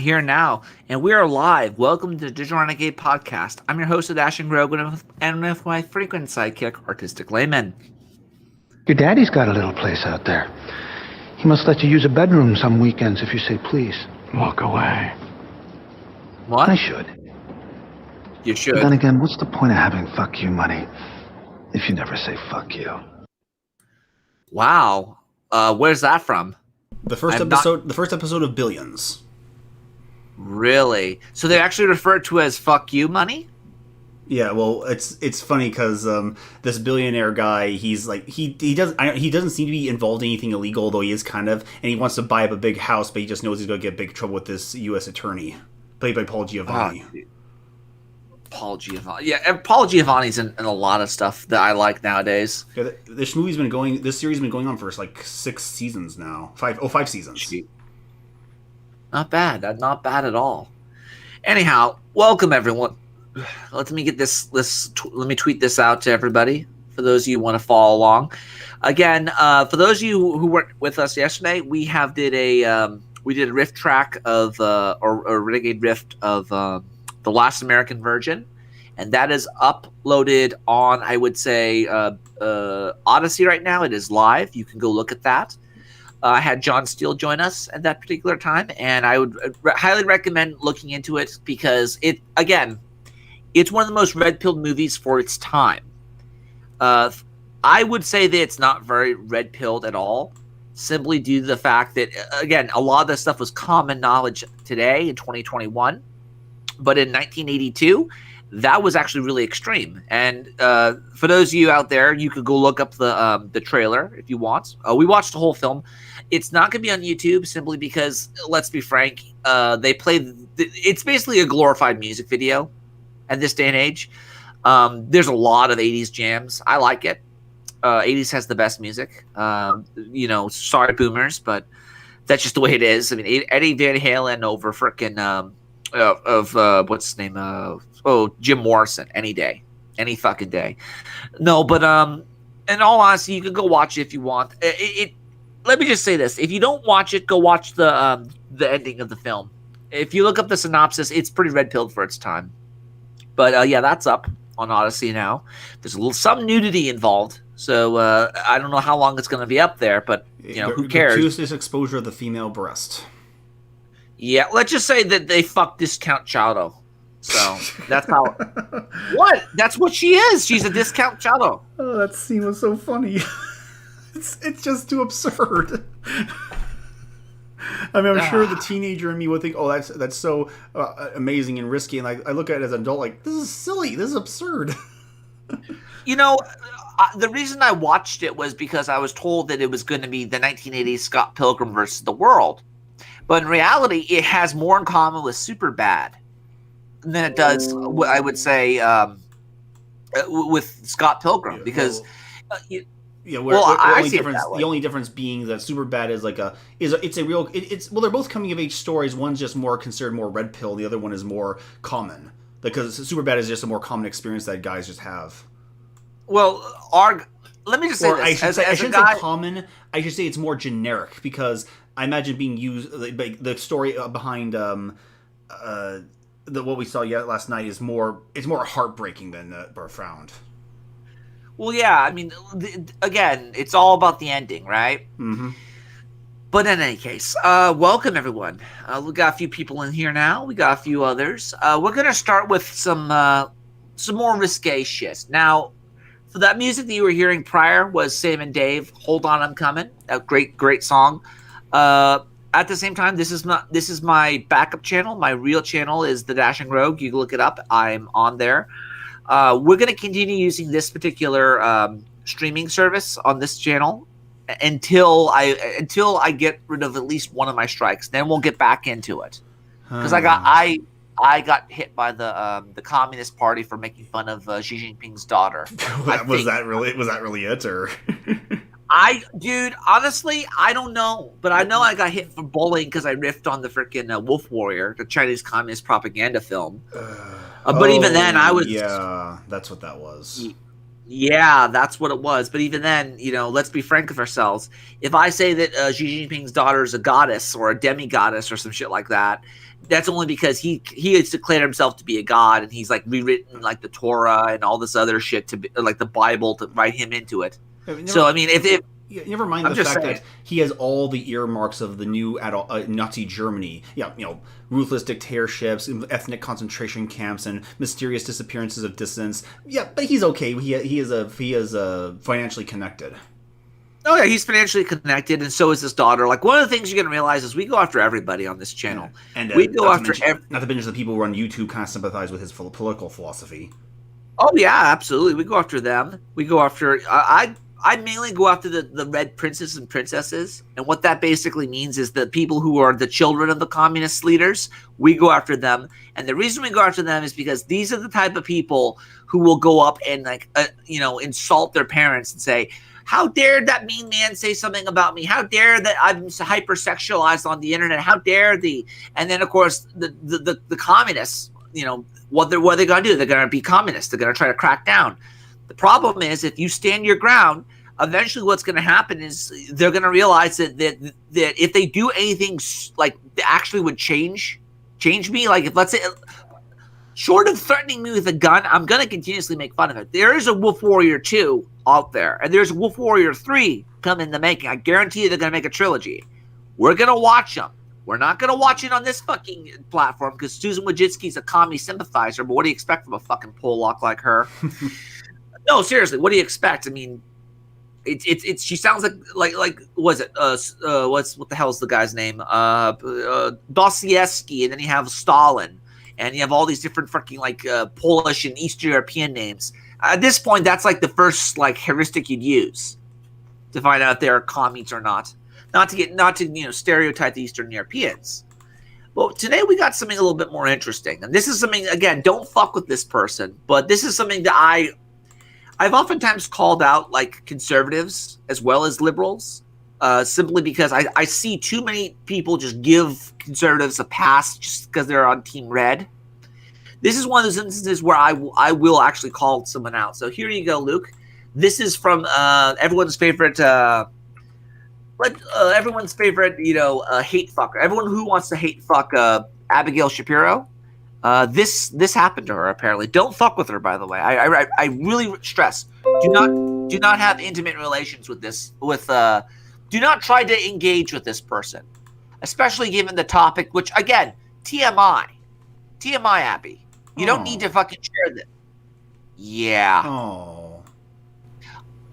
here now, and we are live. Welcome to the Digital Renegade podcast. I'm your host, Dashing Rogue, and with my frequent sidekick, Artistic Layman. Your daddy's got a little place out there. He must let you use a bedroom some weekends if you say please. Walk away. What? I should. You should. But then again, what's the point of having fuck you money if you never say fuck you? Wow. Where's that from? The first episode of Billions. Really? So they actually refer to as "fuck you" money? Yeah, well, it's funny because this billionaire guy, he's like he doesn't seem to be involved in anything illegal, though he is kind of, and he wants to buy up a big house, but he just knows he's going to get big trouble with this U.S. attorney, played by Paul Giovanni. Paul Giovanni. Yeah, Paul Giovanni's in a lot of stuff that I like nowadays. Yeah, this series has been going on for like 6 seasons now. 5 seasons. Not bad. Not bad at all. Anyhow, welcome everyone. Let me get let me tweet this out to everybody for those of you who want to follow along. Again, for those of you who weren't with us yesterday, we did a riff track of or Renegade riff of The Last American Virgin, and that is uploaded on, I would say, Odyssey right now. It is live. You can go look at that. I had John Steele join us at that particular time, and I would highly recommend looking into it because it's one of the most red-pilled movies for its time. I would say that it's not very red-pilled at all, simply due to the fact that, again, a lot of this stuff was common knowledge today in 2021. But in 1982, that was actually really extreme. And for those of you out there, you could go look up the trailer if you want. We watched the whole film. It's not going to be on YouTube simply because, let's be frank, it's basically a glorified music video at this day and age. There's a lot of 80s jams. I like it. 80s has the best music. Sorry, boomers, but that's just the way it is. I mean, Eddie Van Halen over frickin' what's his name? Jim Morrison. Any day, any fucking day. No, but in all honesty, you can go watch it if you want. Let me just say this: if you don't watch it, go watch the ending of the film. If you look up the synopsis, it's pretty red-pilled for its time. But yeah, that's up on Odyssey now. There's some nudity involved, so I don't know how long it's going to be up there. But who cares? Gratuitous exposure of the female breast. Yeah, let's just say that they fucked Discount Chowdo. So that's how. What? That's what she is. She's a Discount Chowdo. Oh, that scene was so funny. It's just too absurd. I mean, I'm sure the teenager in me would think, "Oh, that's so amazing and risky." And I look at it as an adult, like, this is silly. This is absurd. The reason I watched it was because I was told that it was going to be the 1980s Scott Pilgrim versus the World. But in reality, it has more in common with Superbad than it does, I would say, with Scott Pilgrim. Because, the the only difference being that Superbad is they're both coming of age stories. One's just more considered more red pill. The other one is more common because Superbad is just a more common experience that guys just have. Well, let me just say this. I shouldn't say common. I should say it's more generic because I imagine being used. The story behind what we saw last night is more. It's more heartbreaking than profound. Well, yeah. I mean, again, it's all about the ending, right? Mm-hmm. But in any case, welcome everyone. We got a few people in here now. We got a few others. We're gonna start with some more risque shit. Now, for that music that you were hearing prior was Sam and Dave. Hold on, I'm coming. A great song. At the same time, this is my backup channel. My real channel is The Dashing Rogue. You can look it up. I'm on there. We're going to continue using this particular streaming service on this channel until I get rid of at least one of my strikes. Then we'll get back into it because I got hit by the Communist Party for making fun of Xi Jinping's daughter. Was that really it, or? Honestly, I don't know, but I know I got hit for bullying because I riffed on the freaking Wolf Warrior, the Chinese Communist propaganda film. But even then, I was. Yeah, that's what that was. Yeah, that's what it was. But even then, let's be frank with ourselves. If I say that Xi Jinping's daughter is a goddess or a demi-goddess or some shit like that, that's only because he has declared himself to be a god, and he's like rewritten like the Torah and all this other shit to be, like the Bible to write him into it. So I mean, if never mind I'm the just fact saying. that he has all the earmarks of the new Nazi Germany. Yeah, ruthless dictatorships, ethnic concentration camps, and mysterious disappearances of dissidents. Yeah, but he's okay. He is financially connected. Oh yeah, he's financially connected, and so is his daughter. Like, one of the things you're gonna realize is we go after everybody on this channel, and we go after not to mention the people who are on YouTube kind of sympathize with his political philosophy. Oh yeah, absolutely. We go after them. We go after. I mainly go after the red princes and princesses, and what that basically means is the people who are the children of the communist leaders. We go after them, and the reason we go after them is because these are the type of people who will go up and insult their parents and say, "How dare that mean man say something about me? How dare that I'm hypersexualized on the internet? How dare thee?" And then of course the communists, what are they going to do? They're going to be communists. They're going to try to crack down. The problem is, if you stand your ground, eventually what's going to happen is they're going to realize that if they do anything like that actually would change me, like if, let's say, short of threatening me with a gun, I'm going to continuously make fun of it. There is a Wolf Warrior 2 out there, and there's a Wolf Warrior 3 coming in the making. I guarantee you they're going to make a trilogy. We're going to watch them. We're not going to watch it on this fucking platform because Susan Wojcicki's a commie sympathizer, but what do you expect from a fucking Pollock like her? No, seriously, what do you expect? I mean, it's she sounds like was it what the hell's the guy's name? Dostoevsky, and then you have Stalin, and you have all these different fucking like Polish and Eastern European names. At this point, that's like the first like heuristic you'd use to find out if they're commies or not. Not to stereotype the Eastern Europeans. Well, today we got something a little bit more interesting, and this is something, again, don't fuck with this person, but this is something that I've oftentimes called out like conservatives as well as liberals, simply because I see too many people just give conservatives a pass just because they're on Team Red. This is one of those instances where I will actually call someone out. So here you go, Luke. This is from everyone's favorite hate fucker. Everyone who wants to hate fuck Abigail Shapiro. This happened to her apparently. Don't fuck with her, by the way. I really stress. Do not have intimate relations with this. Do not try to engage with this person, especially given the topic. Which again, TMI, Abby. You don't need to fucking share this. Yeah. Oh.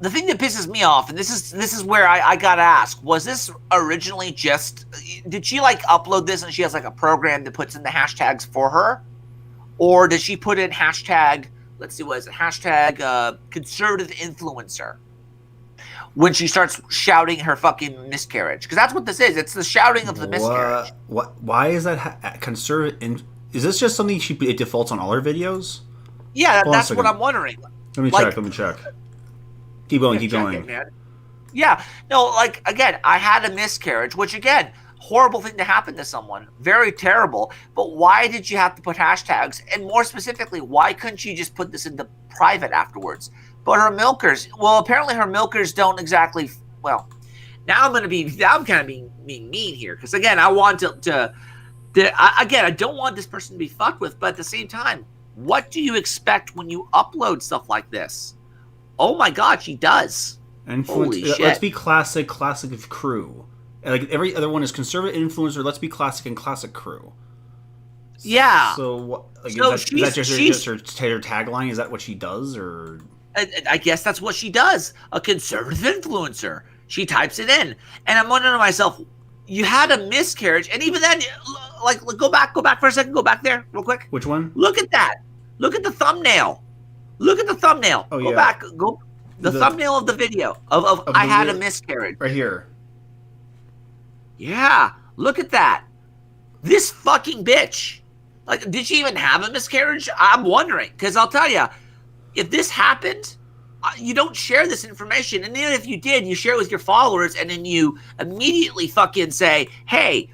The thing that pisses me off, and this is where I gotta ask, was this originally just, did she like upload this and she has like a program that puts in the hashtags for her? Or did she put in hashtag, let's see, what is it, hashtag conservative influencer when she starts shouting her fucking miscarriage? Because that's what this is. It's the shouting of the miscarriage. Why is that conservative? Is this just something it defaults on all her videos? Yeah, that's what I'm wondering. Let me check. Keep going. Man. Yeah, no, like, again, I had a miscarriage, which, again, horrible thing to happen to someone. Very terrible. But why did you have to put hashtags? And more specifically, why couldn't you just put this into private afterwards? But her milkers, well, apparently her milkers don't exactly, well, now I'm kind of being mean here. Because, again, I want I don't want this person to be fucked with. But at the same time, what do you expect when you upload stuff like this? Oh my God, she does. Holy shit. Let's be classic of crew. Like every other one is conservative influencer. Let's be classic and classic crew. Yeah. So, is so that just her tagline? Is that what she does, or? I guess that's what she does. A conservative influencer. She types it in, and I'm wondering to myself, you had a miscarriage, and even then, like, go back for a second. Go back there, real quick. Which one? Look at that. Look at the thumbnail. Look at the thumbnail. Oh, go back. Go. The thumbnail of the video of I had a miscarriage. Right here. Yeah. Look at that. This fucking bitch. Like, did she even have a miscarriage? I'm wondering. Because I'll tell you, if this happened, you don't share this information. And even if you did, you share it with your followers, and then you immediately fucking say, hey,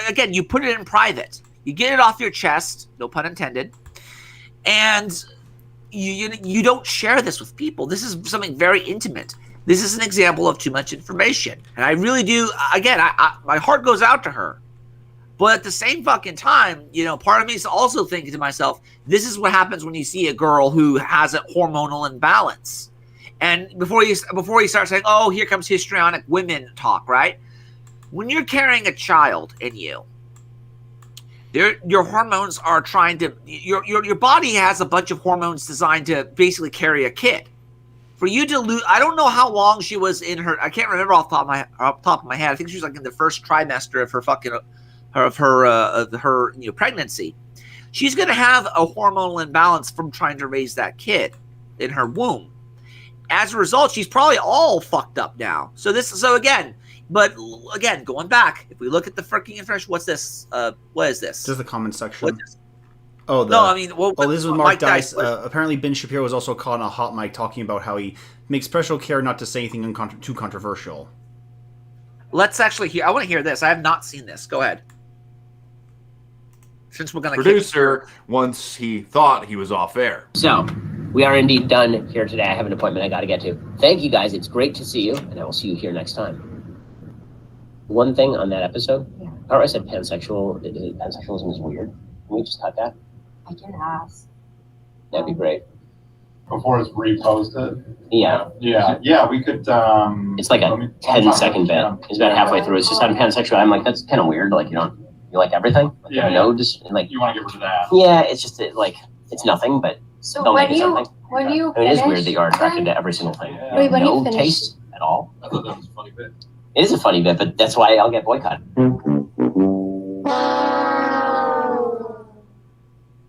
again, you put it in private. You get it off your chest, no pun intended, and you don't share this with people. This is something very intimate. This is an example of too much information. And I really do, again, my heart goes out to her. But at the same fucking time, you know, part of me is also thinking to myself, this is what happens when you see a girl who has a hormonal imbalance. And before you start saying, oh, here comes histrionic women talk, right? When you're carrying a child in you, your hormones are trying to, your body has a bunch of hormones designed to basically carry a kid. For you to lose, I don't know how long she was in her, I can't remember off the top of my head. I think she was like in the first trimester of her fucking, her pregnancy. She's going to have a hormonal imbalance from trying to raise that kid in her womb. As a result, she's probably all fucked up now. So again, going back, if we look at the freaking information, what's this? What is this? This is the comment section. What's this? Oh, no, I mean, this was Mark Dice. Apparently, Ben Shapiro was also caught on a hot mic talking about how he makes special care not to say anything too controversial. Let's actually hear. I want to hear this. I have not seen this. Go ahead. Since we're going to producer once he thought he was off air. So, we are indeed done here today. I have an appointment I got to get to. Thank you guys. It's great to see you, and I will see you here next time. One thing on that episode. Yeah. I said pansexual. Pansexualism is weird. Can we just cut that? I can ask. That'd be great. Before it's reposted? Yeah. Yeah, we could, it's like a 10-second bit. It's about halfway through. It's just on pansexual. I'm like, that's kind of weird. Like, you like everything? Like, yeah. No, just like. You want to get rid of that? Yeah, it's just like, it's nothing, but. So don't when make it you, something. when you I mean, it is weird that you are attracted to every single thing. Yeah. Wait, when no you finish. Taste at all. I thought that was a funny bit. It is a funny bit, but that's why I'll get boycotted.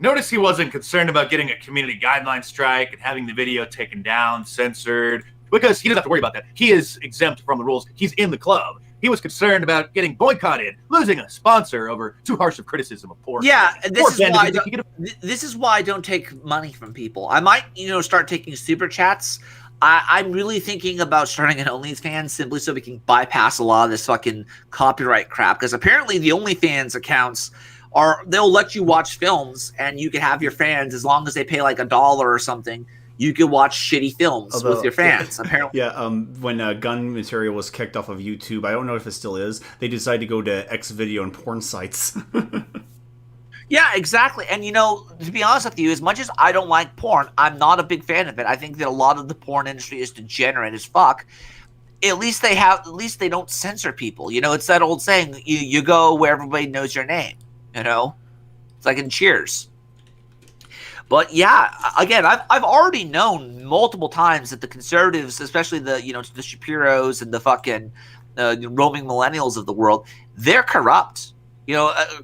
Notice he wasn't concerned about getting a community guideline strike and having the video taken down, censored, because he doesn't have to worry about that. He is exempt from the rules. He's in the club. He was concerned about getting boycotted, losing a sponsor over too harsh of criticism of porn. Yeah, this is why I don't take money from people. I might, start taking super chats. I'm really thinking about starting an OnlyFans simply so we can bypass a lot of this fucking copyright crap. Because apparently the OnlyFans accounts they'll let you watch films and you can have your fans as long as they pay like $1 or something. You can watch shitty films with your fans. Apparently, when gun material was kicked off of YouTube, I don't know if it still is. They decided to go to Xvideo and porn sites. Yeah, exactly. And to be honest with you, as much as I don't like porn, I'm not a big fan of it. I think that a lot of the porn industry is degenerate as fuck. At least they don't censor people. It's that old saying: you go where everybody knows your name. It's like in Cheers. But yeah, again, I've already known multiple times that the conservatives, especially the the Shapiros and the fucking roaming millennials of the world, they're corrupt.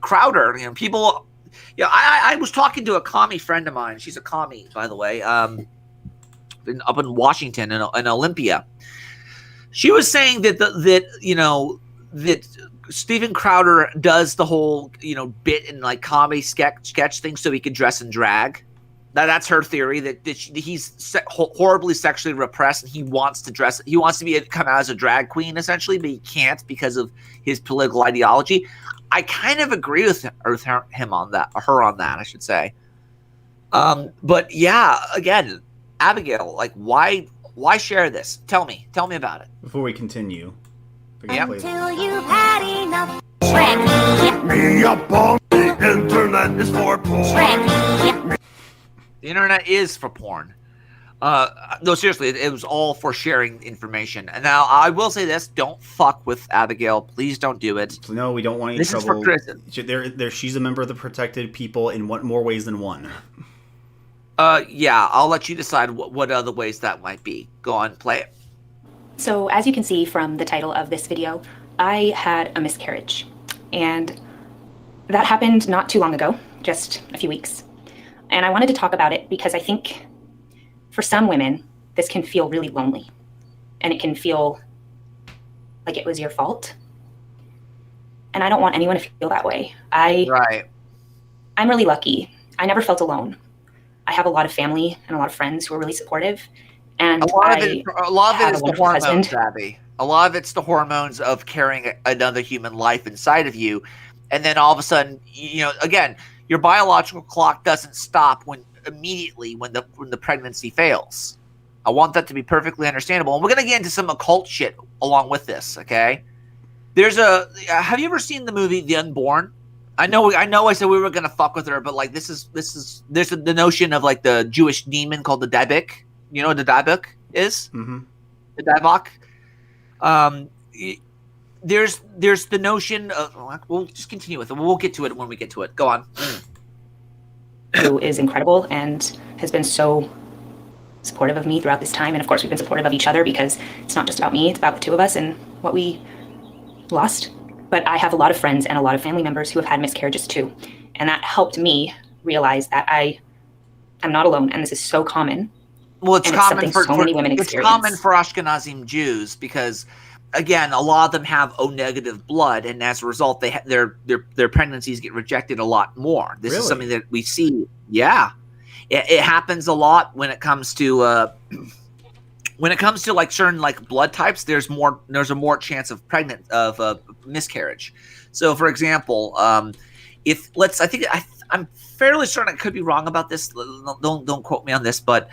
Crowder, people. I was talking to a commie friend of mine. She's a commie, by the way, up in Washington in Olympia. She was saying that Steven Crowder does the whole, bit and like comedy sketch thing so he could dress in drag. That's her theory, that he's horribly sexually repressed and he wants to come out as a drag queen essentially, but he can't because of his political ideology. I kind of agree with him on that, or her on that, I should say. But yeah, again, Abigail, like why share this? Tell me about it. Before we continue. Until you've had enough. Hit me up on the internet is for porn. The internet is for porn. No, seriously, it was all for sharing information. And now I will say this: don't fuck with Abigail. Please don't do it. No, we don't want any trouble. This is for Kristen. She's a member of the protected people in more ways than one. Yeah, I'll let you decide what other ways that might be. Go on, play it. So as you can see from the title of this video, I had a miscarriage. And that happened not too long ago, just a few weeks. And I wanted to talk about it because I think for some women, this can feel really lonely. And it can feel like it was your fault. And I don't want anyone to feel that way. I'm really lucky. I never felt alone. I have a lot of family and a lot of friends who are really supportive. And a lot of it is the hormones, Abby. A lot of it's the hormones of carrying another human life inside of you. And then all of a sudden, again, your biological clock doesn't stop immediately when the pregnancy fails. I want that to be perfectly understandable. And we're going to get into some occult shit along with this, okay? Have you ever seen the movie The Unborn? I know I said we were going to fuck with her, but like there's the notion of like the Jewish demon called the Dybbuk. You know what the Dybbuk is? Mm-hmm. The Dybbuk. There's the notion of, we'll just continue with it. We'll get to it when we get to it. Go on. Who is incredible and has been so supportive of me throughout this time. And of course, we've been supportive of each other because it's not just about me, it's about the two of us and what we lost. But I have a lot of friends and a lot of family members who have had miscarriages too. And that helped me realize that I'm not alone. And this is so common. Well, it's common for so many women experience. It's common for Ashkenazim Jews because, again, a lot of them have O-negative blood, and as a result, their pregnancies get rejected a lot more. This is something that we see. Yeah, it happens a lot when it comes to like certain like blood types. There's a more chance of miscarriage. So, for example, I'm fairly certain, I could be wrong about this. Don't quote me on this, but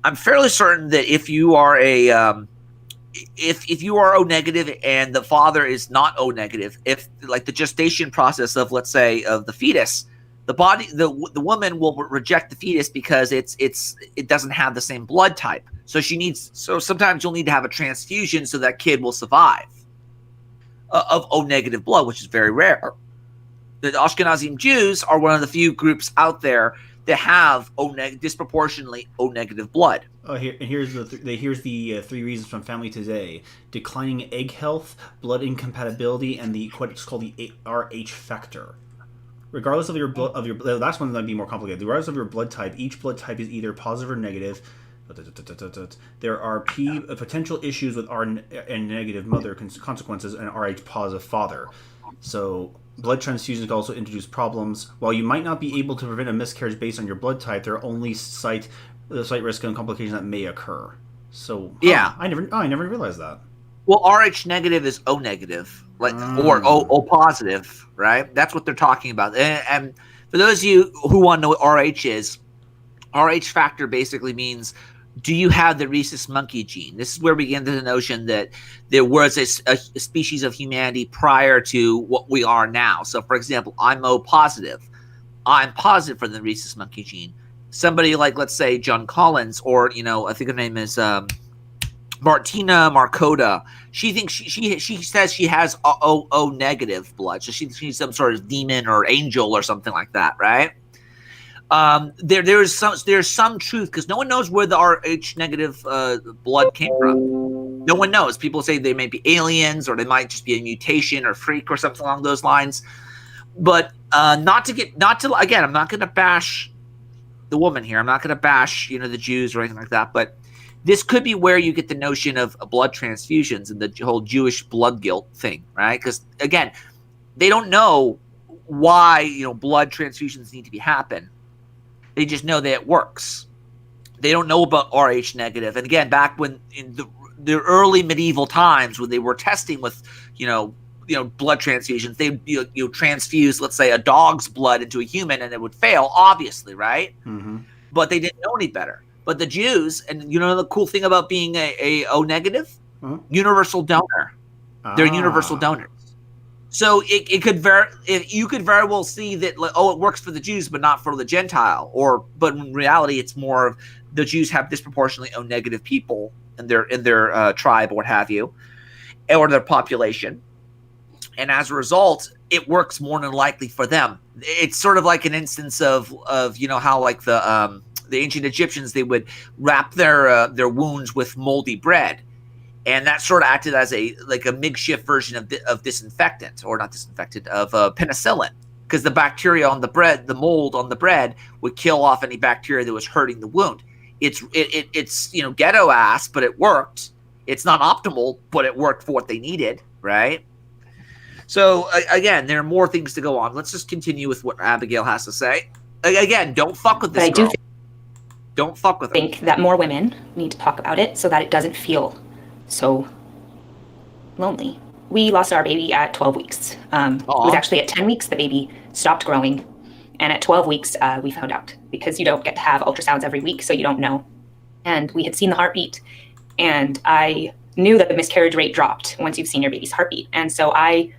I'm fairly certain that if you are if you are O-negative and the father is not O-negative, if like the gestation process of, let's say, of the fetus, the woman will reject the fetus because it doesn't have the same blood type. So sometimes you'll need to have a transfusion so that kid will survive of O-negative blood, which is very rare. The Ashkenazim Jews are one of the few groups out there that have disproportionately O-negative blood. Oh, here's the 3 reasons from Family Today: declining egg health, blood incompatibility, and what's called the Rh factor. Regardless of the last one might be more complicated. Regardless of your blood type, each blood type is either positive or negative. There are potential issues with R and negative mother consequences and Rh positive father. So blood transfusions can also introduce problems. While you might not be able to prevent a miscarriage based on your blood type, there are only slight risk and complications that may occur. So yeah, I never realized that. Well, Rh negative is O negative, like or O positive, right? That's what they're talking about. And for those of you who want to know what Rh is, Rh factor basically means, do you have the rhesus monkey gene? This is where we get into the notion that there was a species of humanity prior to what we are now. So, for example, I'm O positive. I'm positive for the rhesus monkey gene. Somebody like, let's say, John Collins, or, I think her name is Martina Markota. She thinks she says she has O negative blood. So she's some sort of demon or angel or something like that, right? There's some truth, because no one knows where the Rh negative blood came from. No one knows. People say they may be aliens, or they might just be a mutation or freak or something along those lines. But again, I'm not going to bash the woman here. I'm not going to bash the Jews or anything like that. But this could be where you get the notion of blood transfusions and the whole Jewish blood guilt thing, right? Because again, they don't know why blood transfusions need to happen. They just know that it works. They don't know about Rh negative. And again, back when in the early medieval times, when they were testing with, blood transfusions, they transfuse, let's say, a dog's blood into a human, and it would fail, obviously, right? Mm-hmm. But they didn't know any better. But the Jews, and the cool thing about being a O negative, universal donor. They're universal donors. So you could very well see that, it works for the Jews but not for the Gentile, but in reality it's more of the Jews have disproportionately O negative people in their tribe or what have you, or their population, and as a result it works more than likely for them. It's sort of like an instance of how like the ancient Egyptians, they would wrap their wounds with moldy bread. And that sort of acted as a makeshift version of disinfectant, or not disinfectant, of penicillin, because the bacteria on the bread, the mold on the bread, would kill off any bacteria that was hurting the wound. It's ghetto ass, but it worked. It's not optimal, but it worked for what they needed, right? So again, there are more things to go on. Let's just continue with what Abigail has to say. Again, don't fuck with this girl. Don't fuck with her. I think that more women need to talk about it so that it doesn't feel so lonely. We lost our baby at 12 weeks. It was actually at 10 weeks the baby stopped growing, and at 12 weeks we found out, because you don't get to have ultrasounds every week, so you don't know and we had seen the heartbeat, and I knew that the miscarriage rate dropped once you've seen your baby's heartbeat. And so I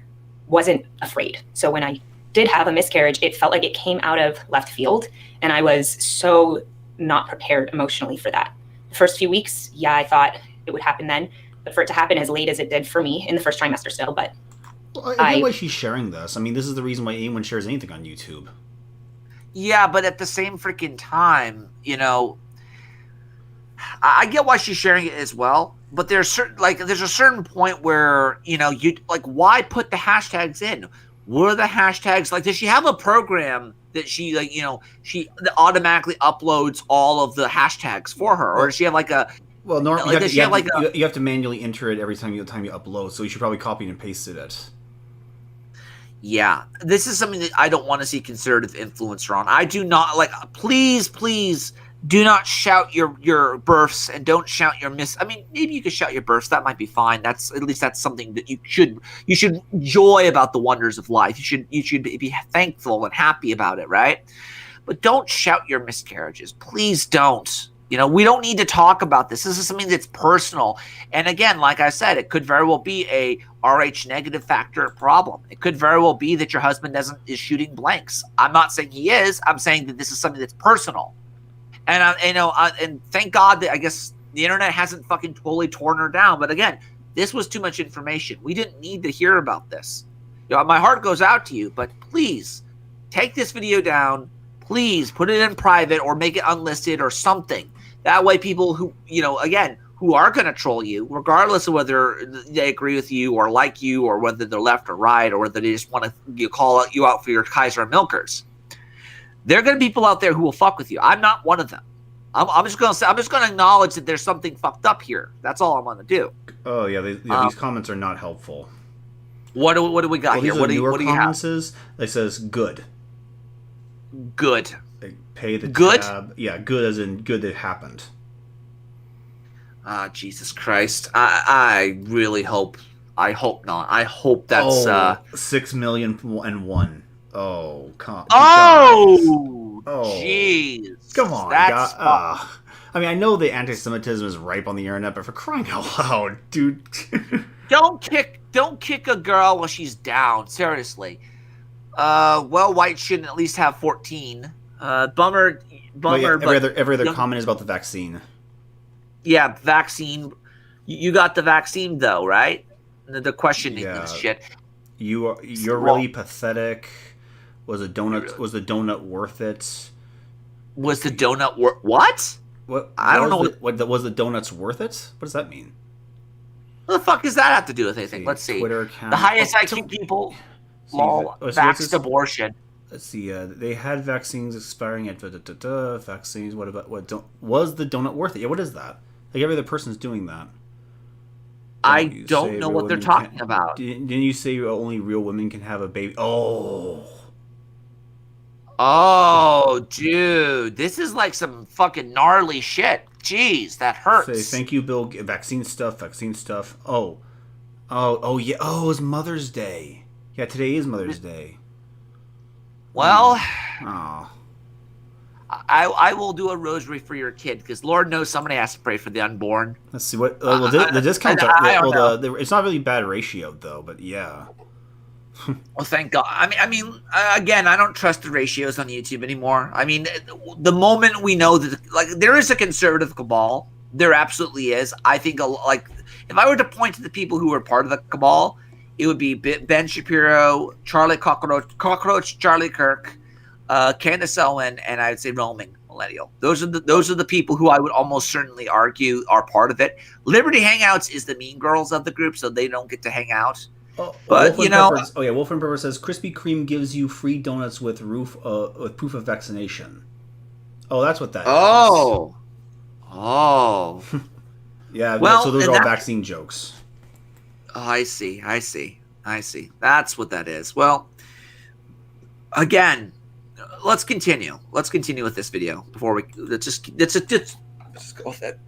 wasn't afraid. So when I did have a miscarriage, it felt like it came out of left field, and I was so not prepared emotionally for that. The first few weeks, yeah, I thought it would happen then, but for it to happen as late as it did for me in the first trimester still, but well, I get why she's sharing this. I mean, this is the reason why anyone shares anything on YouTube. Yeah, but at the same freaking time, you know, I get why she's sharing it as well. But there's a certain point where, you know, you like, why put the hashtags in? Were the hashtags like, does she have a program that she like, you know, she automatically uploads all of the hashtags for her, or does she have like a well, normally you have to manually enter it every time you upload, so you should probably copy and paste it. Yeah, this is something that I don't want to see conservative influencer on. I do not like. Please do not shout your births, and don't shout your I mean, maybe you could shout your births. That might be fine. That's something that you should enjoy about the wonders of life. You should be thankful and happy about it, right? But don't shout your miscarriages. Please don't. You know, we don't need to talk about this. This is something that's personal. And again, like I said, it could very well be a RH negative factor problem. It could very well be that your husband is shooting blanks. I'm not saying he is. I'm saying that this is something that's personal. And and thank God that I guess the internet hasn't fucking totally torn her down. But again, this was too much information. We didn't need to hear about this. You know, my heart goes out to you, but please take this video down. Please put it in private or make it unlisted or something. That way people who, you know, again, who are going to troll you, regardless of whether they agree with you or like you or whether they're left or right or whether they just want to call you out for your Kaiser milkers. There are going to be people out there who will fuck with you. I'm not one of them. I'm just going to acknowledge that there's something fucked up here. That's all I'm going to do. Oh yeah, these comments are not helpful. What do we got here? What do you have? It says good. Good. Pay the good. Tab. Yeah, good as in good that happened. Jesus Christ! I really hope. I hope not. I hope that's 6,000,001. Oh, come. Oh, jeez. Come on, that's. I mean, I know the anti-Semitism is ripe on the internet, but for crying out loud, dude. Don't kick a girl while she's down. Seriously. Well, white shouldn't at least have 14. Bummer. But every other comment is about the vaccine. Yeah, vaccine. You got the vaccine though, right? The questioning this shit. You're really pathetic. Was the donut worth it? Was the donut worth what? What? I don't know. Was the donuts worth it? What does that mean? What the fuck does that have to do with anything? Let's see. Twitter account. The highest IQ people. Vaxxed abortion. Let's see. They had vaccines expiring at vaccines. What about was the donut worth it? Yeah. What is that? Like every other person's doing that. I don't know what they're talking about. Didn't you say only real women can have a baby? Oh, dude, this is like some fucking gnarly shit. Jeez, that hurts. Say thank you, Bill. Vaccine stuff. Oh, yeah. Oh, it's Mother's Day. Yeah, today is Mother's Day. Well, oh. I will do a rosary for your kid because Lord knows somebody has to pray for the unborn. Let's see what the discounts are. It's not really bad ratio though, but yeah. Well, thank God. I mean, again, I don't trust the ratios on YouTube anymore. I mean, the moment we know that, like, there is a conservative cabal, there absolutely is. I think, like, if I were to point to the people who are part of the cabal, it would be Ben Shapiro, Charlie Cockroach, Charlie Kirk, Candace Owen, and I would say Roaming Millennial. Those are the people who I would almost certainly argue are part of it. Liberty Hangouts is the mean girls of the group, so they don't get to hang out. But you know, Wolf and Pepper says Krispy Kreme gives you free donuts with proof of vaccination. Oh, that's what that is. Oh, yeah. Well, so those are all vaccine jokes. Oh, I see. That's what that is. Well, again, let's continue. Let's continue with this video before we let's just go with it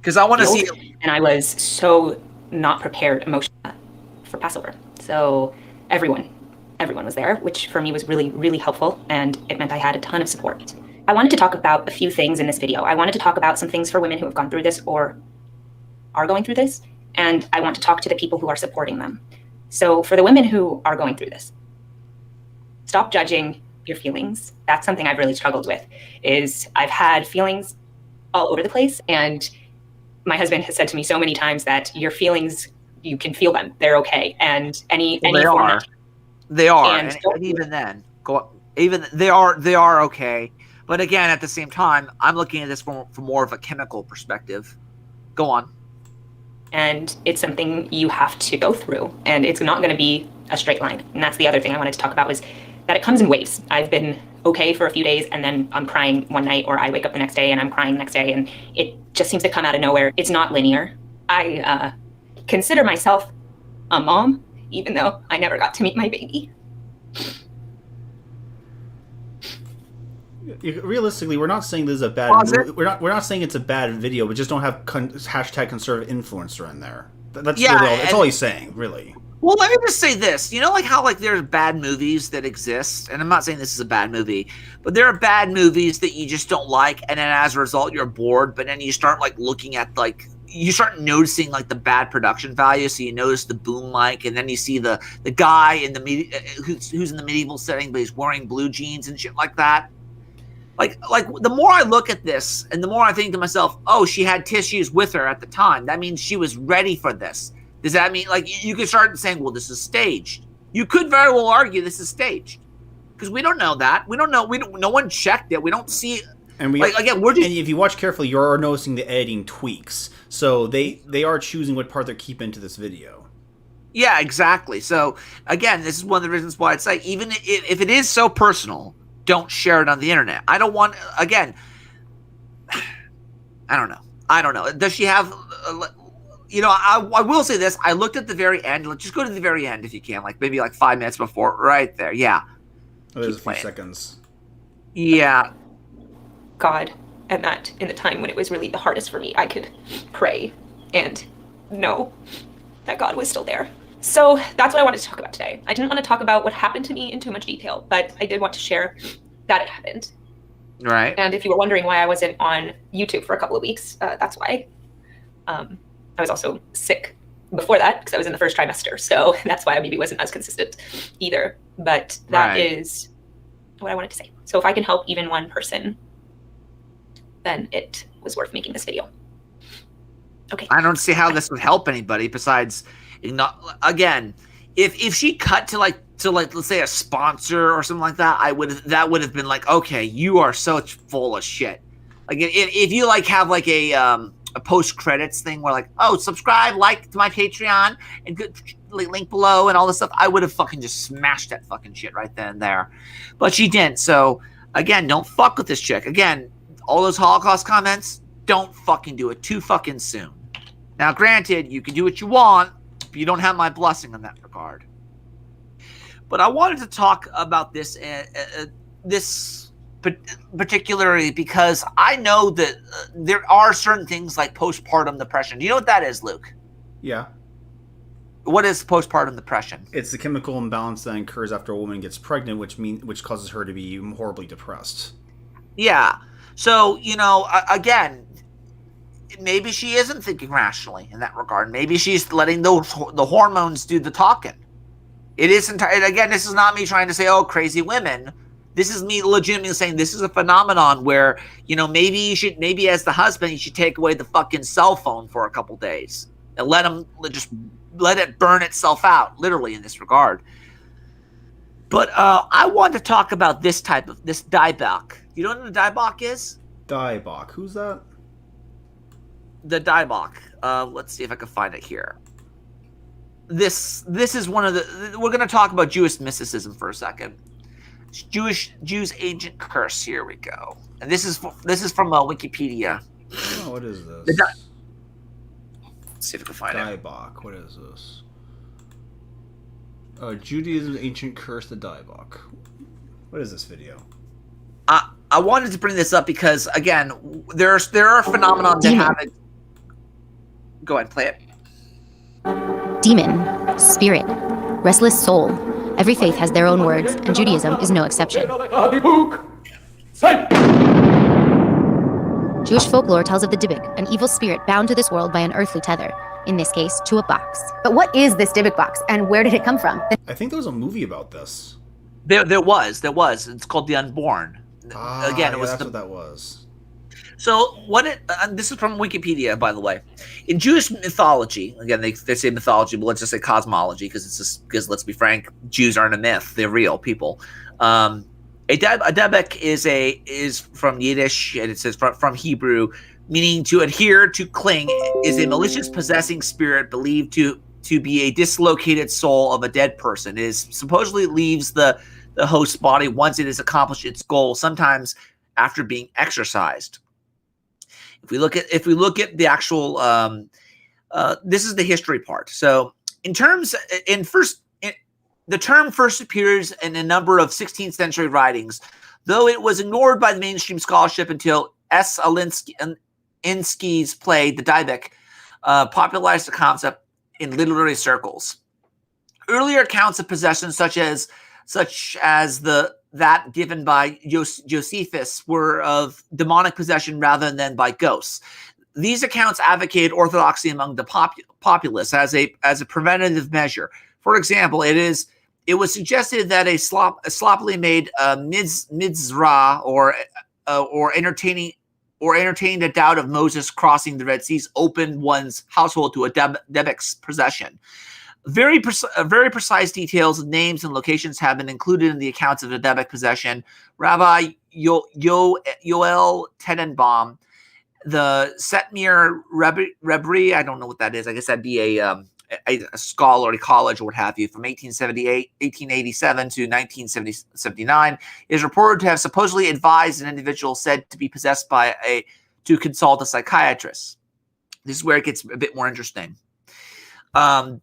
because I want to see. And I was so not prepared emotionally for Passover. So everyone was there, which for me was really, really helpful. And it meant I had a ton of support. I wanted to talk about a few things in this video. I wanted to talk about some things for women who have gone through this or are going through this, and I want to talk to the people who are supporting them. So for the women who are going through this, stop judging your feelings. That's something I've really struggled with, is I've had feelings all over the place, and my husband has said to me so many times that your feelings, you can feel them, they're okay. And any they form are. They are. And even then, they are okay. But again, at the same time, I'm looking at this from more of a chemical perspective. Go on. And it's something you have to go through, and it's not going to be a straight line. And that's the other thing I wanted to talk about, was that it comes in waves. I've been okay for a few days, and then I'm crying one night, or I wake up the next day and I'm crying the next day, and it just seems to come out of nowhere. It's not linear. I consider myself a mom, even though I never got to meet my baby. Realistically, we're not saying this is a bad. We're not saying it's a bad video. We just don't have hashtag conservative influencer in there. That's all he's saying, really. Well, let me just say this. You know, like how there's bad movies that exist, and I'm not saying this is a bad movie, but there are bad movies that you just don't like, and then as a result you're bored. But then you start looking at you start noticing the bad production value. So you notice the boom mic, and then you see the guy in the who's in the medieval setting, but he's wearing blue jeans and shit like that. Like the more I look at this, and the more I think to myself, oh, she had tissues with her at the time. That means she was ready for this. Does that mean you could start saying, well, this is staged? You could very well argue this is staged, because we don't know that. We don't know. No one checked it. We don't see. And again, we're just. And if you watch carefully, you're noticing the editing tweaks. So they are choosing what part they're keeping into this video. Yeah, exactly. So again, this is one of the reasons why I'd say, even if it is so personal, don't share it on the internet. I don't want. Again, I don't know. Does she have? I will say this. I looked at the very end. Let's just go to the very end if you can, maybe 5 minutes before, right there. Yeah. Oh, there's a few seconds. Yeah. God, and that in the time when it was really the hardest for me, I could pray and know that God was still there. So that's what I wanted to talk about today. I didn't want to talk about what happened to me in too much detail, but I did want to share that it happened. Right. And if you were wondering why I wasn't on YouTube for a couple of weeks, that's why. I was also sick before that because I was in the first trimester. So that's why I maybe wasn't as consistent either. But that is what I wanted to say. So if I can help even one person, then it was worth making this video. Okay. I don't see how this would help anybody besides, again, if she cut to let's say a sponsor or something like that, that would have been okay, you are so full of shit. If you have a post credits thing where subscribe, like to my Patreon, and link below and all this stuff, I would have fucking just smashed that fucking shit right then and there. But she didn't. So again, don't fuck with this chick. Again, all those Holocaust comments, don't fucking do it too fucking soon. Now, granted, you can do what you want, but you don't have my blessing in that regard. But I wanted to talk about this particularly because I know that there are certain things like postpartum depression. Do you know what that is, Luke? Yeah. What is postpartum depression? It's the chemical imbalance that occurs after a woman gets pregnant, which causes her to be horribly depressed. Yeah. So, again, maybe she isn't thinking rationally in that regard. Maybe she's letting the hormones do the talking. It isn't. Again, this is not me trying to say, oh, crazy women. This is me legitimately saying this is a phenomenon where, maybe as the husband, you should take away the fucking cell phone for a couple days and let it burn itself out, literally in this regard. But I want to talk about this Dybbuk. You know what the Dybbuk is? Dybbuk. Who's that? The Dybbuk. Let's see if I can find it here. This is one of the. We're going to talk about Jewish mysticism for a second. Jews' ancient curse. Here we go. And this is from Wikipedia. Oh, what is this? Let's see if I can find it. Dybbuk. What is this? Judaism's ancient curse, the Dybbuk. What is this video? I wanted to bring this up because, again, there are phenomena that have it. Go ahead, play it. Demon, spirit, restless soul. Every faith has their own words, and Judaism is no exception. Dybbuk! Jewish folklore tells of the Dybbuk, an evil spirit bound to this world by an earthly tether, in this case, to a box. But what is this Dybbuk box, and where did it come from? I think there was a movie about this. There was. It's called The Unborn. Again, it was that's what that was. So this is from Wikipedia, by the way. In Jewish mythology, again, they say mythology, but let's just say cosmology, because let's be frank, Jews aren't a myth; they're real people. A Dybbuk is from Yiddish, and it says from Hebrew, meaning to adhere, to cling, is a malicious possessing spirit believed to be a dislocated soul of a dead person. It is supposedly leaves the host's body once it has accomplished its goal, sometimes after being exorcised. If we look at the actual, this is the history part. So the term first appears in a number of 16th century writings, though it was ignored by the mainstream scholarship until S. Alinsky's play The Dybbuk popularized the concept in literary circles. Earlier accounts of possession, such as that given by Josephus, were of demonic possession rather than by ghosts. These accounts advocated orthodoxy among the populace as a preventative measure. For example, it was suggested that a sloppily made mitzvah or entertaining the doubt of Moses crossing the Red Sea opened one's household to a Dybbuk's possession. Very precise details of names and locations have been included in the accounts of the Dybbuk possession. Rabbi Yoel Tenenbaum, the Setmir Rebri, I don't know what that is. I guess that'd be a scholar, a college, or what have you, from 1887 to 1979, is reported to have supposedly advised an individual said to be possessed to consult a psychiatrist. This is where it gets a bit more interesting. I'm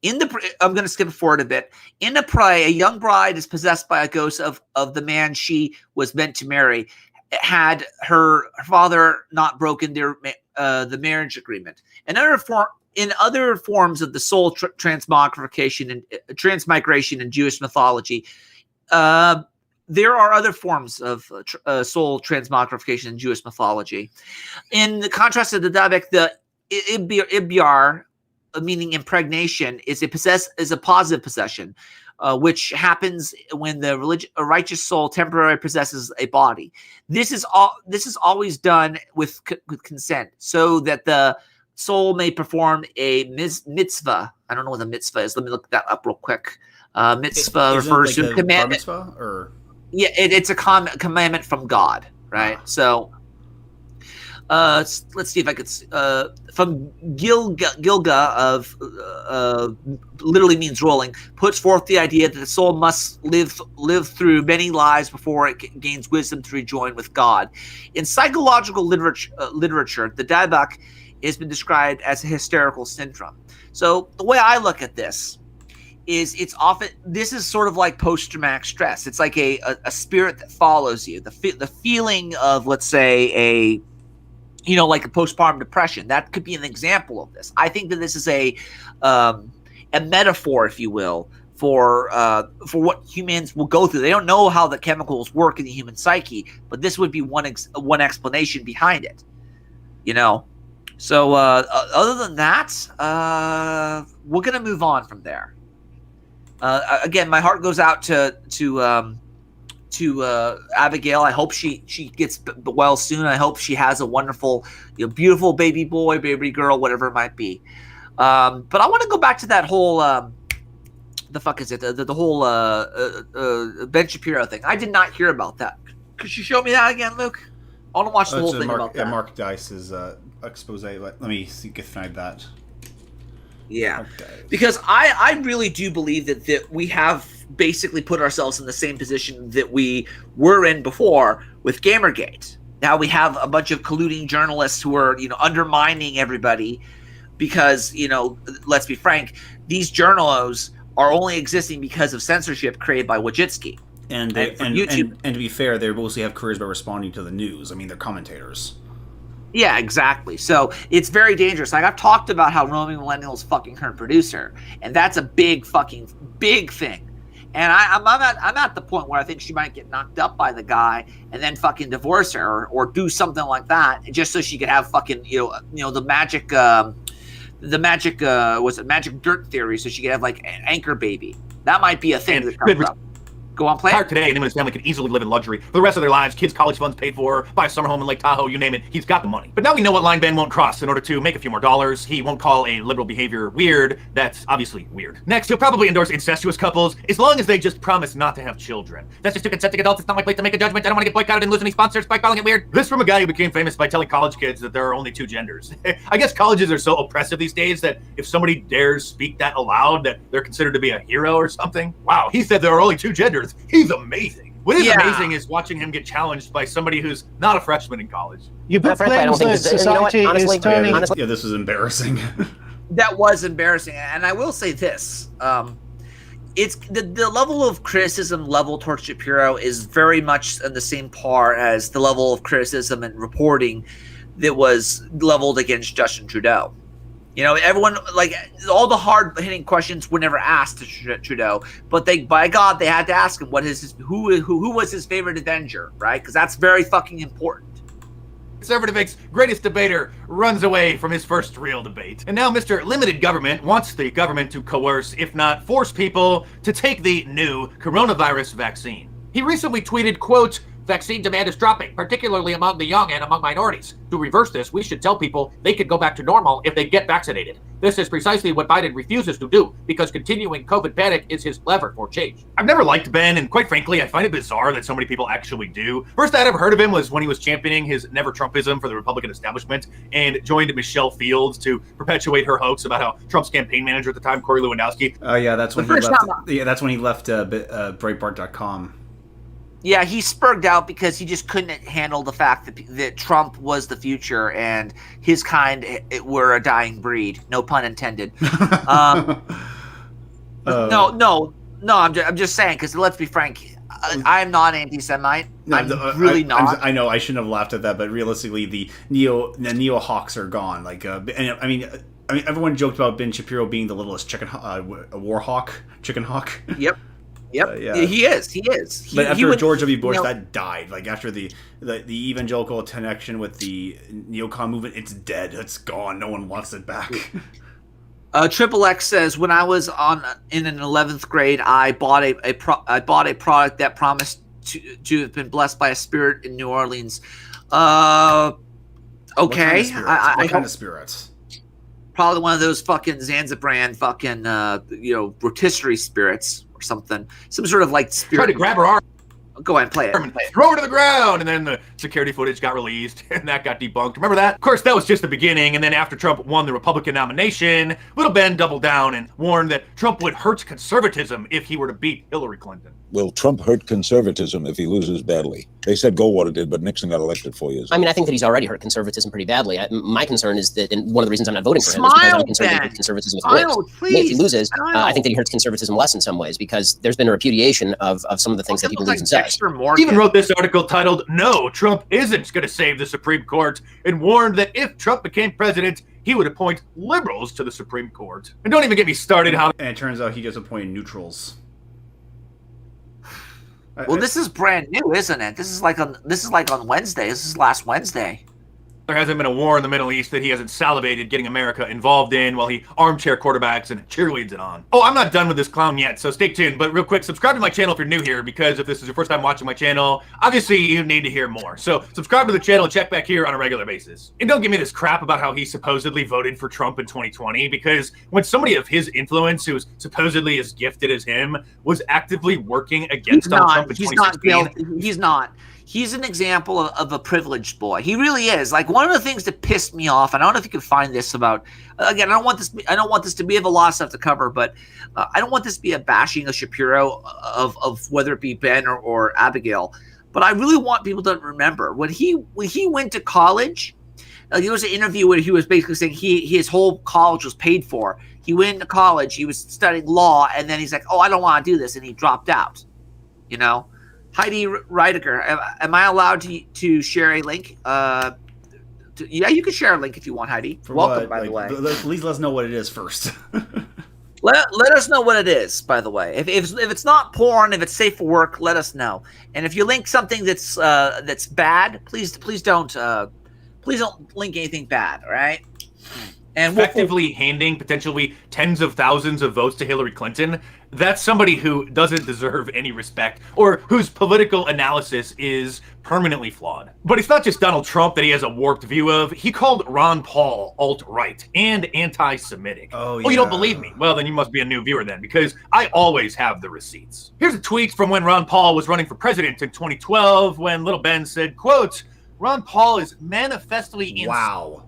going to skip forward a bit. In the play, a young bride is possessed by a ghost of the man she was meant to marry. Had her father not broken the marriage agreement. In other forms of the soul transmigration in Jewish mythology, there are other forms of soul transmogrification in Jewish mythology. In the contrast to the Dybbuk, the Ibyar, meaning impregnation, is a positive possession, which happens when a righteous soul temporarily possesses a body. This is always done with consent, so that the soul may perform a mitzvah. I don't know what a mitzvah is. Let me look that up real quick. Mitzvah refers to a commandment. Yeah, it's a commandment from God, right? So let's see if I could from Gilga of literally means rolling, puts forth the idea that the soul must live through many lives before it gains wisdom to rejoin with God. In psychological literature, the Dybbuk has been described as a hysterical syndrome. So the way I look at this is this is sort of like post-traumatic stress. It's like a spirit that follows you. The feeling of, let's say, like a postpartum depression. That could be an example of this. I think that this is a metaphor, if you will, for what humans will go through. They don't know how the chemicals work in the human psyche, but this would be one explanation behind it. So other than that, we're gonna move on from there. Again, my heart goes out to Abigail. I hope she gets well soon. I hope she has a wonderful, beautiful baby boy, baby girl, whatever it might be. But I want to go back to that whole the whole Ben Shapiro thing. I did not hear about that. Could you show me that again, Luke? I want to watch the whole thing about that. Mark Dice's expose. Let me see, get find that. Yeah, because I really do believe that we have basically put ourselves in the same position that we were in before with Gamergate. Now we have a bunch of colluding journalists who are, undermining everybody because, let's be frank, these journos are only existing because of censorship created by Wojcicki. And YouTube. And to be fair, they mostly have careers by responding to the news. I mean, they're commentators. Yeah, exactly. So it's very dangerous. Like, I've talked about how Roaming Millennial's fucking her producer, and that's a big thing. And I'm at the point where I think she might get knocked up by the guy and then fucking divorce her or do something like that just so she could have fucking the magic magic dirt theory, so she could have like an anchor baby. That might be a thing that comes up. Go on, play. Today, and him and his family could easily live in luxury for the rest of their lives. Kids' college funds paid for, buy a summer home in Lake Tahoe, you name it. He's got the money. But now we know what line Ben won't cross in order to make a few more dollars. He won't call a liberal behavior weird. That's obviously weird. Next, he'll probably endorse incestuous couples as long as they just promise not to have children. That's just two consenting adults. It's not my place to make a judgment. I don't want to get boycotted and lose any sponsors by calling it weird. This from a guy who became famous by telling college kids that there are only two genders. I guess colleges are so oppressive these days that if somebody dares speak that aloud, that they're considered to be a hero or something. Wow, he said there are only two genders. He's amazing. What is amazing is watching him get challenged by somebody who's not a freshman in college. You claims that society is turning. Yeah, this is embarrassing. That was embarrassing, and I will say this: it's the level of criticism leveled towards Shapiro is very much in the same par as the level of criticism and reporting that was leveled against Justin Trudeau. Everyone, like, all the hard-hitting questions were never asked to Trudeau, but by God, they had to ask him who was his favorite Avenger, right? Because that's very fucking important. Conservative Inc.'s greatest debater runs away from his first real debate. And now Mr. Limited Government wants the government to coerce, if not force people, to take the new coronavirus vaccine. He recently tweeted, quote, "Vaccine demand is dropping, particularly among the young and among minorities. To reverse this, we should tell people they could go back to normal if they get vaccinated. This is precisely what Biden refuses to do, because continuing COVID panic is his lever for change." I've never liked Ben, and quite frankly, I find it bizarre that so many people actually do. First I'd ever heard of him was when he was championing his never Trumpism for the Republican establishment and joined Michelle Fields to perpetuate her hoax about how Trump's campaign manager at the time, Corey Lewandowski. Oh yeah, that's when he left. Yeah, that's when he left Breitbart.com. Yeah, he spurred out because he just couldn't handle the fact that Trump was the future and his kind were a dying breed. No pun intended. No. I'm just saying, because let's be frank, I'm not anti-Semite. I'm really not. I know I shouldn't have laughed at that, but realistically, the neo hawks are gone. Like, I mean, everyone joked about Ben Shapiro being the littlest chicken hawk. Yep. Yeah. He is. But after George W. Bush, that died. Like, after the evangelical connection with the neocon movement, it's dead. It's gone. No one wants it back. Triple X says, when I was in an 11th grade, I bought a product that promised to have been blessed by a spirit in New Orleans. Okay. What kind of spirits? Probably one of those fucking Zanzibar fucking rotisserie spirits. Something, some sort of like spirit. Try to grab her arm. Go ahead, play it. Throw her to the ground, and then the security footage got released, and that got debunked. Remember that? Of course, that was just the beginning, and then after Trump won the Republican nomination, Little Ben doubled down and warned that Trump would hurt conservatism if he were to beat Hillary Clinton. Will Trump hurt conservatism if he loses badly? They said Goldwater did, but Nixon got elected 4 years ago. I mean, I think that he's already hurt conservatism pretty badly. My concern is that, and one of the reasons I'm not voting for him is because I'm concerned that conservatism if he loses, I think that he hurts conservatism less in some ways, because there's been a repudiation of some of the things that he believes and says. He even wrote this article titled, "No, Trump isn't going to save the Supreme Court," and warned that if Trump became president, he would appoint liberals to the Supreme Court. And don't even get me started how... And it turns out he just appointed neutrals. Well, this is brand new, isn't it? This is like on Wednesday. This is last Wednesday. There hasn't been a war in the Middle East that he hasn't salivated getting America involved in while he armchair quarterbacks and cheerleads it on. Oh, I'm not done with this clown yet, so stay tuned. But real quick, subscribe to my channel if you're new here, because if this is your first time watching my channel, obviously you need to hear more. So subscribe to the channel and check back here on a regular basis. And don't give me this crap about how he supposedly voted for Trump in 2020, because when somebody of his influence, who is supposedly as gifted as him, was actively working against Donald Trump in 2016... He's not. He's an example of a privileged boy. He really is. Like, one of the things that pissed me off, and I don't know if you can find this about. Again, I don't want this to be have a lot of stuff to cover, but I don't want this to be a bashing of Shapiro of whether it be Ben or Abigail. But I really want people to remember when he went to college. There was an interview where he was basically saying his whole college was paid for. He went to college. He was studying law, and then he's like, "Oh, I don't want to do this," and he dropped out. You know. Heidi Reidiger, am I allowed to share a link? Yeah, you can share a link if you want, Heidi. For welcome, what? by the way. Please let us know what it is first. Let us know what it is, by the way. If it's not porn, if it's safe for work, let us know. And if you link something that's bad, please don't link anything bad, all right? And effectively handing potentially tens of thousands of votes to Hillary Clinton, that's somebody who doesn't deserve any respect or whose political analysis is permanently flawed. But it's not just Donald Trump that he has a warped view of. He called Ron Paul alt-right and anti-Semitic. Oh, yeah. Oh, you don't believe me? Well, then you must be a new viewer then, because I always have the receipts. Here's a tweet from when Ron Paul was running for president in 2012 when Little Ben said, quote, Ron Paul is manifestly Wow.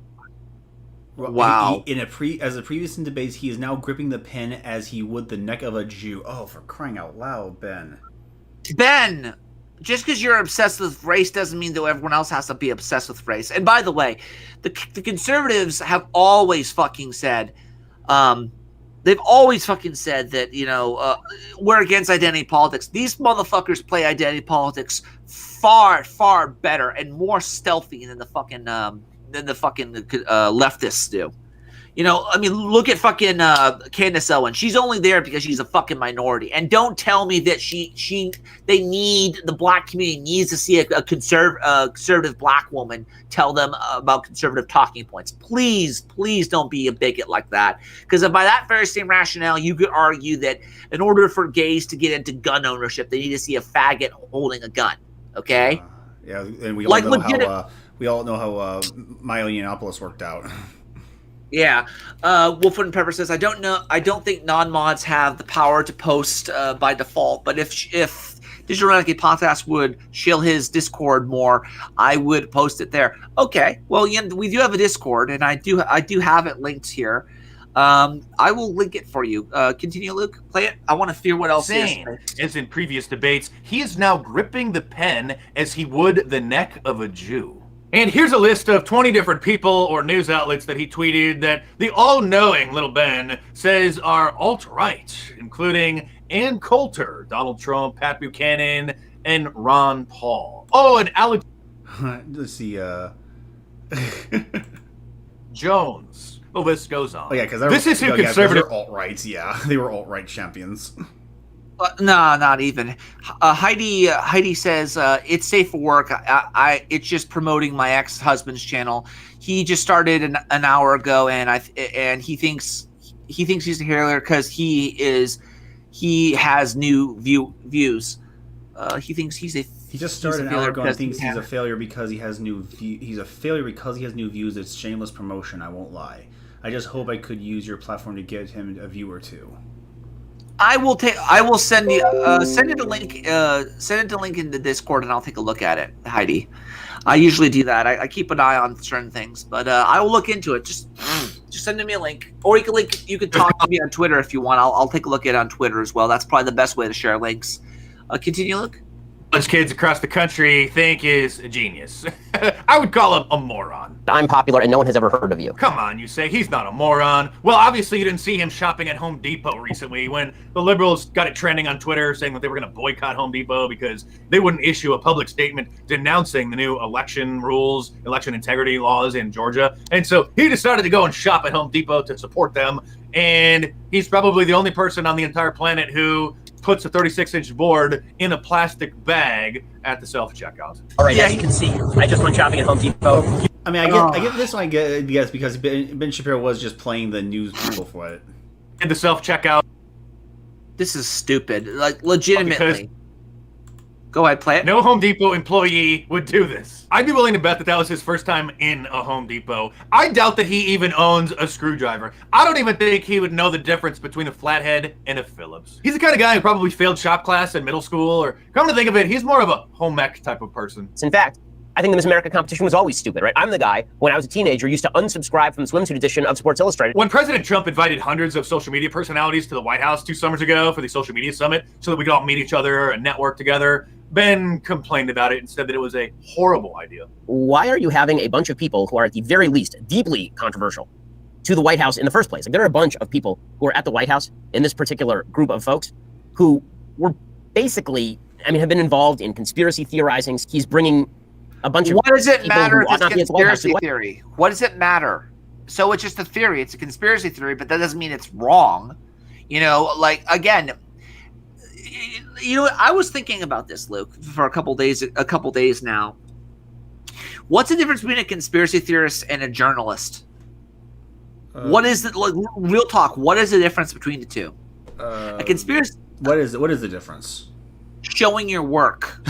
Wow. As a previous in debates, he is now gripping the pen as he would the neck of a Jew. Oh, for crying out loud, Ben. Ben, just because you're obsessed with race doesn't mean that everyone else has to be obsessed with race. And by the way, the conservatives have always fucking said, they've always fucking said that, we're against identity politics. These motherfuckers play identity politics far, far better and more stealthy than the fucking leftists do. Look at fucking Candace Owens. She's only there because she's a fucking minority. And don't tell me that the black community needs to see a conservative black woman tell them about conservative talking points. Please don't be a bigot like that. Because by that very same rationale, you could argue that in order for gays to get into gun ownership, they need to see a faggot holding a gun. Okay? Yeah, and we all know how Milo Yiannopoulos worked out. Yeah. Wolford and Pepper says, I don't think non-mods have the power to post by default, but if Digital Renegade Podcast would shill his Discord more, I would post it there. Okay. Well, we do have a Discord, and I do have it linked here. I will link it for you. Continue, Luke. Play it. I want to hear what else is. As in previous debates, he is now gripping the pen as he would the neck of a Jew. And here's a list of 20 different people or news outlets that he tweeted that the all-knowing Little Ben says are alt-right, including Ann Coulter, Donald Trump, Pat Buchanan, and Ron Paul. Oh, and Alex... Let's see, Jones. The list goes on. Oh, yeah, because this is who conservative... alt-rights, yeah. They were alt-right champions. No, not even. Heidi says it's safe for work. It's just promoting my ex-husband's channel. He just started an hour ago, and he thinks he's a failure because he has new views. He thinks he just started an hour ago and thinks he's a failure because he has new he's a failure because he has new views. It's shameless promotion. I won't lie. I just hope I could use your platform to get him a view or two. I will send you send it a link. Send it a link in the Discord, and I'll take a look at it, Heidi. I usually do that. I keep an eye on certain things, but I will look into it. Just send me a link, or you can talk to me on Twitter if you want. I'll take a look at it on Twitter as well. That's probably the best way to share links. Continue, Luke. Most kids across the country think is a genius. I would call him a moron. I'm popular and no one has ever heard of you. Come on, you say. He's not a moron. Well, obviously you didn't see him shopping at Home Depot recently when the liberals got it trending on Twitter saying that they were going to boycott Home Depot because they wouldn't issue a public statement denouncing the new election rules, election integrity laws in Georgia. And so he decided to go and shop at Home Depot to support them. And he's probably the only person on the entire planet who puts a 36-inch board in a plastic bag at the self-checkout. All right, as you can see, I just went shopping at Home Depot. I mean, I get this one, I guess, because Ben Shapiro was just playing the news people for it. In the self-checkout. This is stupid. Like, legitimately. Go ahead, play it. No Home Depot employee would do this. I'd be willing to bet that was his first time in a Home Depot. I doubt that he even owns a screwdriver. I don't even think he would know the difference between a flathead and a Phillips. He's the kind of guy who probably failed shop class in middle school, or come to think of it, he's more of a home ec type of person. In fact, I think the Miss America competition was always stupid, right? I'm the guy, when I was a teenager, used to unsubscribe from the swimsuit edition of Sports Illustrated. When President Trump invited hundreds of social media personalities to the White House 2 summers ago for the social media summit so that we could all meet each other and network together, Ben complained about it and said that it was a horrible idea. Why are you having a bunch of people who are at the very least deeply controversial to the White House in the first place? Like, there are a bunch of people who are at the White House in this particular group of folks who were basically, have been involved in conspiracy theorizing. He's bringing a bunch of What does it matter if it's conspiracy theory? What does it matter? So it's just a theory. It's a conspiracy theory, but that doesn't mean it's wrong. You know, like, again, you know, I was thinking about this, Luke, for a couple days now. What's the difference between a conspiracy theorist and a journalist? What is it? Like, real talk. What is the difference between the two? A conspiracy. What is the difference? Showing your work.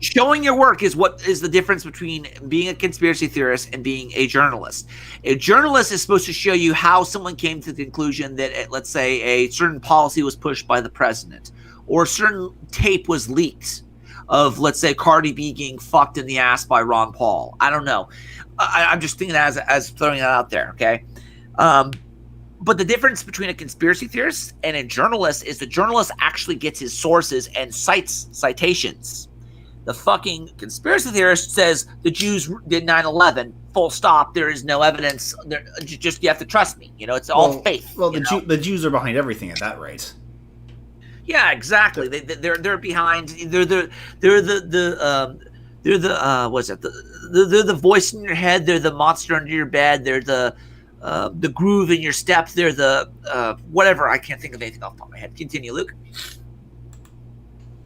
Showing your work is what is the difference between being a conspiracy theorist and being a journalist. A journalist is supposed to show you how someone came to the conclusion that, let's say, a certain policy was pushed by the president, or a certain tape was leaked of, let's say, Cardi B getting fucked in the ass by Ron Paul. I don't know. I'm just thinking as throwing that out there, okay? But the difference between a conspiracy theorist and a journalist is the journalist actually gets his sources and cites citations. The fucking conspiracy theorist says the Jews did 9/11, full stop. There is no evidence. Just you have to trust me. You know, it's all faith. Well, the Jews are behind everything at that rate. Yeah, exactly. They're behind. They're the what's it? They're the voice in your head. They're the monster under your bed. They're the groove in your step. They're the whatever. I can't think of anything off the top of my head. Continue, Luke.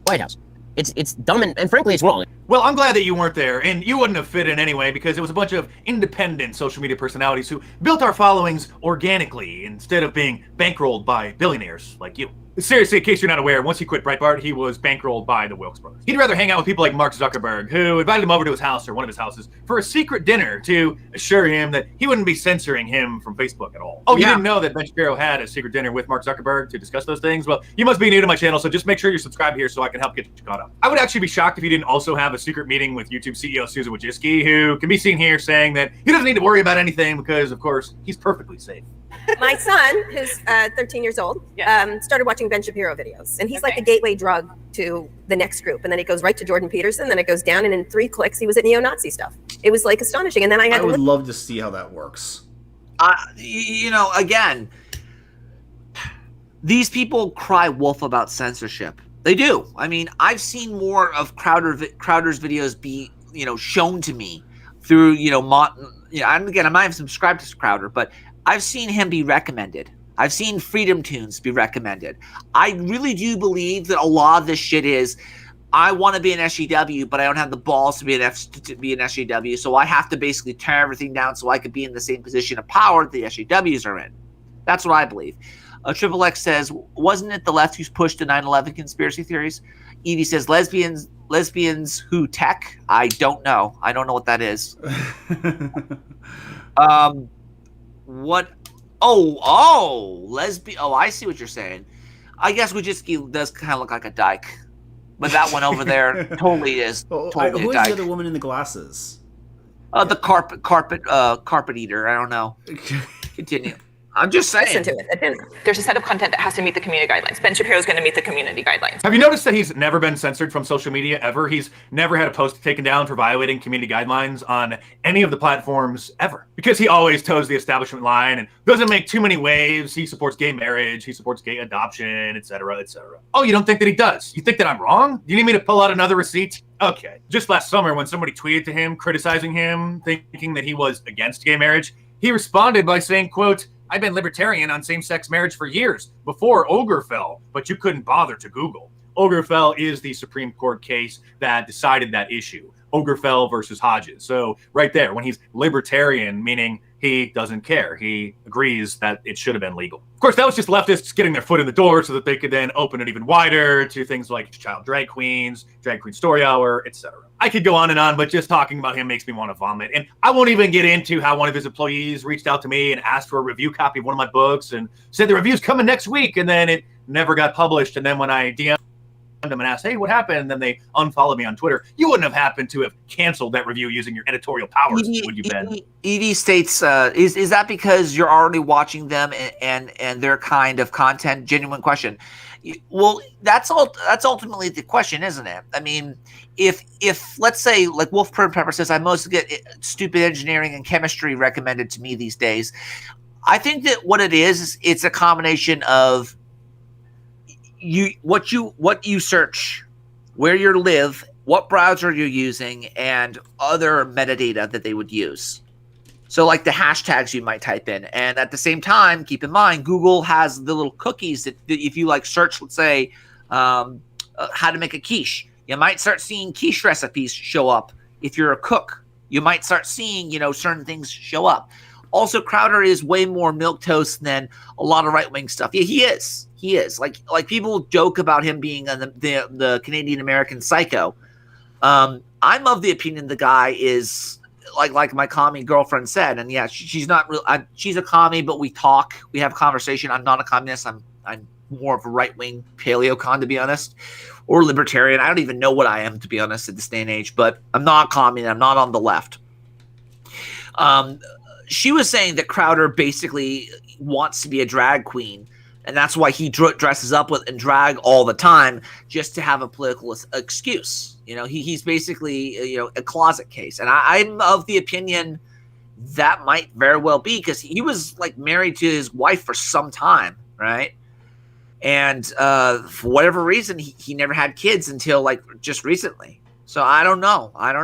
White House. It's dumb and frankly it's wrong. Well, I'm glad that you weren't there, and you wouldn't have fit in anyway because it was a bunch of independent social media personalities who built our followings organically instead of being bankrolled by billionaires like you. Seriously, in case you're not aware, once he quit Breitbart, he was bankrolled by the Wilkes brothers. He'd rather hang out with people like Mark Zuckerberg, who invited him over to his house or one of his houses for a secret dinner to assure him that he wouldn't be censoring him from Facebook at all. Oh, you didn't know that Ben Shapiro had a secret dinner with Mark Zuckerberg to discuss those things? Well, you must be new to my channel, so just make sure you're subscribed here so I can help get you caught up. I would actually be shocked if he didn't also have a secret meeting with YouTube CEO Susan Wojcicki, who can be seen here saying that he doesn't need to worry about anything because, of course, he's perfectly safe. My son, who's 13 years old, started watching Ben Shapiro videos, and he's like the gateway drug to the next group. And then it goes right to Jordan Peterson, then it goes down, and in 3 clicks, he was at neo-Nazi stuff. It was like astonishing. And then I would love to see how that works. You know, again, these people cry wolf about censorship. They do. I mean, I've seen more of Crowder's videos be, you know, shown to me through, you know, again, I'm not even subscribed to Crowder, but I've seen him be recommended. I've seen Freedom Tunes be recommended. I really do believe that a lot of this shit is, I want to be an SJW, but I don't have the balls to be an SJW, so I have to basically tear everything down so I could be in the same position of power that the SJWs are in. That's what I believe. Triple X says, wasn't it the left who's pushed the 9/11 conspiracy theories? Evie says, lesbians who tech? I don't know. I don't know what that is. What? Lesbian. Oh, I see what you're saying. I guess Wojcicki does kind of look like a dyke, but that one over there totally is. Totally who a is dyke. the other woman in the glasses? The carpet eater. I don't know. Continue. I'm just saying. Listen to it. There's a set of content that has to meet the community guidelines. Ben Shapiro is going to meet the community guidelines. Have you noticed that he's never been censored from social media ever? He's never had a post taken down for violating community guidelines on any of the platforms ever. Because he always toes the establishment line and doesn't make too many waves. He supports gay marriage. He supports gay adoption, etc., etc. Oh, you don't think that he does? You think that I'm wrong? Do you need me to pull out another receipt? Okay. Just last summer when somebody tweeted to him, criticizing him, thinking that he was against gay marriage, he responded by saying, quote, I've been libertarian on same-sex marriage for years, before Ogerfell, but you couldn't bother to Google. Ogerfell is the Supreme Court case that decided that issue. Ogerfell versus Hodges. So right there, when he's libertarian, meaning he doesn't care. He agrees that it should have been legal. Of course, that was just leftists getting their foot in the door so that they could then open it even wider to things like child drag queen story hour, etc. I could go on, but just talking about him makes me want to vomit. And I won't even get into how one of his employees reached out to me and asked for a review copy of one of my books and said the review's coming next week, and then it never got published. And then when I DM'd them and asked, hey, what happened? And then they unfollowed me on Twitter. You wouldn't have happened to have canceled that review using your editorial powers, would you, Ben? Evie states, is that because you're already watching them and their kind of content? Genuine question. Well, that's ultimately the question, isn't it? I mean, if let's say, like Wolf Pepper says, I mostly get stupid engineering and chemistry recommended to me these days. I think that what it is it's a combination of what you search, where you live, what browser you're using, and other metadata that they would use. So like the hashtags you might type in. And at the same time, keep in mind, Google has the little cookies that if you like search, let's say, how to make a quiche, you might start seeing quiche recipes show up. If you're a cook, you might start seeing, certain things show up. Also, Crowder is way more milquetoast than a lot of right-wing stuff. Yeah, he is. He is. Like people joke about him being the Canadian-American psycho. I'm of the opinion the guy is like my commie girlfriend said, and yeah, she's not real. She's a commie, but we talk, we have conversation. I'm not a communist. I'm more of a right-wing paleocon, to be honest, or libertarian. I don't even know what I am, to be honest, at this day and age. But I'm not a communist. I'm not on the left. She was saying that Crowder basically wants to be a drag queen, and that's why he dresses up in drag all the time, just to have a political excuse. He's basically, a closet case. And I'm of the opinion that might very well be, because he was like married to his wife for some time, right? And for whatever reason, he never had kids until like just recently. So I don't know. I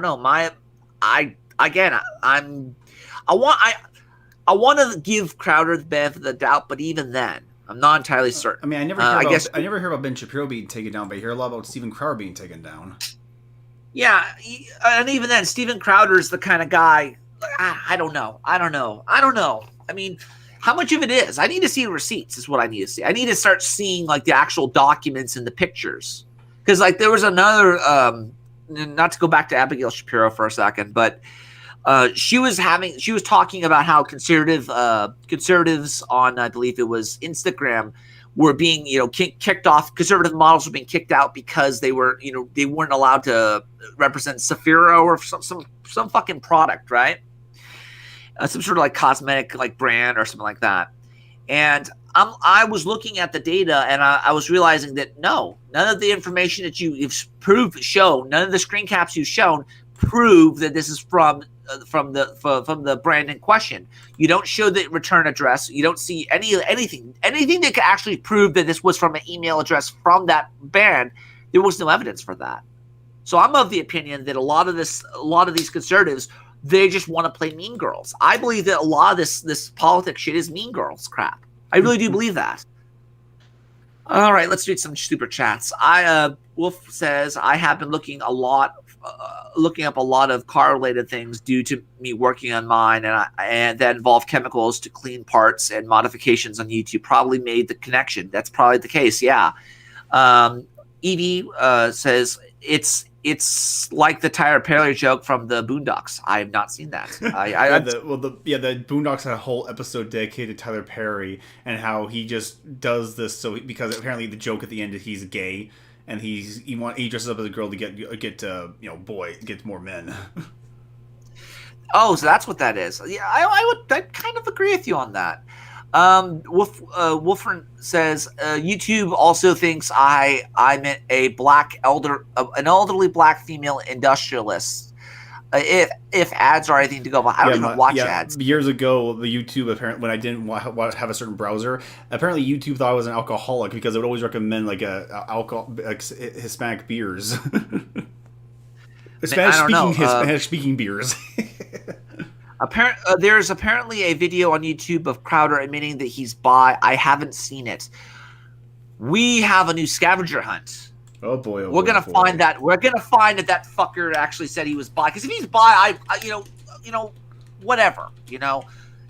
want to give Crowder the benefit of the doubt, but even then, I'm not entirely certain. I mean, I never hear about Ben Shapiro being taken down, but I hear a lot about Steven Crowder being taken down. Yeah, and even then, Steven Crowder is the kind of guy. I don't know. I mean, how much of it is? I need to see receipts. Is what I need to see. I need to start seeing like the actual documents and the pictures, because like there was another. Not to go back to Abigail Shapiro for a second, but she was talking about how conservatives on, I believe it was Instagram, were being kicked off. Conservative models were being kicked out because they weren't allowed to represent Safiro or some fucking product, right? Some sort of like cosmetic like brand or something like that. And I was looking at the data, and I was realizing that no, none of the information that you've shown, none of the screen caps you've shown prove that this is from the brand in question. You don't show the return address. You don't see anything that could actually prove that this was from an email address from that brand. There was no evidence for that. So I'm of the opinion that a lot of these conservatives, they just want to play Mean Girls. I believe that a lot of this politics shit is Mean Girls crap. I really do believe that. All right, let's read some super chats. Wolf says, I have been looking up a lot of car-related things due to me working on mine, and that involve chemicals to clean parts and modifications on YouTube. Probably made the connection. That's probably the case. Yeah. Evie says it's like the Tyler Perry joke from the Boondocks. I have not seen that. The Boondocks had a whole episode dedicated to Tyler Perry and how he just does this because apparently the joke at the end is he's gay. And he dresses up as a girl to get more men. Oh, so that's what that is. Yeah, I kind of agree with you on that. Wolfern says YouTube also thinks I meant an elderly black female industrialist. If ads are anything to go by, I don't even watch ads. Years ago, the YouTube, apparently, when I didn't have a certain browser, apparently YouTube thought I was an alcoholic because it would always recommend like Hispanic beers. Spanish speaking beers. There's apparently a video on YouTube of Crowder admitting that he's bi. I haven't seen it. We have a new scavenger hunt. Oh boy! We're gonna find that. We're gonna find that fucker actually said he was bi. Because if he's bi, whatever.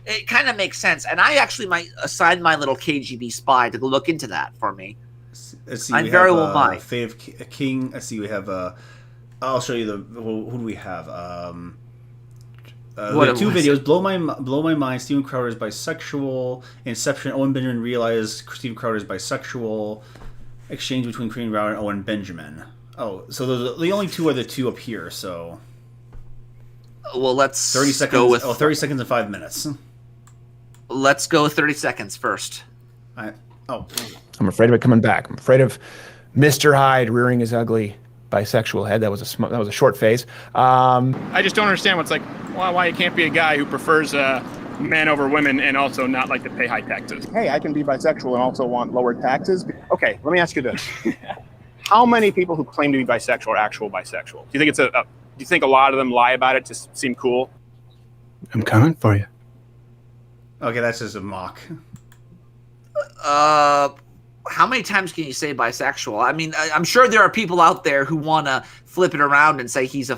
It kind of makes sense. And I actually might assign my little KGB spy to go look into that for me. Let's see. I very well might. Fave King. Let's see. We have. I'll show you who do we have? We have two videos. Blow my mind. Steven Crowder is bisexual. Inception. Owen Benjamin realized Steven Crowder is bisexual. Exchange between Korean Crowder and Owen Benjamin. Oh, so the only two are the two up here. So, well, let's 30 seconds. Go with 30 seconds and 5 minutes. Let's go 30 seconds first. I'm afraid of it coming back. I'm afraid of Mr. Hyde rearing his ugly bisexual head. That was a short phase. I just don't understand why you can't be a guy who prefers men over women and also not like to pay high taxes. Hey, I can be bisexual and also want lower taxes. Okay, let me ask you this. How many people who claim to be bisexual are actual bisexual? Do you think do you think a lot of them lie about it to seem cool? I'm coming for you. Okay, that's just a mock. How many times can you say bisexual? I mean, I'm sure there are people out there who want to flip it around and say he's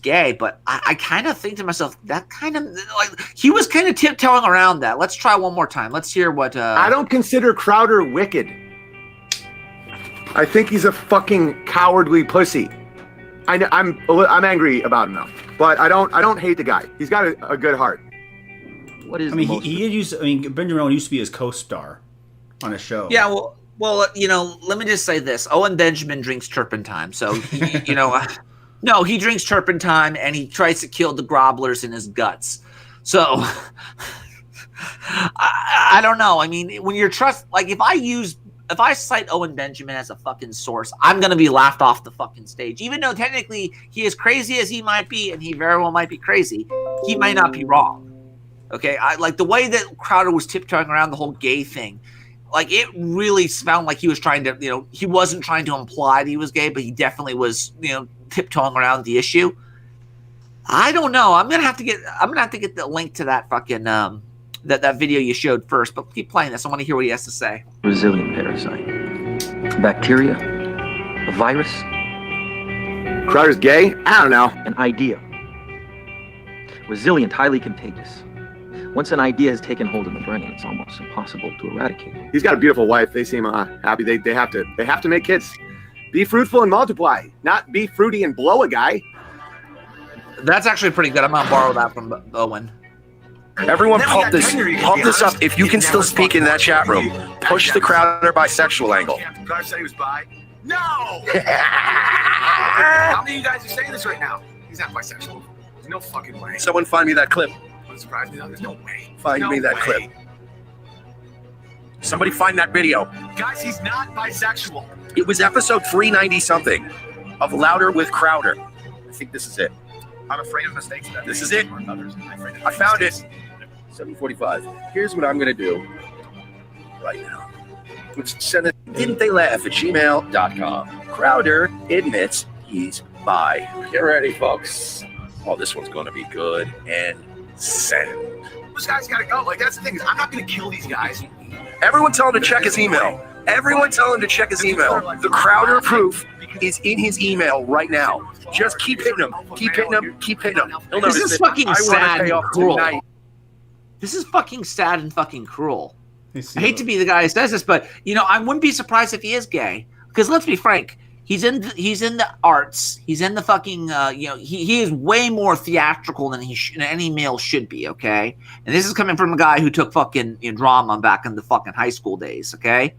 gay, but I kind of think to myself, that kind of, like, he was kind of tiptoeing around that. Let's try one more time. Let's hear what... I don't consider Crowder wicked. I think he's a fucking cowardly pussy. I'm angry about him now, but I don't hate the guy. He's got a good heart. What is? I mean, Benjamin Owen used to be his co-star on a show. Yeah, well, you know, let me just say this: Owen Benjamin drinks turpentine, so he, no, he drinks turpentine and he tries to kill the grobblers in his guts. So I don't know. I mean, when you're if I cite Owen Benjamin as a fucking source, I'm going to be laughed off the fucking stage. Even though technically he is crazy as he might be, and he very well might be crazy, he might not be wrong. Okay? I like the way that Crowder was tiptoeing around the whole gay thing. Like, it really sounded like he was trying to, he wasn't trying to imply that he was gay, but he definitely was, tiptoeing around the issue. I don't know. I'm going to have to get the link to that fucking, that video you showed first, but keep playing this. I want to hear what he has to say. Resilient parasite. Bacteria? A virus? Crowder's gay? I don't know. An idea. Resilient, highly contagious. Once an idea has taken hold in the brain, it's almost impossible to eradicate. He's got a beautiful wife. They seem happy. They have to make kids. Be fruitful and multiply, not be fruity and blow a guy. That's actually pretty good. I'm going to borrow that from Owen. Everyone pump this up. If you can still speak in that chat room, push the Crowder bisexual angle. Crowder said he was bi. No! How many of you guys are saying this right now? He's not bisexual. There's no fucking way. Someone find me that clip. Wouldn't surprise me though. There's no way. Find me that clip. Somebody find that video. Guys, he's not bisexual. It was episode 390 something of Louder with Crowder. I think this is it. I'm afraid of mistakes. This is it. I found it. 7:45. Here's what I'm gonna do right now. Let's send it. Didn't they laugh at gmail.com. Crowder admits he's bi. Get ready, folks. Oh, this one's gonna be good. And send. This guy's gotta go. Like, that's the thing, is I'm not gonna kill these guys. Everyone tell him to check his email. Everyone tell him to check his email. The Crowder proof is in his email right now. Just keep hitting him. Keep hitting him. Keep hitting him. This is fucking sad and cruel. This is fucking sad and fucking cruel. I hate to be the guy who says this, but I wouldn't be surprised if he is gay. Because let's be frank, he's in the arts. He's in the fucking he is way more theatrical than any male should be. Okay, and this is coming from a guy who took fucking drama back in the fucking high school days. Okay,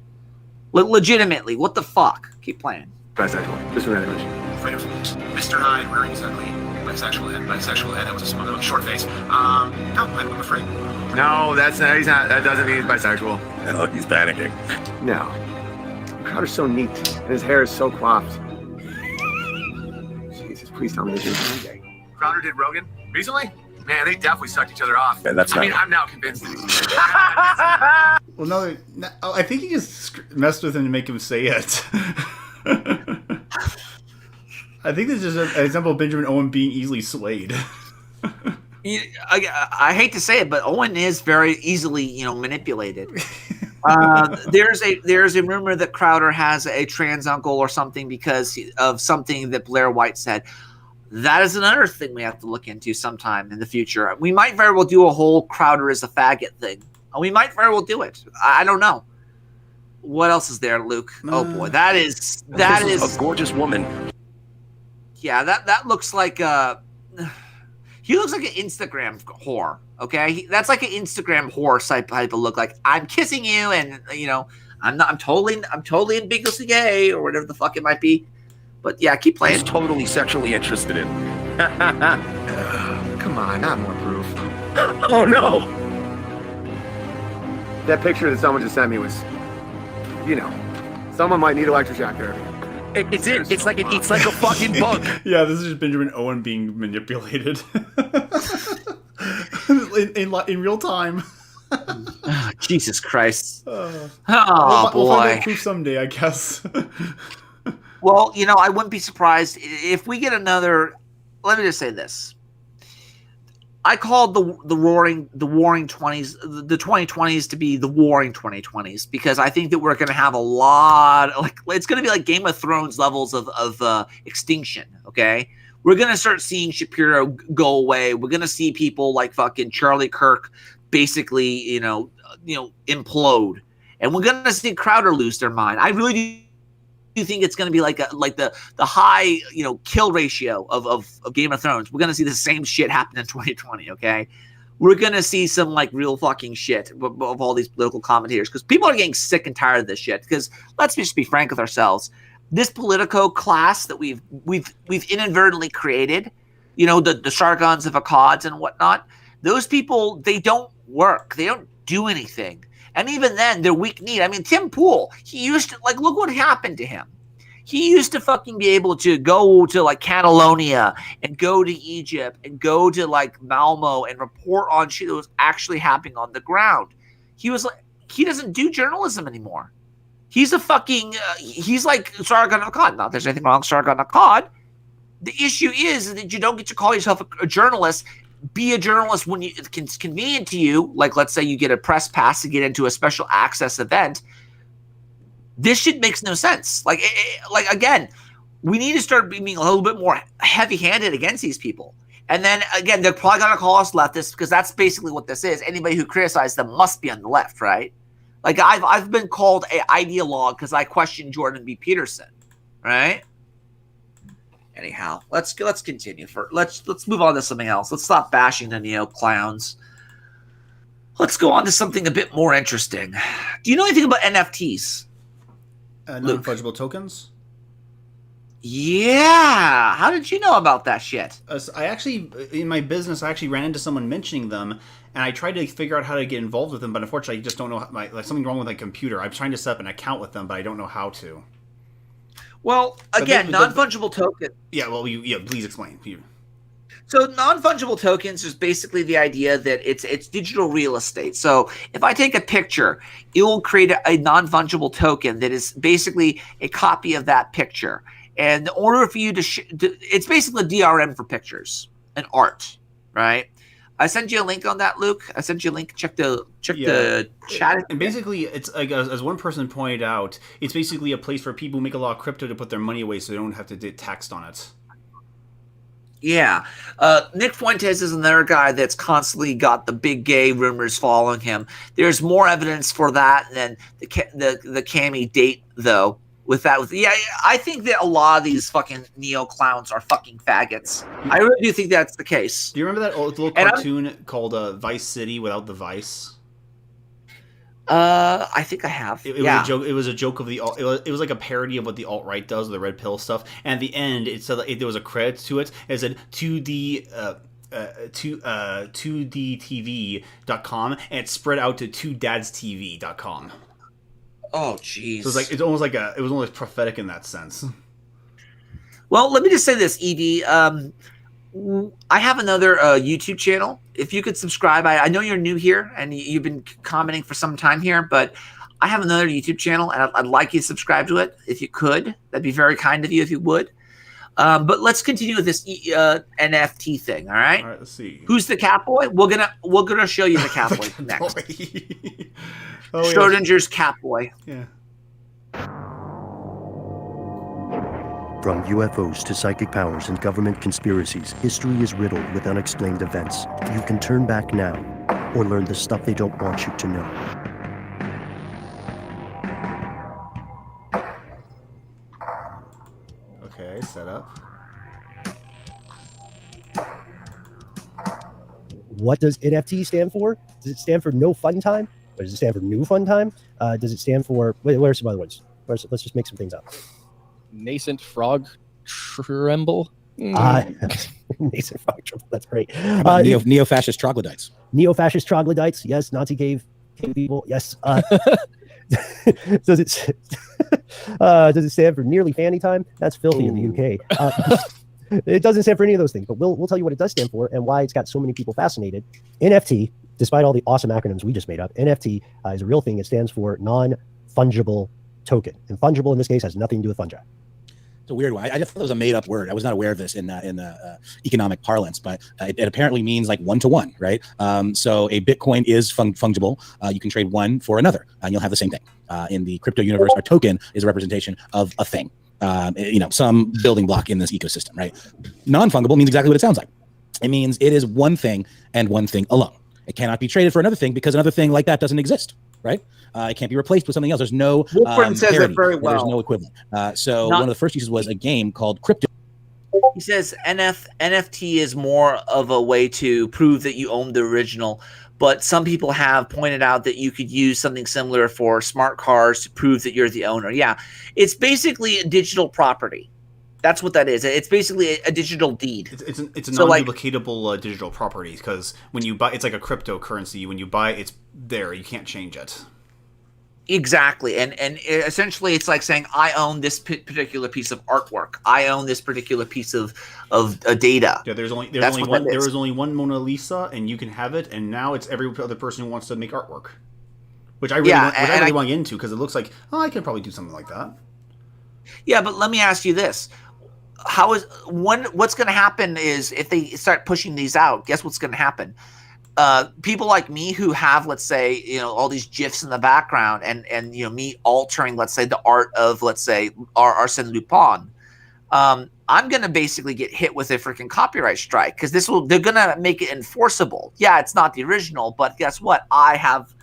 legitimately, what the fuck? Keep playing. Bisexual. Just for Afraid of Mr. Hyde wearing his ugly bisexual head. That was a short face. No, I'm afraid. No, that's not. He's not. That doesn't mean he's bisexual. No, he's panicking. No. Crowder's so neat, and his hair is so coiffed. Jesus, please tell me this is gay. Crowder did Rogan recently. Man, they definitely sucked each other off. Yeah, that's I mean, not- I'm now convinced that he's Well, no, I think he just messed with him to make him say it. I think this is an example of Benjamin Owen being easily swayed. I hate to say it, but Owen is very easily, manipulated. There's a rumor that Crowder has a trans uncle or something because of something that Blair White said. That is another thing we have to look into sometime in the future. We might very well do a whole Crowder is a faggot thing. We might very well do it. I don't know. What else is there, Luke? Oh boy, that is a gorgeous woman. Yeah, that looks like he looks like an Instagram whore. Okay, that's like an Instagram whore type of look. Like, I'm kissing you, and I'm totally ambiguously gay or whatever the fuck it might be. But yeah, keep playing. He's totally sexually interested in. Come on, not more proof. Oh no! That picture that someone just sent me was, someone might need electroshock therapy. It's like a fucking bug. Yeah, this is just Benjamin Owen being manipulated in real time. Oh, Jesus Christ! We'll boy! find out proof someday, I guess. Well, I wouldn't be surprised if we get another. Let me just say this: I called the warring 20s, the 2020s to be the warring 2020s, because I think that we're going to have a lot, like it's going to be like Game of Thrones levels of extinction. Okay, we're going to start seeing Shapiro go away. We're going to see people like fucking Charlie Kirk basically, you know, implode, and we're going to see Crowder lose their mind. I really do think it's going to be like the high, you know, kill ratio of Game of Thrones. We're going to see the same shit happen in 2020. Okay, we're going to see some like real fucking shit of all these political commentators, because people are getting sick and tired of this shit. Because let's just be frank with ourselves, this politico class that we've inadvertently created, you know, the Sargons of Akkads and whatnot, those people, they don't work, they don't do anything. And even then, they're weak-kneed. I mean, Tim Pool, he used to, like, look what happened to him. He used to fucking be able to go to, like, Catalonia and go to Egypt and go to, like, Malmo and report on shit that was actually happening on the ground. He was like, he doesn't do journalism anymore. He's a fucking, he's like Sargon of Akkad. Not there's anything wrong with Sargon of Akkad. The issue is that you don't get to call yourself a journalist. Be a journalist when it's convenient to you. Like, let's say you get a press pass to get into a special access event. This shit makes no sense. Like again, we need to start being a little bit more heavy-handed against these people. And then again, they're probably gonna call us leftists, because that's basically what this is. Anybody who criticizes them must be on the left, right? Like I've been called an ideologue because I questioned Jordan B. Peterson, right? Anyhow, let's continue. Let's move on to something else. Let's stop bashing the neo clowns. Let's go on to something a bit more interesting. Do you know anything about NFTs? Non-fungible tokens? Yeah. How did you know about that shit? So I actually, in my business, I actually ran into someone mentioning them, and I tried to figure out how to get involved with them, but unfortunately, I just don't know. Like something wrong with my computer. I'm trying to set up an account with them, but I don't know how to. Well, again, non-fungible token. Yeah, well, please explain. So non-fungible tokens is basically the idea that it's digital real estate. So if I take a picture, it will create a non-fungible token that is basically a copy of that picture. And in order for you to it's basically a DRM for pictures and art, right? I sent you a link on that, Luke. I sent you a link. Check the chat. And basically, it's like, as one person pointed out, it's basically a place for people who make a lot of crypto to put their money away, so they don't have to get taxed on it. Yeah. Nick Fuentes is another guy that's constantly got the big gay rumors following him. There's more evidence for that than the Cami date, though. I think that a lot of these fucking neo clowns are fucking faggots. I really do think that's the case. Do you remember that old little cartoon called Vice City without the Vice? I think I have. It was a joke. It was a joke of the. It was like a parody of what the alt-right does, the red pill stuff. And at the end, it said there was a credit to it. It said to TV.com, and it spread out to TwoDadsTV.com. Oh, jeez. So it was almost prophetic in that sense. Well, let me just say this, Edie. I have another YouTube channel. If you could subscribe, I know you're new here and you've been commenting for some time here, but I have another YouTube channel and I'd like you to subscribe to it if you could. That'd be very kind of you if you would. But let's continue with this NFT thing. All right. All right. Let's see. Who's the cat boy? We're gonna show you the cat boy next. Schrodinger's cat boy. Yeah. From UFOs to psychic powers and government conspiracies, history is riddled with unexplained events. You can turn back now, or learn the stuff they don't want you to know. Okay, set up. What does NFT stand for? Does it stand for no fun time? Or does it stand for new fun time? Does it stand for... Wait, where are some other ones? Let's just make some things up. Nascent frog tremble. Nascent frog tremble. That's great. Neo-fascist troglodytes. Neo-fascist troglodytes. Yes. Nazi cave people. Yes. Does it stand for nearly fanny time? That's filthy in the UK. It doesn't stand for any of those things, but we'll tell you what it does stand for and why it's got so many people fascinated. NFT, despite all the awesome acronyms we just made up, NFT is a real thing. It stands for non-fungible token. And fungible in this case has nothing to do with fungi. It's a weird one. I just thought it was a made-up word. I was not aware of this in economic parlance, but it apparently means like 1-to-1, right? So a Bitcoin is fungible. You can trade one for another, and you'll have the same thing. In the crypto universe, a token is a representation of a thing, some building block in this ecosystem, right? Non-fungible means exactly what it sounds like. It means it is one thing and one thing alone. It cannot be traded for another thing because another thing like that doesn't exist, right? It can't be replaced with something else. There's no Wolfram says parity. it very well. There's no equivalent. So one of the first uses was a game called Crypto. He says NFT is more of a way to prove that you own the original, but some people have pointed out that you could use something similar for smart cars to prove that you're the owner. Yeah, it's basically a digital property. That's what that is. It's basically a digital deed. It's a non-duplicatable digital property, because when you buy, it's like a cryptocurrency. When you buy, it's there. You can't change it. Exactly, and essentially, it's like saying, "I own this particular piece of artwork. I own this particular piece of data." Yeah, there was only one Mona Lisa, and you can have it. And now it's every other person who wants to make artwork, which I really want to get into, because it looks like, oh, I could probably do something like that. Yeah, but let me ask you this: what's going to happen is if they start pushing these out, guess what's going to happen? People like me who have, let's say, all these GIFs in the background and me altering, let's say, the art of, let's say, Arsène Lupin, I'm going to basically get hit with a freaking copyright strike, because they're going to make it enforceable. Yeah, it's not the original, but guess what? I've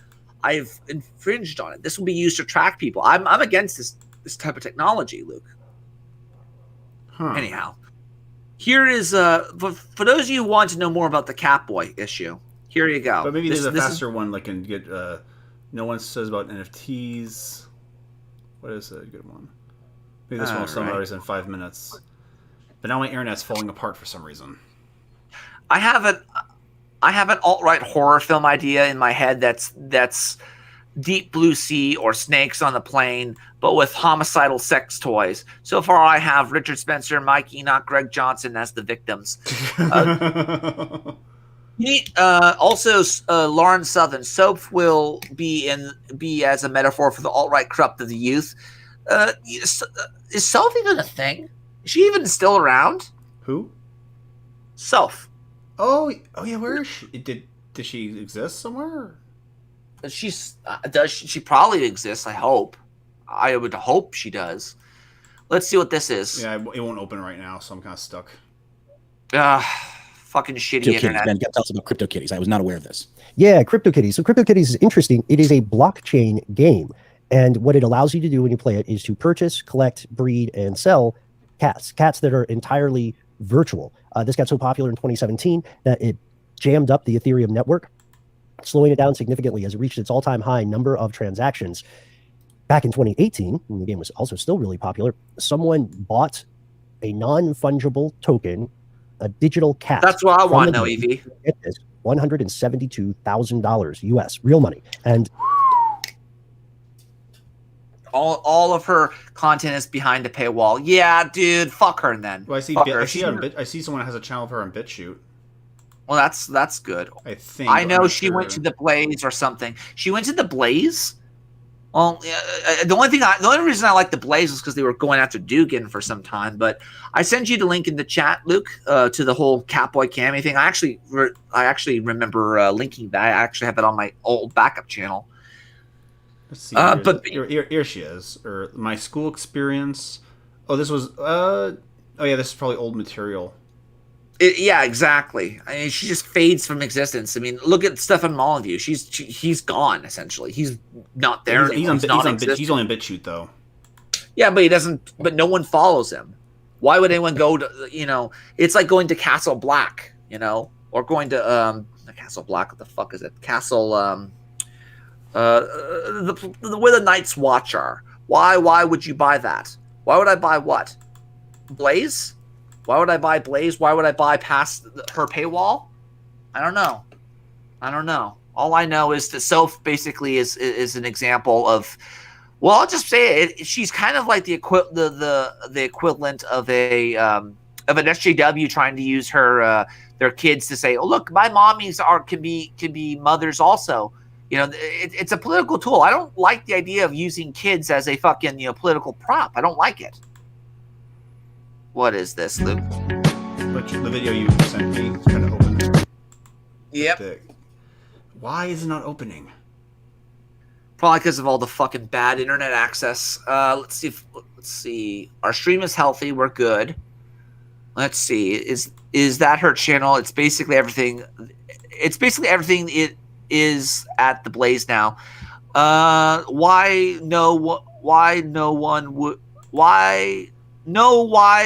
infringed on it. This will be used to track people. I'm against this type of technology, Luke. Anyhow, here is for those of you who want to know more about the Catboy issue. Here you go. But maybe there's a faster one that can get. No one says about NFTs. What is a good one? Maybe this one will summarize in 5 minutes. But now my internet's falling apart for some reason. I have an alt-right horror film idea in my head that's Deep Blue Sea or Snakes on the Plane, but with homicidal sex toys. So far, I have Richard Spencer, Mike Enoch, Greg Johnson as the victims. Also, Lauren Southern. Soap will be as a metaphor for the alt-right corrupt of the youth. Is Soph even a thing? Is she even still around? Who? Soph. Oh yeah. Where is she? Did she exist somewhere? She probably exists. I hope. I would hope she does. Let's see what this is. Yeah, it won't open right now, so I'm kind of stuck. Fucking shitty internet. Ben, tell us about CryptoKitties. I was not aware of this. Yeah, CryptoKitties. So CryptoKitties is interesting. It is a blockchain game, and what it allows you to do when you play it is to purchase, collect, breed, and sell cats that are entirely virtual. This got so popular in 2017 that it jammed up the Ethereum network, slowing it down significantly as it reached its all-time high number of transactions. Back in 2018, when the game was also still really popular, someone bought a non-fungible token, a digital cat. That's what I want to know, Evie. It is $172,000 US, real money. And all of her content is behind a paywall. Yeah, dude, fuck her then. Well, I see someone has a channel of her on BitChute. Well, that's good. I think. I know she went to the Blaze or something. She went to the Blaze? Well, the only reason I like the Blaze is because they were going after Dugan for some time. But I sent you the link in the chat, Luke, to the whole Catboy Cammy thing. I actually remember linking that. I actually have it on my old backup channel. Let's see. Here she is. Or my school experience. Oh, this was. This is probably old material. Yeah, exactly. I mean, she just fades from existence. I mean, look at Stefan Molyneux. He's gone essentially. He's not there. He's only on BitChute though. Yeah, but he doesn't. But no one follows him. Why would anyone go to? It's like going to Castle Black, or going to Castle Black. What the fuck is it? Castle. Where the Night's Watch are. Why would you buy that? Why would I buy what? Blaze? Why would I buy Blaze? Why would I buy past her paywall? I don't know. All I know is that Soph basically is an example of, well, I'll just say it. She's kind of like the equivalent of an SJW trying to use their kids to say, oh look, my mommies can be mothers also. It's a political tool. I don't like the idea of using kids as a fucking political prop. I don't like it. What is this, Luke? But the video you sent me is kind of open. Yep. Why is it not opening? Probably because of all the fucking bad internet access. Let's see. Our stream is healthy. We're good. Let's see. Is that her channel? It's basically everything. It is at the Blaze now. Why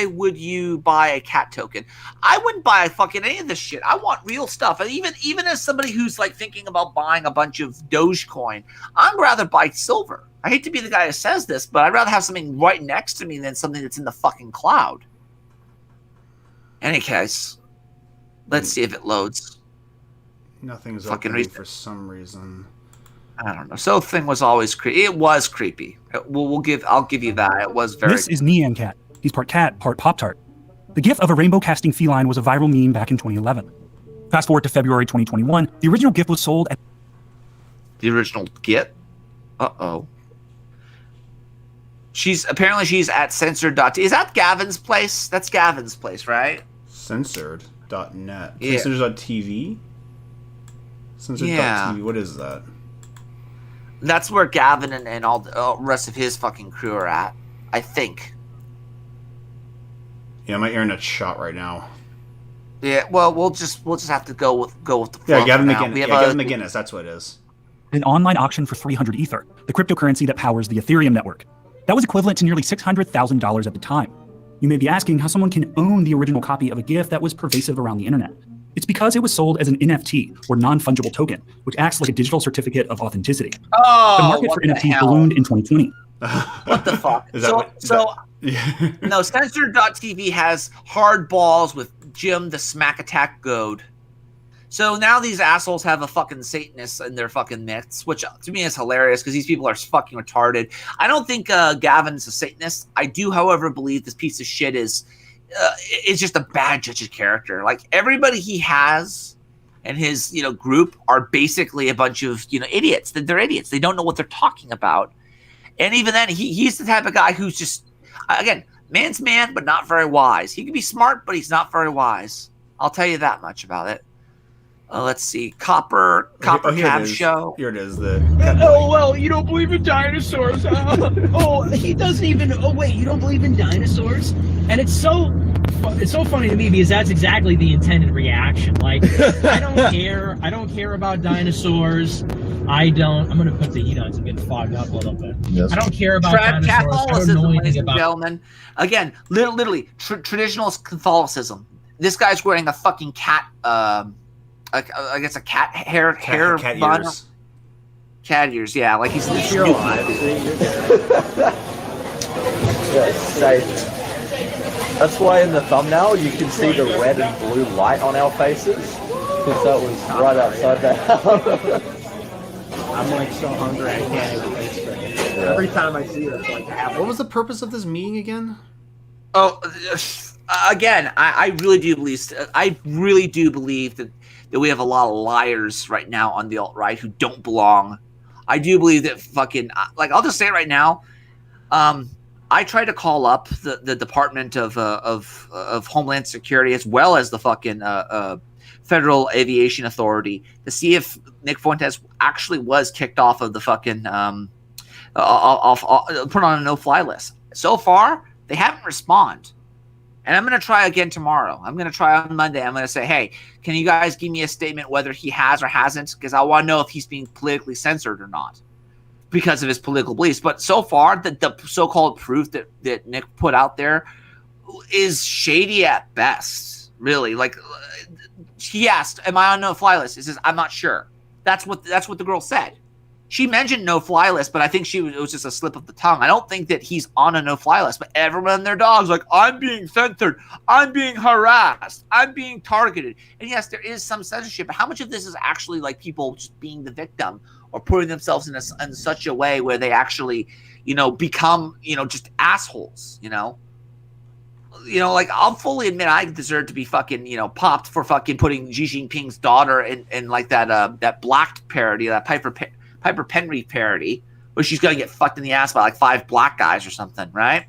would you buy a cat token? I wouldn't buy fucking any of this shit. I want real stuff. And even as somebody who's like thinking about buying a bunch of Dogecoin, I'd rather buy silver. I hate to be the guy who says this, but I'd rather have something right next to me than something that's in the fucking cloud. Any case, let's see if it loads. Nothing's fucking opening for some reason. I don't know. So thing was always creepy. It was creepy. I'll give you that. It was very. This is Nyan Cat. He's part cat, part Pop-Tart. The GIF of a rainbow casting feline was a viral meme back in 2011. Fast forward to February 2021, the original GIF was sold at... The original GIF? Uh-oh. She's at censored.t. Is that Gavin's place? That's Gavin's place, right? Censored.net. Yeah. Censored.tv? Censored.tv, Yeah. What is that? That's where Gavin and all the rest of his fucking crew are at, I think. Yeah, my internet's shot right now. Yeah, well, we'll just have to go with the flow. Yeah, Gavin now. McGinnis. Gavin McGinnis, that's what it is. An online auction for 300 Ether, the cryptocurrency that powers the Ethereum network. That was equivalent to nearly $600,000 at the time. You may be asking how someone can own the original copy of a GIF that was pervasive around the internet. It's because it was sold as an NFT, or non-fungible token, which acts like a digital certificate of authenticity. Oh, the market for NFTs ballooned in 2020. What the fuck? No, Censored.tv has hard balls with Jim the Smack Attack Goad. So now these assholes have a fucking Satanist in their fucking myths, which to me is hilarious because these people are fucking retarded. I don't think Gavin's a Satanist. I do, however, believe this piece of shit is just a bad judge of character. Like everybody he has and his group are basically a bunch of idiots. They're idiots. They don't know what they're talking about. And even then, he's the type of guy who's just, again, man's man, but not very wise. He can be smart, but he's not very wise. I'll tell you that much about it. Let's see. Copper Cab Show. Here it is. Oh, well, you don't believe in dinosaurs, huh? Oh, he doesn't even... Oh, wait, you don't believe in dinosaurs? And it's so funny to me because that's exactly the intended reaction. Like, I don't care. I don't care about dinosaurs. I'm going to put the heat on to get fogged up a little bit. Yes. I don't care about dinosaurs. Catholicism, ladies and gentlemen. Again, literally, traditional Catholicism. This guy's wearing a fucking cat... I guess a cat hair bun. Ears. Cat ears, yeah. Like he's You're alive. That's why in the thumbnail you can see the red and blue light on our faces, because that was right outside the house. I'm like so hungry I can't even face it. Every time I see it, it's like What was the purpose of this meeting again? Oh, again, I really do believe that we have a lot of liars right now on the alt-right who don't belong. I do believe that fucking, like, I'll just say it right now. I tried to call up the Department of Homeland Security as well as the fucking Federal Aviation Authority to see if Nick Fuentes actually was kicked off of the fucking put on a no-fly list. So far, they haven't responded. And I'm going to try again tomorrow. I'm going to try on Monday. I'm going to say, hey, can you guys give me a statement whether he has or hasn't? Because I want to know if he's being politically censored or not because of his political beliefs. But so far, the so-called proof that Nick put out there is shady at best, really. Like, he asked, am I on no-fly list? He says, I'm not sure. That's what the girl said. She mentioned no-fly list, but I think it was just a slip of the tongue. I don't think that he's on a no-fly list, but everyone and their dog's like, I'm being censored, I'm being harassed, I'm being targeted. And yes, there is some censorship, but how much of this is actually like people just being the victim or putting themselves in such a way where they actually, become, just assholes, like I'll fully admit I deserve to be fucking, popped for fucking putting Xi Jinping's daughter in like that Black parody, that Piper Penry parody, where she's gonna get fucked in the ass by like 5 black guys or something, right?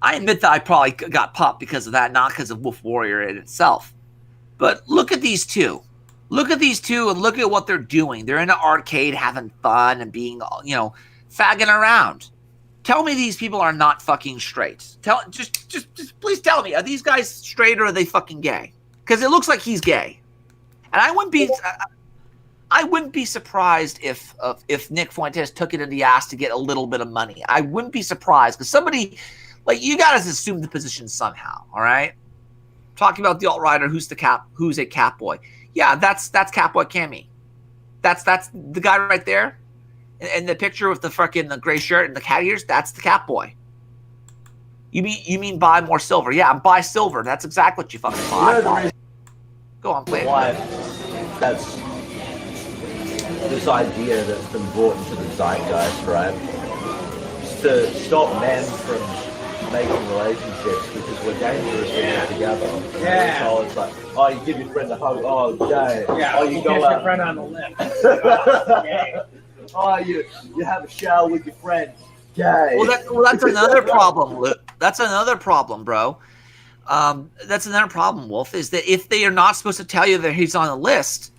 I admit that I probably got popped because of that, not because of Wolf Warrior in itself. But look at these two. Look at these two and look at what they're doing. They're in an arcade having fun and being, fagging around. Tell me these people are not fucking straight. Just please tell me, are these guys straight or are they fucking gay? Because it looks like he's gay. And I wouldn't be surprised if Nick Fuentes took it in the ass to get a little bit of money. I wouldn't be surprised because somebody, you gotta assume the position somehow. All right, talking about the alt-rider, who's a cat boy? Yeah, that's Catboy Cammy. That's the guy right there, in the picture with the gray shirt and the cat ears. That's the Catboy. You mean buy more silver? Yeah, I'm buy silver. That's exactly what you fucking buy. Go on, play. Why? That's this idea that's been brought into the zeitgeist, right? Just to stop men from making relationships because we're dangerous when we're together. Yeah. So it's like, oh, you give your friend a hug, oh, gay. Yeah. Oh, you go kiss out. your friend on the lip. Oh, you have a shower with your friend. Gay. Well, that's another problem, Luke. That's another problem, bro. That's another problem, Wolf, is that if they are not supposed to tell you that he's on the list,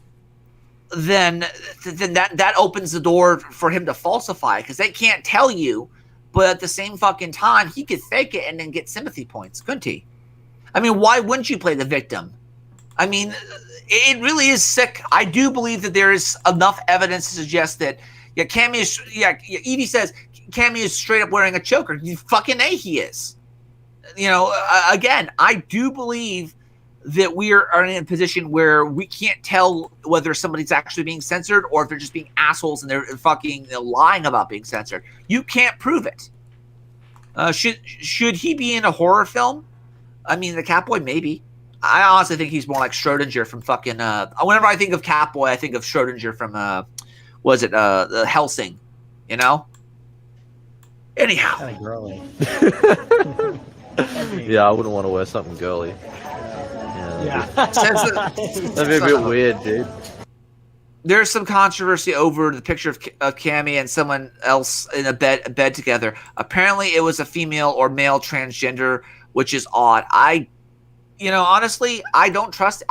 then that opens the door for him to falsify because they can't tell you, but at the same fucking time, he could fake it and then get sympathy points, couldn't he? I mean, why wouldn't you play the victim? I mean, it really is sick. I do believe that there is enough evidence to suggest that, Cammy is, Evie says Cammy is straight up wearing a choker. You fucking A, he is. Again, I do believe that we are in a position where we can't tell whether somebody's actually being censored or if they're just being assholes and they're fucking lying about being censored. You can't prove it. Should he be in a horror film? I mean, the Catboy, maybe. I honestly think he's more like Schrodinger from fucking. Whenever I think of Catboy, I think of Schrodinger from the Helsing, Anyhow. Kind of girly. Yeah, I wouldn't want to wear something girly. Yeah. That'd be a bit weird, dude. There's some controversy over the picture of Cammy and someone else in a bed together. Apparently, it was a female or male transgender, which is odd. Honestly, I don't trust.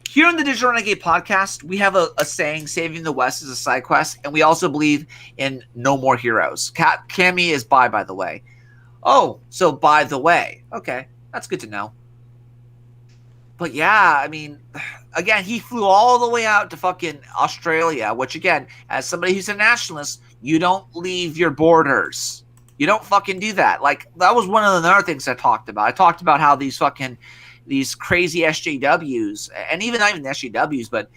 Here on the Digital Renegade podcast, we have a saying: "Saving the West is a side quest," and we also believe in no more heroes. Cammy is by the way. Oh, so by the way, okay, that's good to know. But yeah, I mean, again, he flew all the way out to fucking Australia, which again, as somebody who's a nationalist, you don't leave your borders. You don't fucking do that. That was one of the other things I talked about. I talked about how these crazy SJWs, and not even the SJWs, but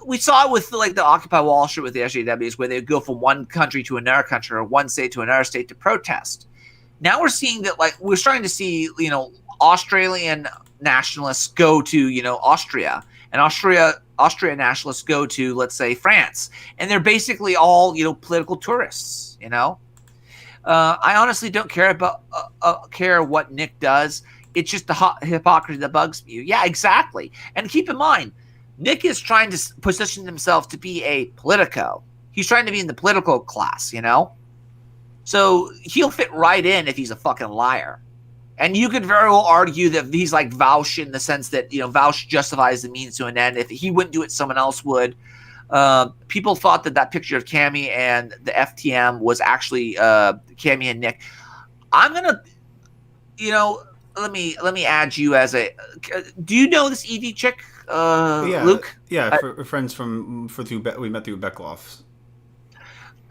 we saw it with the Occupy Wall Street with the SJWs, where they would go from one country to another country or one state to another state to protest. Now we're seeing that, we're starting to see, Australian nationalists go to, Austria, and Austria nationalists go to, let's say, France, and they're basically all, political tourists. I honestly don't care what Nick does. It's just the hypocrisy that bugs me. Yeah, exactly. And keep in mind, Nick is trying to position himself to be a politico. He's trying to be in the political class, So he'll fit right in if he's a fucking liar. And you could very well argue that he's like Vaush in the sense that, Vaush justifies the means to an end. If he wouldn't do it, someone else would. People thought that picture of Cammy and the FTM was actually Cammy and Nick. I'm going to, let me add you as a. Do you know this Evie chick, Luke? Yeah, friends we met through Beckloff.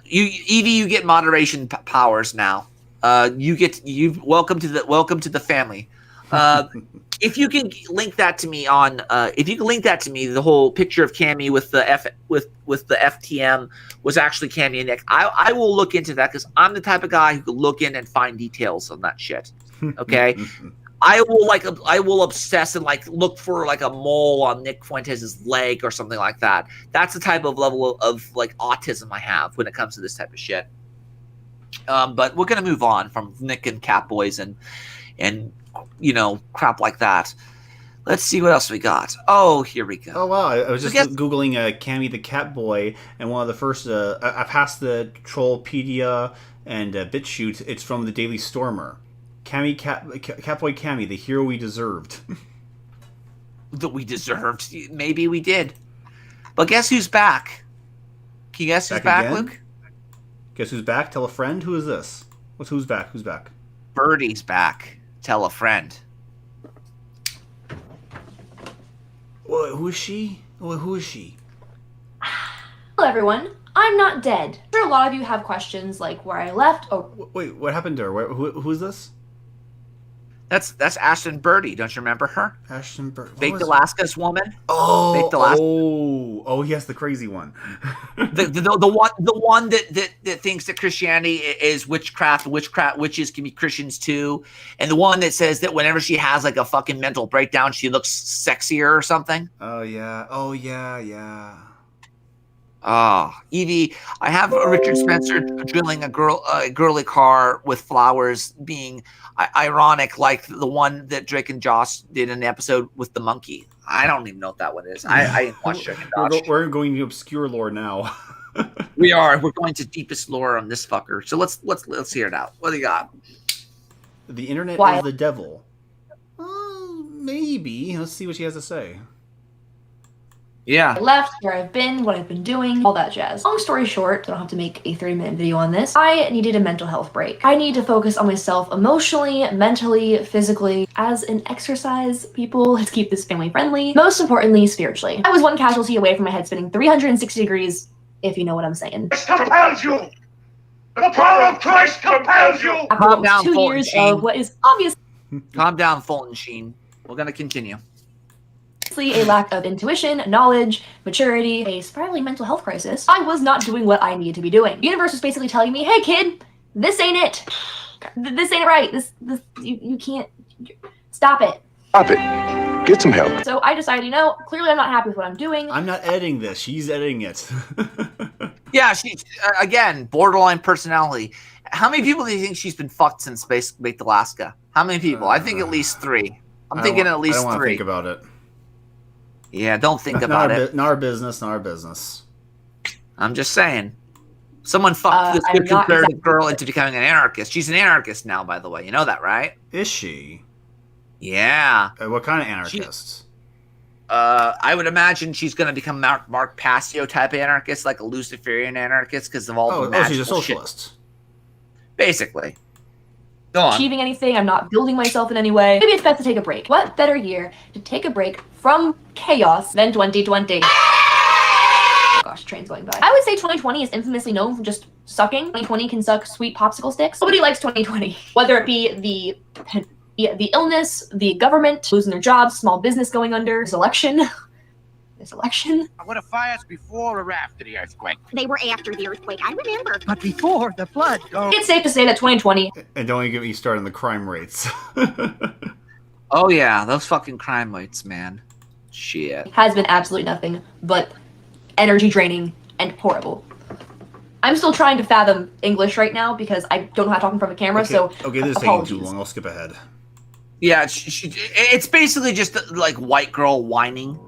Evie, you get moderation powers now. Welcome to the family. If you can link that to me the whole picture of Cammy with the FTM was actually Cammy and Nick. I will look into that because I'm the type of guy who can look in and find details on that shit. Okay. I will obsess and look for a mole on Nick Fuentes' leg or something like that. That's the type of level of autism I have when it comes to this type of shit. But we're gonna move on from Nick and Catboys and crap like that. Let's see what else we got. Oh, here we go. Oh wow! I was just googling Cammy the Catboy, and one of the first I passed the Trollpedia and BitChute. It's from the Daily Stormer. Catboy Cammy, the hero we deserved. That we deserved. Maybe we did. But guess who's back? Can you guess who's back, again? Luke? Guess who's back? Tell a friend. Who is this? Who's back? Who's back? Birdie's back. Tell a friend. Who is she? Who is she? Hello, everyone. I'm not dead. I'm sure a lot of you have questions like where I left. Oh, wait, what happened to her? Who is this? That's Ashton Birdie. Don't you remember her? Ashton Birdie. Baked Alaska's woman. Oh, Baked Alaska. oh, yes, the crazy one. the one that thinks that Christianity is witchcraft, witches can be Christians too, and the one that says that whenever she has like a fucking mental breakdown, she looks sexier or something. Oh yeah. Evie, I have Richard Spencer drilling a girly car with flowers being ironic, like the one that Drake and Josh did in the episode with the monkey. I don't even know what that one is. I didn't watch Drake and Josh. We're going to obscure lore now. We are. We're going to deepest lore on this fucker. So let's hear it out. What do you got? The internet is the devil. Maybe. Let's see what she has to say. Yeah. I left, where I've been, what I've been doing, all that jazz. Long story short, I don't have to make a 30-minute video on this. I needed a mental health break. I need to focus on myself emotionally, mentally, physically. As an exercise, people, let's keep this family friendly. Most importantly, spiritually. I was one casualty away from my head spinning 360 degrees, if you know what I'm saying. Christ compels you! The power of Christ compels you! After Calm down, 2 Fulton years Sheen. of what is obviously Calm down, Fulton Sheen. We're gonna continue. a lack of intuition, knowledge, maturity, a spiraling mental health crisis, I was not doing what I needed to be doing. The universe was basically telling me, hey kid, this ain't it. This ain't right. You can't, stop it. Stop it. Get some help. So I decided, clearly I'm not happy with what I'm doing. I'm not editing this. She's editing it. Yeah, she's again borderline personality. How many people do you think she's been fucked since Baked Alaska? How many people? I think at least 3. I'm thinking at least I don't want 3. to think about it. Yeah, don't think about it. Not our business. Not our business. I'm just saying. Someone fucked this good conservative girl into becoming an anarchist. She's an anarchist now, by the way. You know that, right? Is she? Yeah. What kind of anarchist? I would imagine she's going to become Mark Passio type anarchist, like a Luciferian anarchist, because of all the magical she's a socialist. Shit. Basically. Go on. Achieving anything, I'm not building myself in any way. Maybe it's best to take a break. What better year to take a break from chaos than 2020? Gosh, train's going by. I would say 2020 is infamously known for just sucking. 2020 can suck sweet popsicle sticks. Nobody likes 2020. Whether it be the illness, the government losing their jobs, small business going under, this election. What a fires before or after the earthquake? They were after the earthquake, I remember. But before the flood. It's safe to say that 2020. And don't even get me started on the crime rates. Oh yeah, those fucking crime rates, man. Shit. Has been absolutely nothing but energy draining and horrible. I'm still trying to fathom English right now because I don't know how to talk in front of a camera, so this is taking too long. I'll skip ahead. Yeah, it's basically just like white girl whining.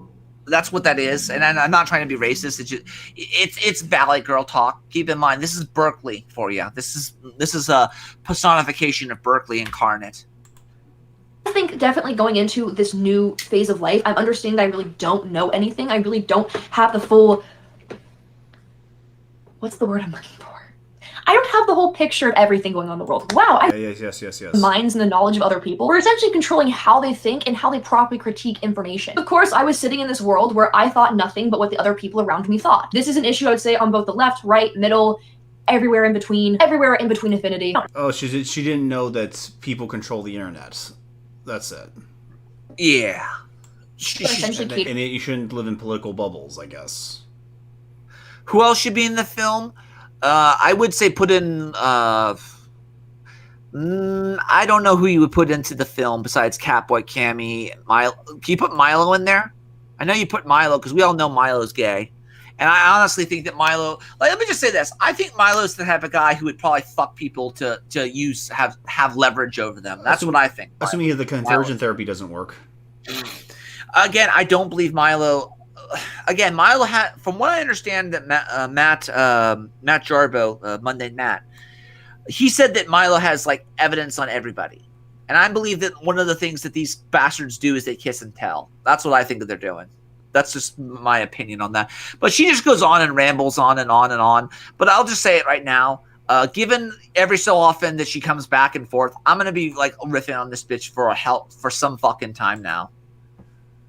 That's what that is, and I'm not trying to be racist. It's Valley Girl talk. Keep in mind, this is Berkeley for you. This is a personification of Berkeley incarnate. I think definitely going into this new phase of life, I'm understanding that I really don't know anything. I really don't have the full. What's the word I'm looking for? I don't have the whole picture of everything going on in the world. Wow. Yes. Minds and the knowledge of other people. We're essentially controlling how they think and how they properly critique information. Of course, I was sitting in this world where I thought nothing but what the other people around me thought. This is an issue I would say on both the left, right, middle, everywhere in between infinity. Oh, she didn't know that people control the internet. That's it. Yeah. And you shouldn't live in political bubbles, I guess. Who else should be in the film? I would say put in. I don't know who you would put into the film besides Catboy, Cammy, Milo. Can you put Milo in there? I know you put Milo because we all know Milo's gay, and I honestly think that Milo. Like, let me just say this: I think Milo's the type of guy who would probably fuck people to have leverage over them. That's what I think. Assuming the conversion therapy doesn't work. Again, I don't believe Milo. Again, Milo had, from what I understand, that Matt Jarbo, Monday Matt, he said that Milo has like evidence on everybody. And I believe that one of the things that these bastards do is they kiss and tell. That's what I think that they're doing. That's just my opinion on that. But she just goes on and rambles on and on and on. But I'll just say it right now. Given every so often that she comes back and forth, I'm gonna be like riffing on this bitch for some fucking time now.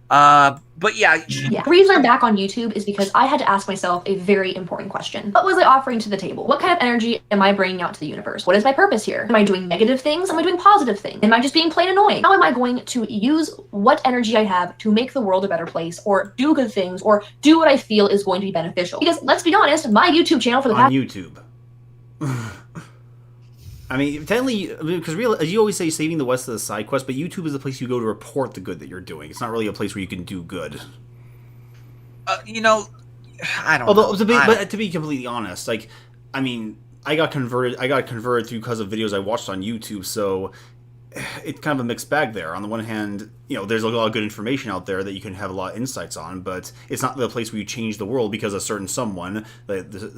But yeah. The reason I'm back on YouTube is because I had to ask myself a very important question. What was I offering to the table? What kind of energy am I bringing out to the universe? What is my purpose here? Am I doing negative things? Am I doing positive things? Am I just being plain annoying? How am I going to use what energy I have to make the world a better place, or do good things, or do what I feel is going to be beneficial? Because let's be honest, my YouTube channel for the past— YouTube. I mean, technically, because as you always say, saving the West is a side quest, but YouTube is the place you go to report the good that you're doing. It's not really a place where you can do good. You know, I don't know. But to be completely honest, like, I mean, I got converted through because of videos I watched on YouTube, so it's kind of a mixed bag there. On the one hand, you know, there's a lot of good information out there that you can have a lot of insights on, but it's not the place where you change the world because a certain someone,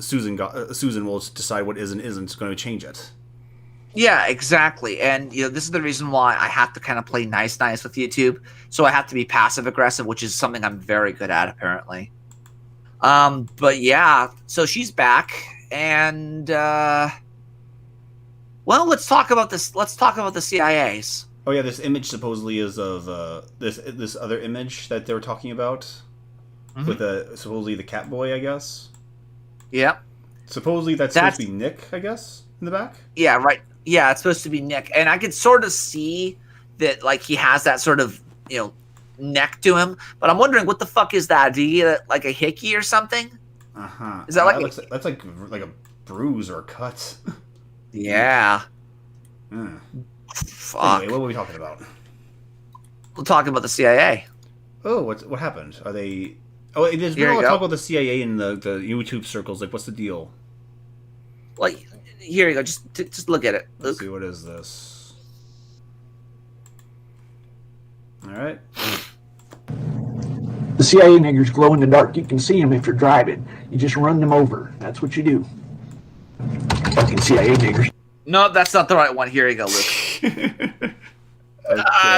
Susan will decide what is and isn't going to change it. Yeah, exactly. And, you know, this is the reason why I have to kind of play nice with YouTube. So I have to be passive aggressive, which is something I'm very good at, apparently. But yeah, so she's back, and well, let's talk about this. Let's talk about the CIAs. Oh yeah, this image supposedly is of this other image that they were talking about with supposedly the cat boy, I guess. Yep. Supposedly that's supposed to be Nick, I guess, in the back. Yeah, right. Yeah, it's supposed to be Nick, and I could sort of see that, like, he has that sort of, you know, neck to him. But I'm wondering, what the fuck is that? Do you get like a hickey or something? Is that like that's like a bruise or a cut? Yeah. Fuck. Anyway, what were we talking about? We're talking about the CIA. Oh, what happened? Are they? Oh, there's been a lot of talk about the CIA in the YouTube circles. Like, what's the deal? Like, here you go. Just look at it. Let's see, what is this? All right. The CIA niggers glow in the dark. You can see them if you're driving. You just run them over. That's what you do. Fucking CIA niggers. No, that's not the right one. Here you go, Luke.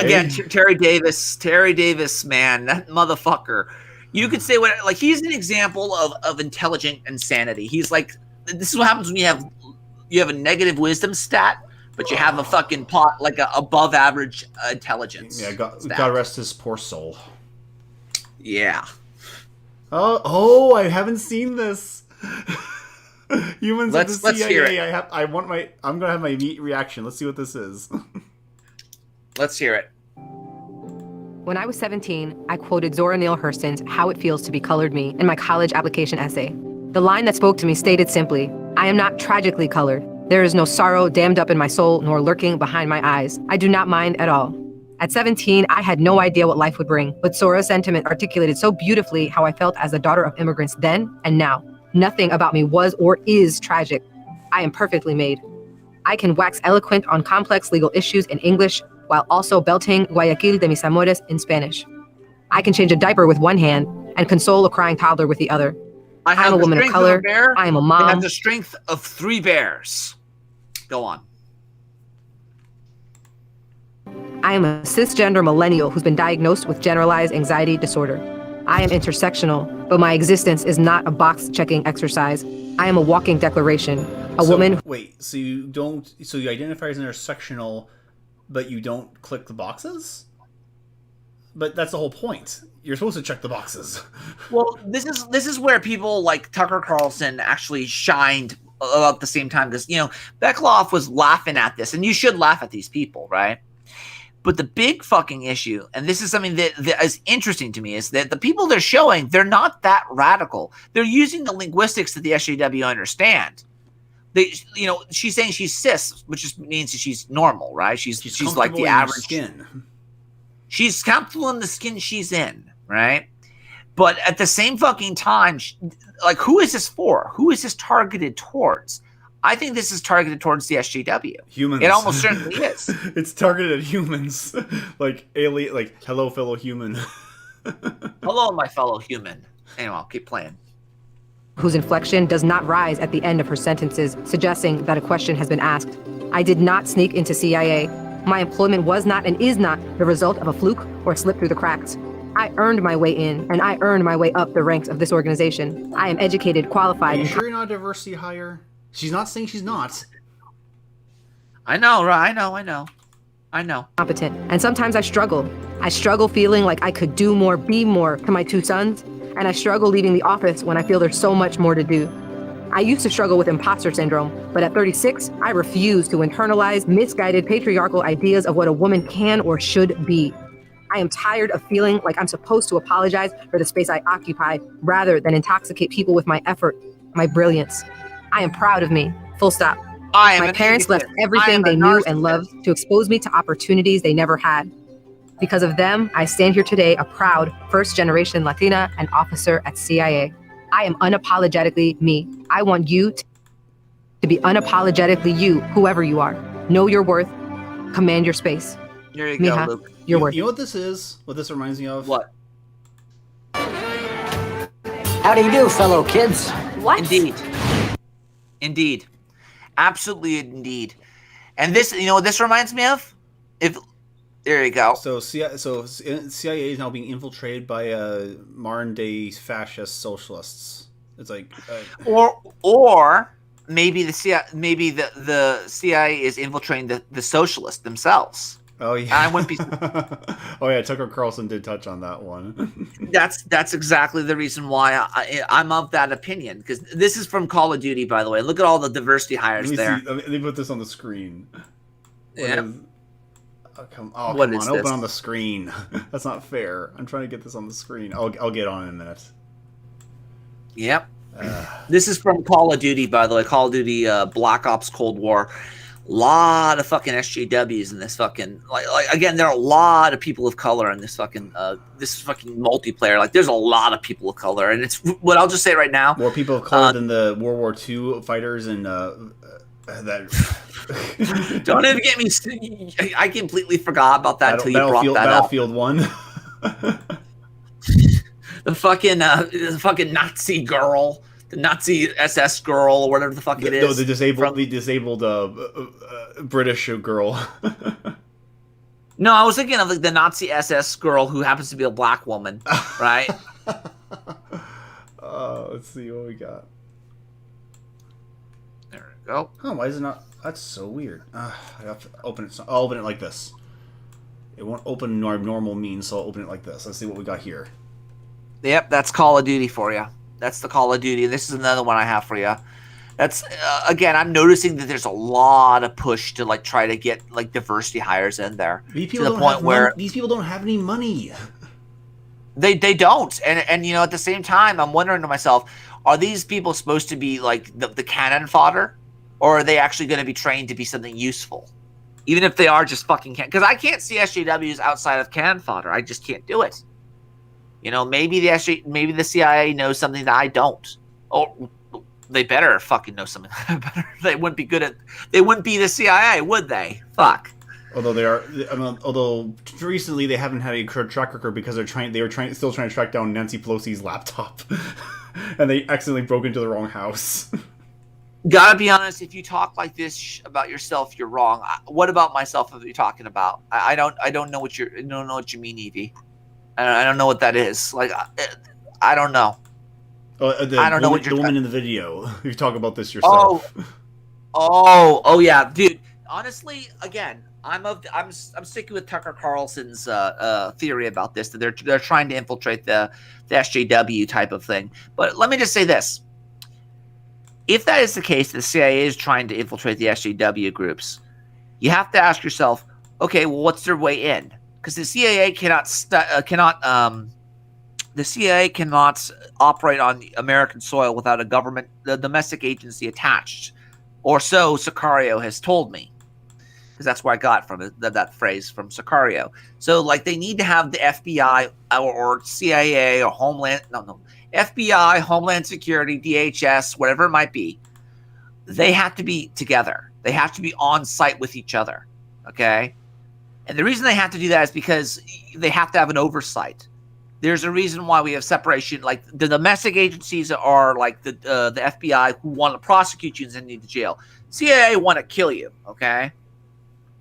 Again, Terry Davis, man, that motherfucker. You could say what, like, he's an example of intelligent insanity. He's like, this is what happens when you have a negative wisdom stat, but you have a fucking like a above average intelligence. Yeah, God rest his poor soul. Yeah. Oh, I haven't seen this. Humans of the CIA. Let's hear it. I'm gonna have my immediate reaction. Let's see what this is. Let's hear it. When I was 17, I quoted Zora Neale Hurston's How It Feels to Be Colored Me in my college application essay. The line that spoke to me stated simply, I am not tragically colored. There is no sorrow dammed up in my soul nor lurking behind my eyes. I do not mind at all. At 17, I had no idea what life would bring, but Zora's sentiment articulated so beautifully how I felt as a daughter of immigrants then and now. Nothing about me was or is tragic. I am perfectly made. I can wax eloquent on complex legal issues in English while also belting Guayaquil de mis amores in Spanish. I can change a diaper with one hand and console a crying toddler with the other. I'm a woman of color. I am a mom. I have the strength of 3 bears. Go on. I am a cisgender millennial who's been diagnosed with generalized anxiety disorder. I am intersectional, but my existence is not a box-checking exercise. I am a walking declaration. Woman. Wait, so you identify as intersectional, but you don't click the boxes? But that's the whole point. You're supposed to check the boxes. Well, this is where people like Tucker Carlson actually shined about the same time, because, you know, Beckloff was laughing at this, and you should laugh at these people, right? But the big fucking issue, and this is something that is interesting to me, is that the people they're showing, they're not that radical. They're using the linguistics that the SJW understand. They, you know, she's saying she's cis, which just means that she's normal, right? She's like the average skin. She's comfortable in the skin she's in, right? But at the same fucking time, like, who is this for? Who is this targeted towards? I think this is targeted towards the SJW. Humans. It almost certainly is. It's targeted at humans. Like, alien, like, hello, fellow human. Hello, my fellow human. Anyway, I'll keep playing. Whose inflection does not rise at the end of her sentences, suggesting that a question has been asked. I did not sneak into CIA. My employment was not and is not the result of a fluke or slip through the cracks. I earned my way in, and I earned my way up the ranks of this organization. I am educated, qualified, Are you and sure you're not a diversity hire? She's not saying she's not. I know, right? I know. competent. And sometimes I struggle. I struggle feeling like I could do more, be more to my 2 sons. And I struggle leaving the office when I feel there's so much more to do. I used to struggle with imposter syndrome, but at 36, I refuse to internalize misguided patriarchal ideas of what a woman can or should be. I am tired of feeling like I'm supposed to apologize for the space I occupy rather than intoxicate people with my effort, my brilliance. I am proud of me. Full stop. My parents left everything they knew and loved to expose me to opportunities they never had. Because of them, I stand here today a proud first-generation Latina and officer at CIA. I am unapologetically me. I want you to be unapologetically you, whoever you are. Know your worth. Command your space. There you Mija, go, Luke. your worth. You know what this is? What this reminds me of? What? How do you do, fellow kids? What? Indeed. Absolutely indeed. And this, you know what this reminds me of? There you go. So CIA is now being infiltrated by modern day fascist socialists. It's like or maybe the CIA is infiltrating the socialists themselves. Oh yeah. I wouldn't be. Oh yeah, Tucker Carlson did touch on that one. That's exactly the reason why I'm of that opinion, because this is from Call of Duty, by the way. Look at all the diversity hires there. Let me put this on the screen. Yeah. Come What on, is open this? on the screen. That's not fair. I'm trying to get this on the screen. I'll get on in a minute. Yep. This is from Call of Duty, by the way. Call of Duty Black Ops Cold War. Lot of fucking SJWs in this fucking like again, there are a lot of people of color in this fucking multiplayer. Like there's a lot of people of color, and it's what I'll just say right now. More people of color than the World War II fighters and that. Don't even get me. I completely forgot about that until you brought that Battlefield 1. The fucking Nazi girl, the Nazi SS girl, or whatever the fuck it is. No, the disabled British girl. No, I was thinking of like the Nazi SS girl who happens to be a black woman, right? Let's see what we got. There we go. Oh, why is it not? That's so weird. I have to open it. I'll open it like this. It won't open normal means, so I'll open it like this. Let's see what we got here. Yep, that's Call of Duty for you. That's the Call of Duty. This is another one I have for you. That's again, I'm noticing that there's a lot of push to like try to get like diversity hires in there These to people the don't point have where money. These people don't have any money. they don't. And you know, at the same time, I'm wondering to myself, are these people supposed to be like the cannon fodder, or are they actually going to be trained to be something useful? Even if they are just fucking because I can't see SJWs outside of cannon fodder. I just can't do it. You know, maybe the CIA knows something that I don't. Or they better fucking know something. They wouldn't be good at. They wouldn't be the CIA, would they? Fuck. Although they are, although recently they haven't had a track record because they were still trying to track down Nancy Pelosi's laptop, and they accidentally broke into the wrong house. Gotta be honest. If you talk like this about yourself, you're wrong. What about myself? Are you talking about? I don't know what you mean, Evie. I don't know what that is. Like, I don't know. I don't know what the woman in the video. You talk about this yourself. Oh, yeah, dude. Honestly, again, I'm sticking with Tucker Carlson's theory about this, that they're trying to infiltrate the SJW type of thing. But let me just say this: if that is the case, the CIA is trying to infiltrate the SJW groups, you have to ask yourself, okay, well, what's their way in? Because the CIA cannot operate on American soil without the domestic agency attached, or so Sicario has told me. Because that's where I got from it, that phrase from Sicario. So, like, they need to have the FBI or CIA or FBI, Homeland Security, DHS, whatever it might be. They have to be together. They have to be on site with each other. Okay. And the reason they have to do that is because they have to have an oversight. There's a reason why we have separation. Like the domestic agencies are like the FBI who want to prosecute you and send you to jail. CIA want to kill you, okay?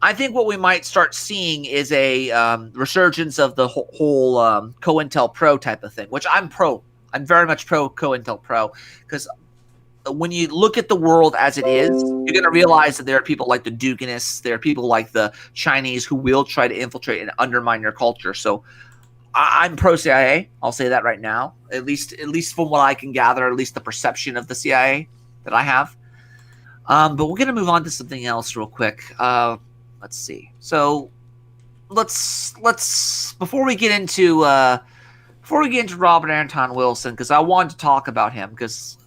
I think what we might start seeing is a resurgence of the whole COINTELPRO type of thing, which I'm pro. I'm very much pro COINTELPRO, because when you look at the world as it is, you're going to realize that there are people like the Duganists, there are people like the Chinese who will try to infiltrate and undermine your culture. So I'm pro CIA. I'll say that right now, at least from what I can gather, at least the perception of the CIA that I have. But we're going to move on to something else real quick. Let's see. So let's before we get into Robert Anton Wilson, because I wanted to talk about him, because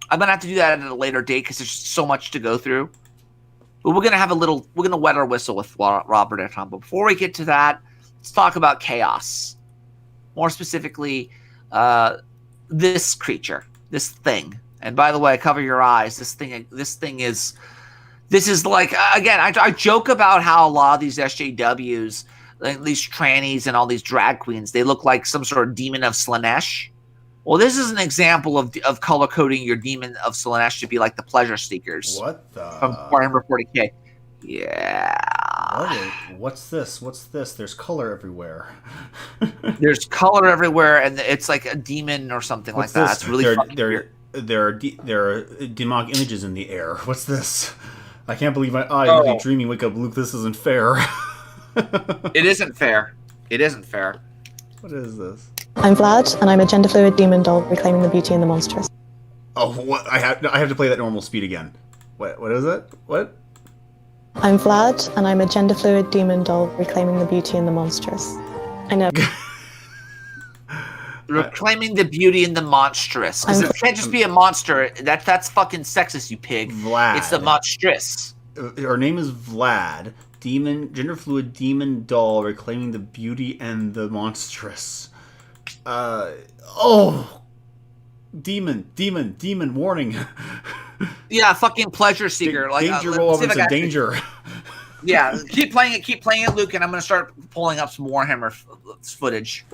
I'm gonna have to do that at a later date because there's just so much to go through. But we're gonna wet our whistle with Robert Anton. But before we get to that, let's talk about chaos. More specifically, this creature, this thing. And by the way, cover your eyes. This is like, again, I joke about how a lot of these SJWs, like these trannies and all these drag queens, they look like some sort of demon of Slaanish. Well, this is an example of color coding your demon of Slaanish to be like the pleasure seekers. What the? From Warhammer 40K. Yeah. What's this? What's this? There's color everywhere. There's color everywhere, and it's like a demon or something like that. It's really fucking weird. There are demonic images in the air. What's this? I can't believe my eyes are dreaming. Wake up, Luke. This isn't fair. It isn't fair. It isn't fair. What is this? I'm Vlad, and I'm a gender-fluid demon doll reclaiming the beauty and the monstrous. Oh, what? I have to play that normal speed again. What is it? What? I'm Vlad, and I'm a gender-fluid demon doll reclaiming the beauty and the monstrous. I know. Reclaiming the beauty and the monstrous. Because it can't just be a monster. That's fucking sexist, you pig. Vlad. It's the monstrous. Her name is Vlad. Gender fluid demon doll reclaiming the beauty and the monstrous. Demon warning. Yeah, fucking pleasure seeker. Danger roll over to danger. Yeah, keep playing it, Luke, and I'm gonna start pulling up some Warhammer footage.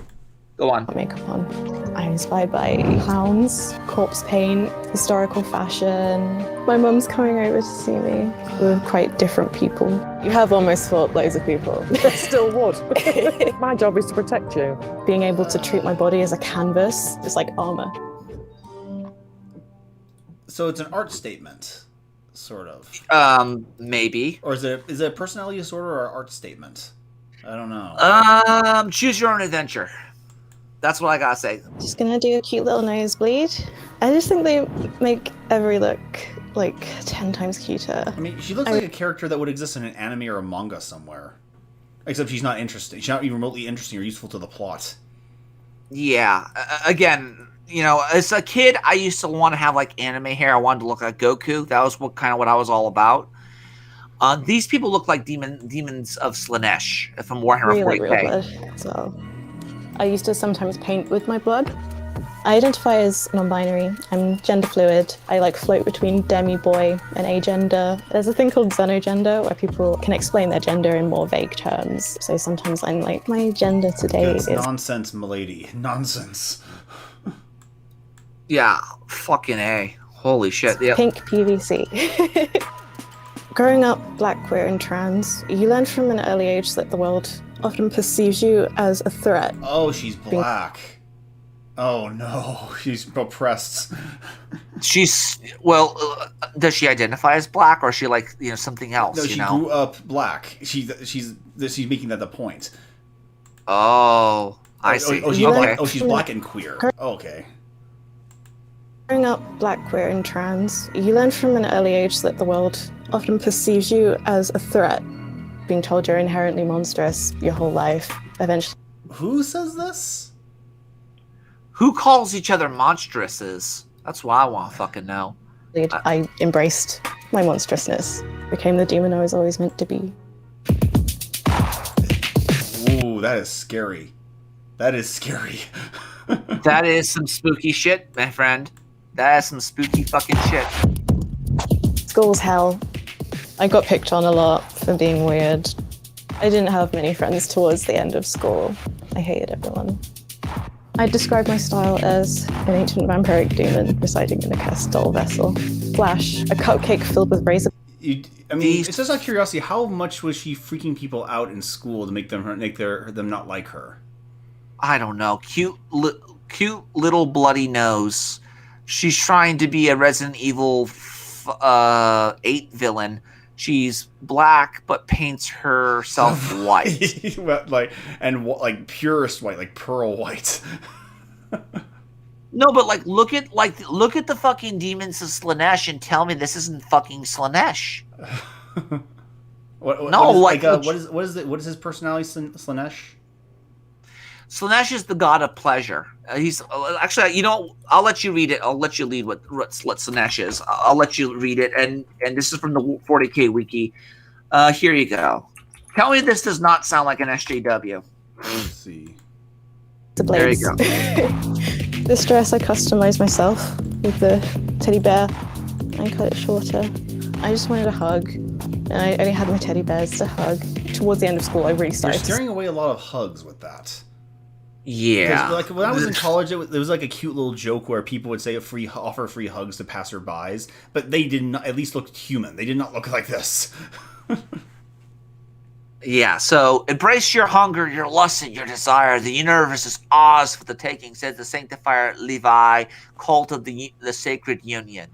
Go on. Makeup on. I'm inspired by clowns, corpse paint, historical fashion. My mum's coming over to see me. We're quite different people. You have almost fought loads of people. Still would. My job is to protect you. Being able to treat my body as a canvas, just like armor. So it's an art statement, sort of. Maybe. Or is it a personality disorder or an art statement? I don't know. Choose your own adventure. That's what I gotta say. Just gonna do a cute little nosebleed. I just think they make every look like 10 times cuter. I mean, she looks like a character that would exist in an anime or a manga somewhere. Except she's not interesting. She's not even remotely interesting or useful to the plot. Yeah. Again, you know, as a kid, I used to want to have like anime hair. I wanted to look like Goku. That was what I was all about. These people look like demons of Slaanish from Warhammer 40K. So I used to sometimes paint with my blood. I identify as non-binary. I'm gender fluid. I like float between demi-boy and agender. There's a thing called xenogender where people can explain their gender in more vague terms. So sometimes I'm like, my gender today is nonsense, milady. Nonsense. Yeah, fucking A. Holy shit. Yeah. Pink PVC. Growing up black, queer, and trans, you learn from an early age that the world often perceives you as a threat. Oh, she's black. Oh no, she's oppressed. Does she identify as black, or is she like, you know, something else? No, she grew up black. She's making that the point. Oh, I see. She's black and queer. Okay. Growing up black, queer, and trans, you learn from an early age that the world often perceives you as a threat. Being told you're inherently monstrous your whole life, eventually. Who says this? Who calls each other monstruouses? That's what I want to fucking know. I embraced my monstrousness, became the demon I was always meant to be. Ooh, that is scary. That is scary. That is some spooky shit, my friend. That is some spooky fucking shit. School's hell. I got picked on a lot for being weird. I didn't have many friends towards the end of school. I hated everyone. I describe my style as an ancient vampiric demon residing in a cast doll vessel. Flash, a cupcake filled with razor. I mean, it's just out of curiosity. How much was she freaking people out in school to make them not like her? I don't know. Cute little bloody nose. She's trying to be a Resident Evil 8 villain. She's black, but paints herself white. like purest white, like pearl white. No, but look at the fucking demons of Slaanish and tell me this isn't fucking Slaanish. What is his personality, Slaanish? Slaanish is the god of pleasure. He's actually, I'll let you read it. I'll let you lead what Slaanish is. I'll let you read it, and this is from the 40K wiki. Here you go. Tell me this does not sound like an SJW. Let's see. There you go. This dress I customized myself with the teddy bear. I cut it shorter. I just wanted a hug, and I only had my teddy bears to hug. Towards the end of school, I really started. You're scaring away a lot of hugs with that. Yeah. Like when I was in college, it was like a cute little joke where people would say offer free hugs to passerbys, but they did not at least look human. They did not look like this. Yeah, so embrace your hunger, your lust, and your desire. The universe is ours for the taking, says the sanctifier Levi, cult of the sacred union.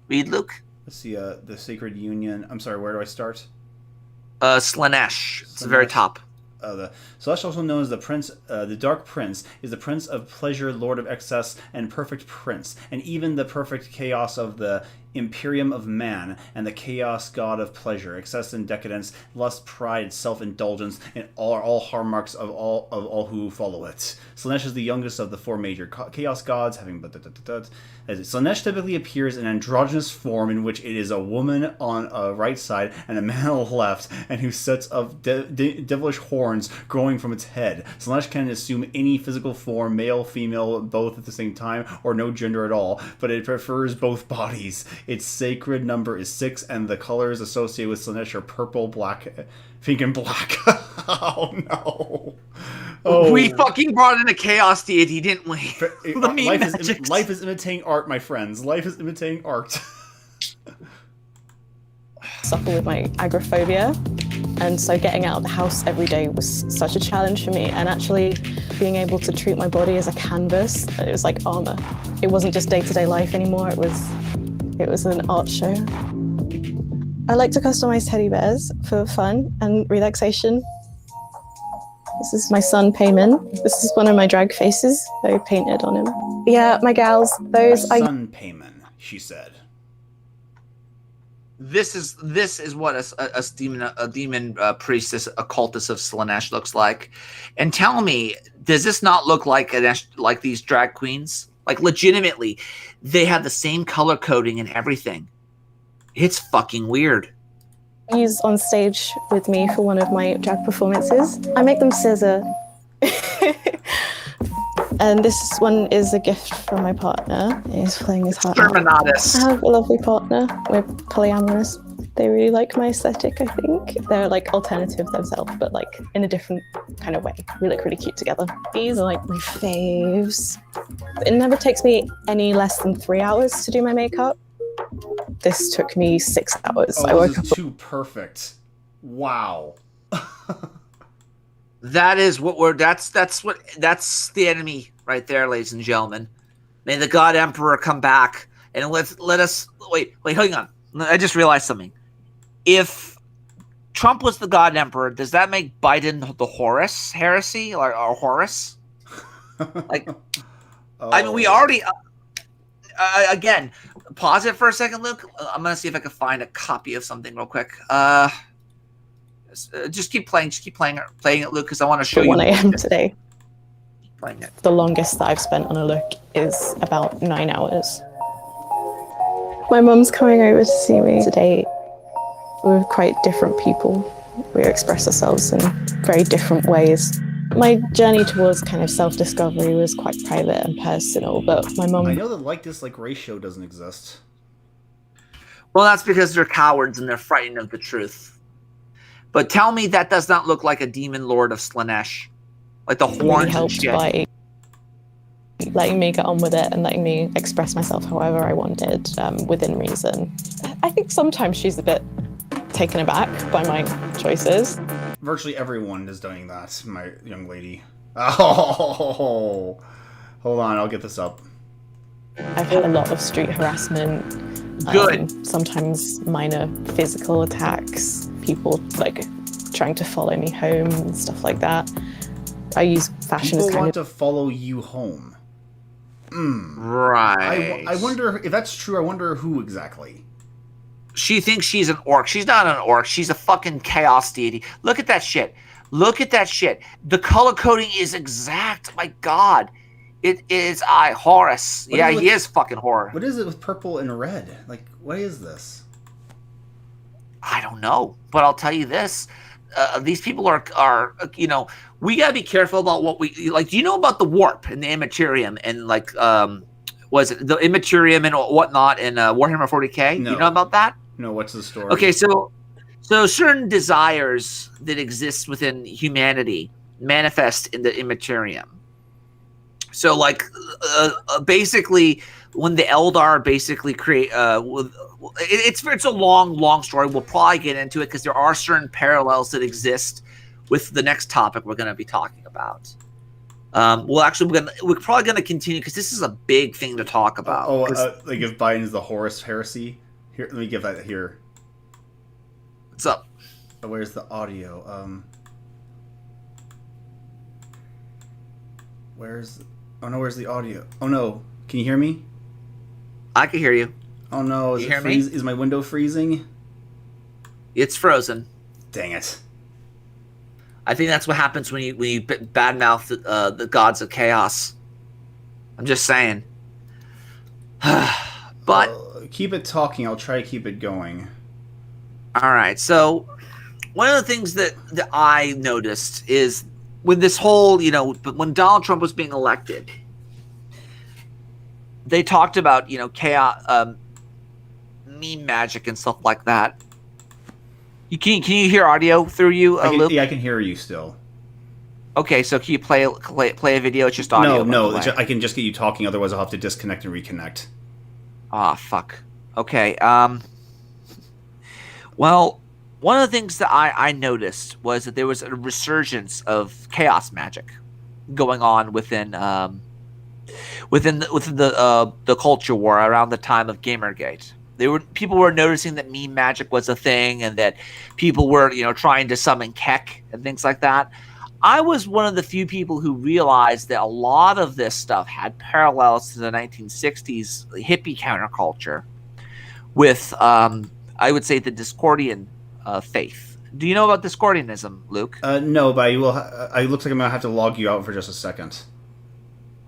Read, Luke. Let's see, the sacred union. I'm sorry, where do I start? Slaanish. It's the very top. The Celestial, also known as the Prince, the Dark Prince, is the Prince of Pleasure, Lord of Excess, and Perfect Prince, and even the perfect chaos of the Imperium of Man, and the Chaos God of Pleasure, excess and decadence, lust, pride, self-indulgence, and all hallmarks of all who follow it. Slaanish is the youngest of the four major Chaos Gods, having Slaanish typically appears in androgynous form, in which it is a woman on a right side and a man on the left, and whose sets of devilish horns growing from its head. Slaanish can assume any physical form, male, female, both at the same time, or no gender at all, but it prefers both bodies. Its sacred number is 6, and the colors associated with Slaanish are purple, black, pink, and black. Oh no! Oh. We fucking brought in a chaos deity, didn't we? Life is imitating art, my friends. Life is imitating art. Suffer with my agoraphobia, and so getting out of the house every day was such a challenge for me, and actually being able to treat my body as a canvas, it was like armor. It wasn't just day-to-day life anymore, it was an art show. I like to customize teddy bears for fun and relaxation. This is my son, Payman. This is one of my drag faces I painted on him. Yeah, my gals, those my son, Payman, she said. This is what a demon priestess, a cultist of Slaanish looks like. And tell me, does this not look like these drag queens? Like, legitimately, they have the same color coding and everything. It's fucking weird. He's on stage with me for one of my drag performances. I make them scissor. And this one is a gift from my partner. He's playing his heart out. I have a lovely partner. We're polyamorous. They really like my aesthetic, I think. They're like alternative themselves, but like in a different kind of way. We look really cute together. These are like my faves. It never takes me any less than 3 hours to do my makeup. This took me 6 hours. Oh, I woke this is too perfect. Wow. That is what that's the enemy right there, ladies and gentlemen. May the God Emperor come back and let us wait, hang on. I just realized something. If Trump was the God Emperor, does that make Biden the Horus heresy or Horus? Like, I mean, we already again, pause it for a second, Luke. I'm gonna see if I can find a copy of something real quick. Just keep playing it, Luke, because I want to show you. 1 a.m. today. Playing it. The longest that I've spent on a look is about 9 hours. My mum's coming over to see me today. We're quite different people. We express ourselves in very different ways. My journey towards kind of self-discovery was quite private and personal, but my mum... I know the like-dislike ratio doesn't exist. Well, that's because they're cowards and they're frightened of the truth. But tell me that does not look like a demon lord of Slaanish. Like the horns really and helped shit. by letting me get on with it and letting me express myself however I wanted, within reason. I think sometimes she's a bit taken aback by my choices. Virtually everyone is doing that, my young lady. Oh, hold on, I'll get this up. I've had a lot of street harassment. Good. Sometimes minor physical attacks. People like trying to follow me home and stuff like that. I use fashion People as kind want of... to follow you home. Right. I wonder if that's true. I wonder who exactly. She thinks she's an orc. She's not an orc. She's a fucking chaos deity. Look at that shit. Look at that shit. The color coding is exact. My God. It is Horus. Yeah, he is fucking horror. What is it with purple and red? Like, what is this? I don't know. But I'll tell you this. These people are you know, we gotta be careful about what we like. Do you know about the warp and the immaterium and like was it the immaterium and whatnot in Warhammer 40k? No. You know about that? No, what's the story? Okay, so certain desires that exist within humanity manifest in the immaterium. So like basically when the Eldar basically create it's a long story. We'll probably get into it because there are certain parallels that exist with the next topic we're going to be talking about. We're probably going to continue because this is a big thing to talk about. Like if Biden is the Horus heresy. Here, let me give that here. What's up? Where's the audio? Where's the audio? Oh no, can you hear me? I can hear you. Oh no, you hear me? Is my window freezing? It's frozen. Dang it. I think that's what happens when you badmouth the gods of chaos. I'm just saying. But keep it talking. I'll try to keep it going. All right. So one of the things that I noticed is when this whole, when Donald Trump was being elected, they talked about, chaos, meme magic and stuff like that. Can you hear audio through you? Yeah, I can hear you still. Okay, so can you play a video? It's just audio. No, I can just get you talking. Otherwise, I'll have to disconnect and reconnect. Ah, fuck. Okay. Well, one of the things that I noticed was that there was a resurgence of chaos magic going on within the culture war around the time of Gamergate. People were noticing that meme magic was a thing, and that people were trying to summon Kek and things like that. I was one of the few people who realized that a lot of this stuff had parallels to the 1960s hippie counterculture with, I would say, the Discordian faith. Do you know about Discordianism, Luke? No, but it looks like I'm going to have to log you out for just a second.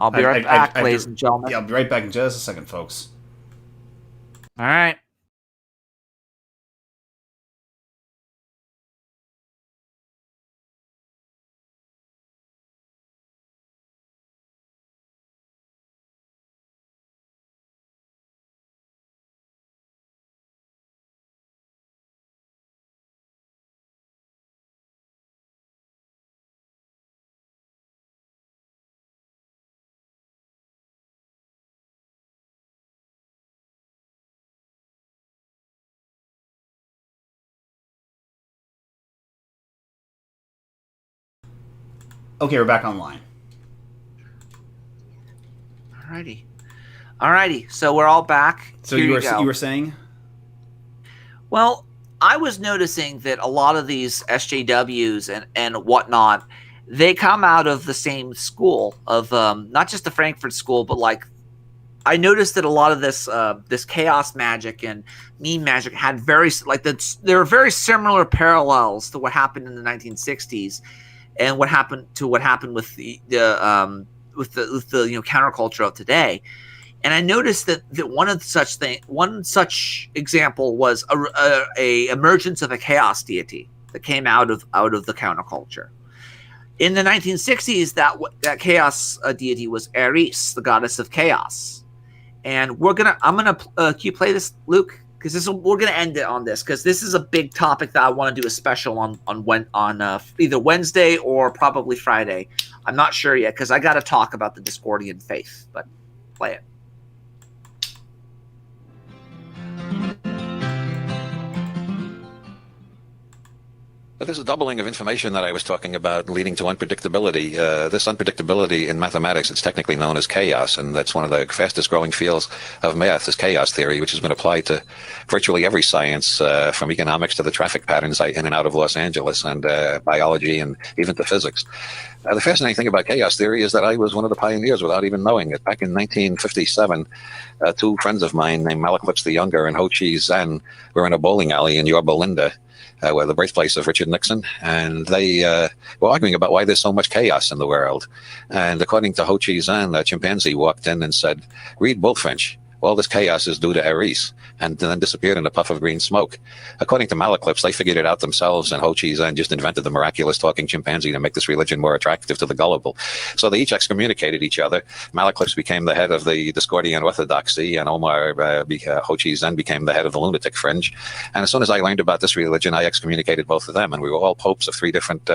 I'll be right back, ladies and gentlemen. Yeah, I'll be right back in just a second, folks. All right. Okay, we're back online. Alrighty. So we're all back. So Here you were saying? Well, I was noticing that a lot of these SJWs and whatnot, they come out of the same school of not just the Frankfurt School, but like I noticed that a lot of this chaos magic and meme magic had there are very similar parallels to what happened in the 1960s. And what happened with the counterculture of today, and I noticed that one such example was a emergence of a chaos deity that came out of the counterculture. In the 1960s, that chaos deity was Eris, the goddess of chaos, and I'm gonna can you play this, Luke? Because we're gonna end it on this because this is a big topic that I want to do a special on either Wednesday or probably Friday. I'm not sure yet because I got to talk about the Discordian faith. But play it. But there's a doubling of information that I was talking about leading to unpredictability. This unpredictability in mathematics, it's technically known as chaos, and that's one of the fastest growing fields of math is chaos theory, which has been applied to virtually every science, from economics to the traffic patterns in and out of Los Angeles, and biology, and even to physics. The fascinating thing about chaos theory is that I was one of the pioneers without even knowing it. Back in 1957, two friends of mine named Malaklips the Younger and Ho Chi Zhen were in a bowling alley in Yorba Linda, where the birthplace of Richard Nixon, and they were arguing about why there's so much chaos in the world. And according to Ho Chi Zhen, a chimpanzee walked in and said, "Read Bullfinch. All this chaos is due to Eris," and then disappeared in a puff of green smoke. According to Malaklips, they figured it out themselves, and Ho Chi Zhen just invented the miraculous talking chimpanzee to make this religion more attractive to the gullible. So they each excommunicated each other. Malaklips became the head of the Discordian Orthodoxy, and Ho Chi Zhen became the head of the lunatic fringe. And as soon as I learned about this religion, I excommunicated both of them, and we were all popes of three different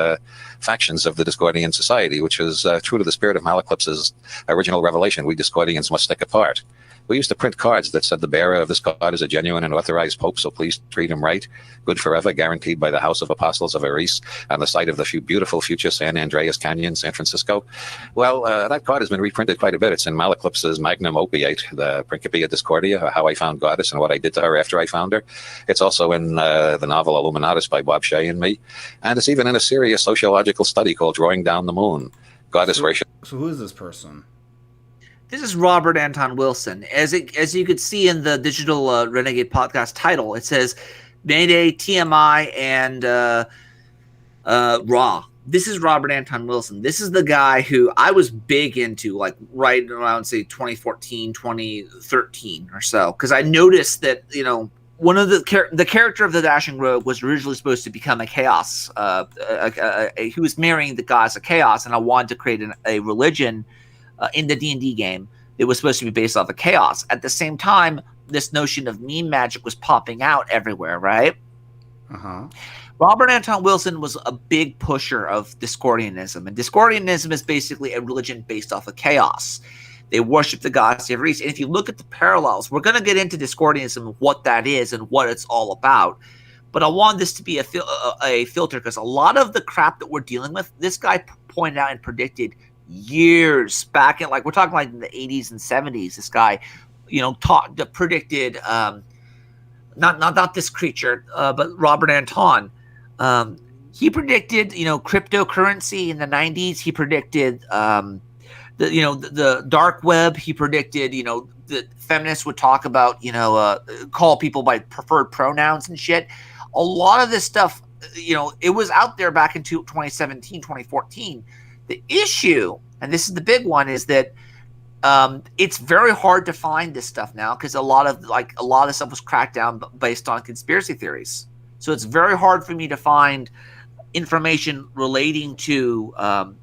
factions of the Discordian society, which was true to the spirit of Malaklips's original revelation. We Discordians must stick apart. We used to print cards that said the bearer of this card is a genuine and authorized pope, so please treat him right. Good forever, guaranteed by the House of Apostles of Eris, on the site of the beautiful future San Andreas Canyon, San Francisco. Well, that card has been reprinted quite a bit. It's in Malaklips's Magnum Opiate, the Principia Discordia, How I Found Goddess and What I Did to Her After I Found Her. It's also in the novel Illuminatus by Bob Shea and me. And it's even in a serious sociological study called Drawing Down the Moon. Goddess Ratio. So who is this person? This is Robert Anton Wilson. As you could see in the Digital Renegade podcast title, it says Mayday, TMI, and Raw. This is Robert Anton Wilson. This is the guy who I was big into, like right around, say, 2014, 2013 or so, because I noticed that, you know, one of the character of the Dashing Rogue was originally supposed to become a chaos. He was marrying the goddess of chaos, and I wanted to create a religion in the D&D game that was supposed to be based off of chaos. At the same time, this notion of meme magic was popping out everywhere, right? Uh-huh. Robert Anton Wilson was a big pusher of Discordianism, and Discordianism is basically a religion based off of chaos. They worship the goddess of Eris, and if you look at the parallels, we're going to get into Discordianism, what that is and what it's all about. But I want this to be a filter, because a lot of the crap that we're dealing with, this guy pointed out and predicted years back in, like, we're talking like in the 80s and 70s. This guy, you know, predicted not this creature, but Robert Anton. He predicted, you know, cryptocurrency in the 90s. He predicted the dark web. He predicted, you know, that feminists would talk about, you know, call people by preferred pronouns and shit. A lot of this stuff, you know, it was out there back in 2017, 2014. The issue, and this is the big one, is that it's very hard to find this stuff now, because a lot of stuff was cracked down based on conspiracy theories. So it's very hard for me to find information relating to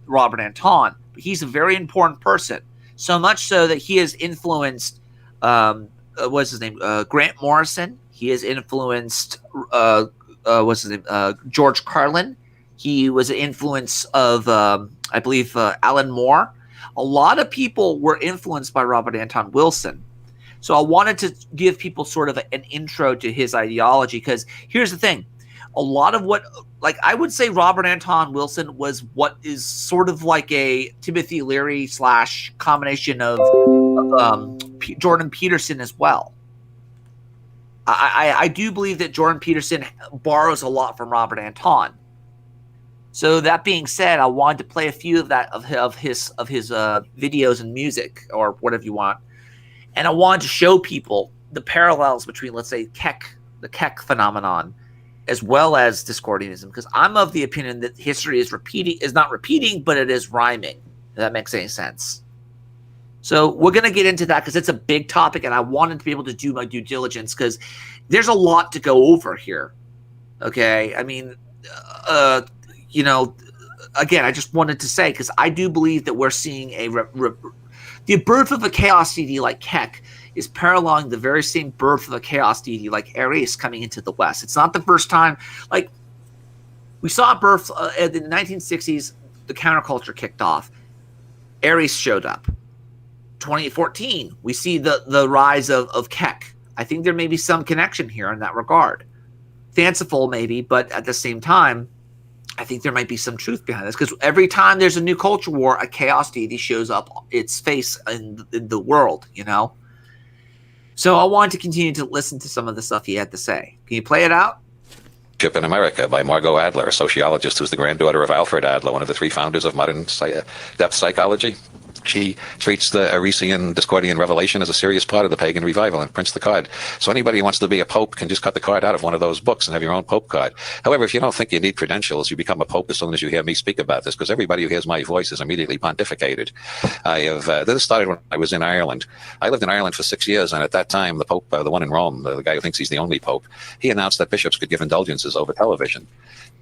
Robert Anton. But he's a very important person, so much so that he has influenced what's his name, Grant Morrison. He has influenced George Carlin. He was an influence of, I believe, Alan Moore. A lot of people were influenced by Robert Anton Wilson. So I wanted to give people sort of an intro to his ideology, because here's the thing. A lot of what, like, I would say Robert Anton Wilson was what is sort of like a Timothy Leary / combination of Jordan Peterson as well. I do believe that Jordan Peterson borrows a lot from Robert Anton. So that being said, I wanted to play a few of his videos and music, or whatever you want, and I wanted to show people the parallels between, let's say, the Keck phenomenon, as well as Discordianism, because I'm of the opinion that history is not repeating, but it is rhyming. If that makes any sense. So we're going to get into that, because it's a big topic, and I wanted to be able to do my due diligence, because there's a lot to go over here. Okay, I mean, you know, again, I just wanted to say, because I do believe that we're seeing the birth of a chaos deity like Keck is paralleling the very same birth of a chaos deity like Eris coming into the West. It's not the first time. Like, we saw birth in the 1960s, the counterculture kicked off. Eris showed up. 2014, we see the rise of Keck. I think there may be some connection here in that regard. Fanciful, maybe, but at the same time, I think there might be some truth behind this, because every time there's a new culture war, a chaos deity shows up its face in the world, you know? So I wanted to continue to listen to some of the stuff he had to say. Can you play it out? Ship in America by Margot Adler, a sociologist who's the granddaughter of Alfred Adler, one of the three founders of modern depth psychology. She treats the Aresian Discordian revelation as a serious part of the pagan revival and prints the card. So anybody who wants to be a pope can just cut the card out of one of those books and have your own pope card. However, if you don't think you need credentials, you become a pope as soon as you hear me speak about this, because everybody who hears my voice is immediately pontificated. This started when I was in Ireland. I lived in Ireland for 6 years, and at that time, the pope, the one in Rome, the guy who thinks he's the only pope, he announced that bishops could give indulgences over television.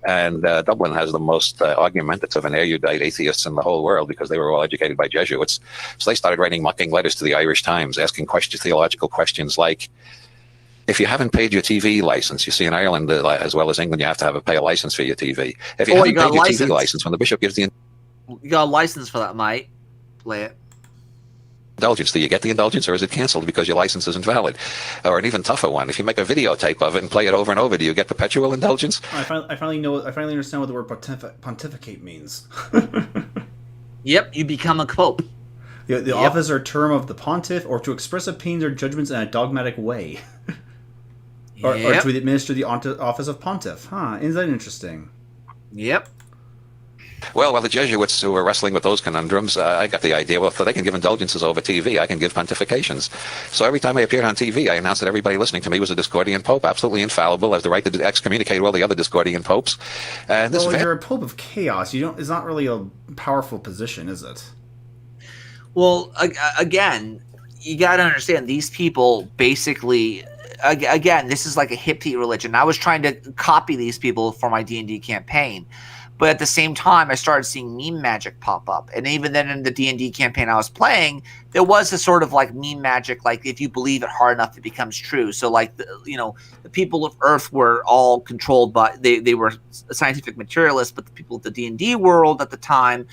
And Dublin has the most argumentative and erudite atheists in the whole world, because they were all educated by Jesuits. So they started writing mocking letters to the Irish Times, asking theological questions like, if you haven't paid your TV license, you see in Ireland as well as England, you have to pay a license for your TV. If you haven't paid your TV license, when the bishop gives the You got a license for that, mate. Play it. indulgence, do you get the indulgence, or is it canceled because your license isn't valid? Or an even tougher one, if you make a videotape of it and play it over and over, do you get perpetual indulgence? I finally understand what the word pontificate means. Yep, you become a pope. The office or term of the pontiff, or to express opinions or judgments in a dogmatic way. or to administer the office of pontiff. Isn't that interesting? Yep. Well, while the Jesuits who were wrestling with those conundrums, I got the idea, well, if they can give indulgences over TV, I can give pontifications. So every time I appeared on TV, I announced that everybody listening to me was a Discordian Pope, absolutely infallible, has the right to excommunicate all the other Discordian Popes. And this you're a Pope of Chaos. It's not really a powerful position, is it? Well, again, you got to understand, these people basically, again, this is like a hippie religion. I was trying to copy these people for my D&D campaign. But at the same time, I started seeing meme magic pop up. And even then in the D&D campaign I was playing, there was a sort of like meme magic, like if you believe it hard enough, it becomes true. So like, the people of Earth were all controlled by, they were scientific materialists, but the people of the D&D world at the time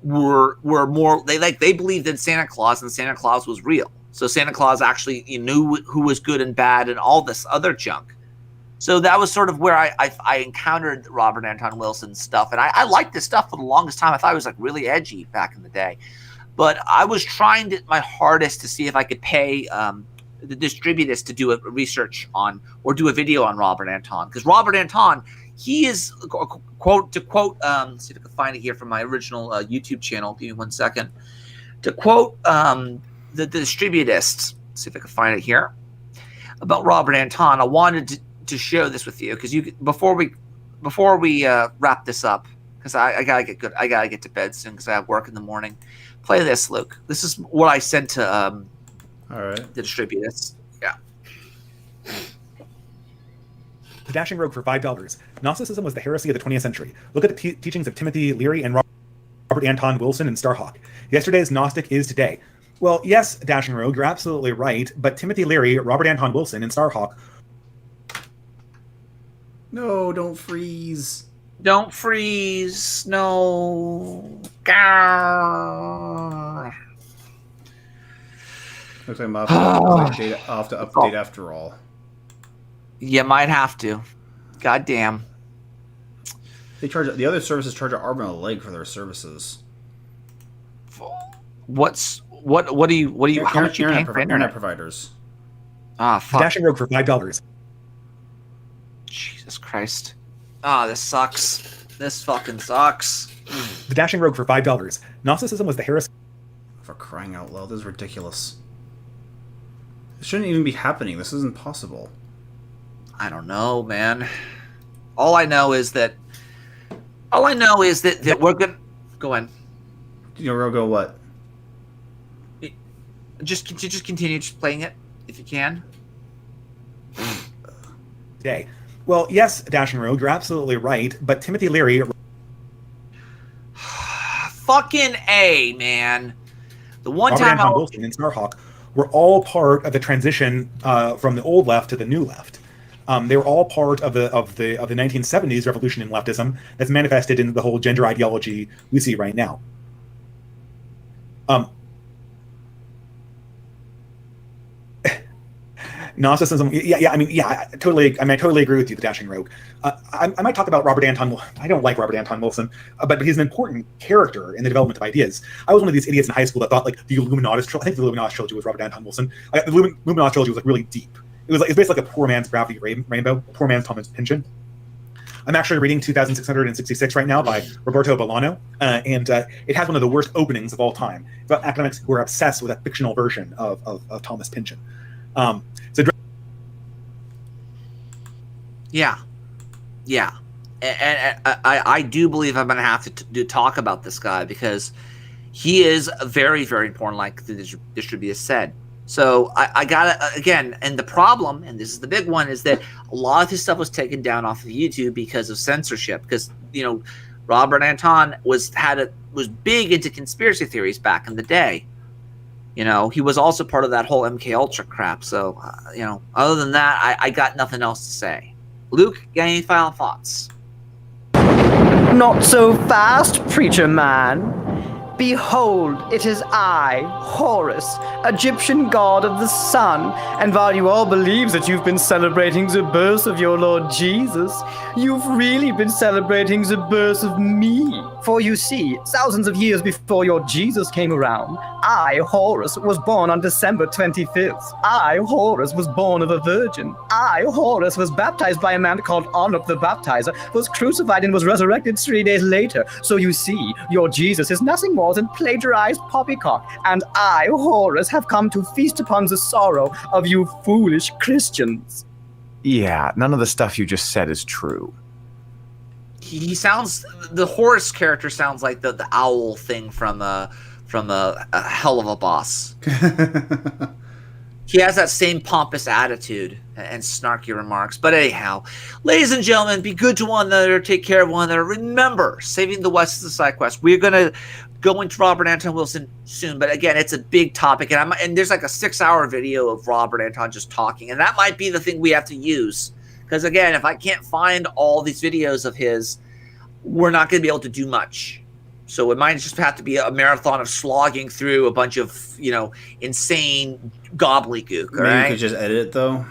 were more, they believed in Santa Claus, and Santa Claus was real. So Santa Claus actually knew who was good and bad and all this other junk. So that was sort of where I encountered Robert Anton Wilson's stuff. And I liked this stuff for the longest time. I thought it was like really edgy back in the day. But I was trying my hardest to see if I could pay the distributors to do a research on, or do a video on Robert Anton. Because Robert Anton, he is, see if I can find it here from my original YouTube channel. Give me 1 second. To quote the distributists, see if I can find it here, about Robert Anton, I wanted to share this with you, because before we wrap this up, because I gotta get to bed soon because I have work in the morning. Play this, Luke. This is what I sent to all right, the distributors. Yeah. The Dashing Rogue for $5. Gnosticism was the heresy of the 20th century. Look at the teachings of Timothy Leary and Robert Anton Wilson and Starhawk. Yesterday's Gnostic is today. Well, yes, Dashing Rogue, you're absolutely right, but Timothy Leary, Robert Anton Wilson, and Starhawk. No, don't freeze. Don't freeze. No. Gah. Looks like I'll have to update after all. You might have to. God damn. The other services charge an arm and a leg for their services. What do you how much you paying for internet providers? Fuck. Dashing Rogue for $5. Jesus Christ. This sucks. This fucking sucks. The Dashing Rogue for $5. Gnosticism was the heresy. For crying out loud, this is ridiculous. This shouldn't even be happening. This isn't possible. I don't know, man. All I know is that we're gonna go in. You're go what? Just continue playing it if you can. Today. Well, yes, Dashing Rogue, you're absolutely right, but Timothy Leary... Fucking A, man. The one Robert time Anton Wilson and Starhawk were all part of the transition from the old left to the new left. They were all part of the 1970s revolution in leftism that's manifested in the whole gender ideology we see right now. Gnosticism, I totally agree with you, the Dashing Rogue. I might talk about Robert Anton. I don't like Robert Anton Wilson, but he's an important character in the development of ideas. I was one of these idiots in high school that thought like the Illuminatus trilogy. I think the Illuminatus trilogy was Robert Anton Wilson. The Illuminatus trilogy was like really deep. It was basically like a poor man's Gravity Rainbow, a poor man's Thomas Pynchon. I'm actually reading 2666 right now by Roberto Bolaño, and it has one of the worst openings of all time about academics who are obsessed with a fictional version of Thomas Pynchon. Yeah. And I do believe I'm going to have to talk about this guy because he is very, very important, like the distributor said. So I got to, again, and the problem, and this is the big one, is that a lot of his stuff was taken down off of YouTube because of censorship. Because, Robert Anton was big into conspiracy theories back in the day. He was also part of that whole MK Ultra crap. So, other than that, I got nothing else to say. Luke, got any final thoughts? Not so fast, preacher man. Behold, it is I, Horus, Egyptian god of the sun, and while you all believe that you've been celebrating the birth of your Lord Jesus, you've really been celebrating the birth of me. For you see, thousands of years before your Jesus came around, I, Horus, was born on December 25th. I, Horus, was born of a virgin. I, Horus, was baptized by a man called Anup the Baptizer, was crucified and was resurrected 3 days later. So you see, your Jesus is nothing more than plagiarized poppycock, and I, Horus, have come to feast upon the sorrow of you foolish Christians. Yeah, none of the stuff you just said is true. He sounds, the Horus character sounds like the owl thing from a Hell of a Boss. He has that same pompous attitude and snarky remarks. But anyhow, ladies and gentlemen, be good to one another, take care of one another. Remember, saving the West is a side quest. We're going to go into Robert Anton Wilson soon, but again, it's a big topic, and there's like a 6-hour video of Robert Anton just talking, and that might be the thing we have to use. Because again, if I can't find all these videos of his, we're not going to be able to do much. So it might just have to be a marathon of slogging through a bunch of, insane gobbledygook. Maybe right? we could just edit it, though.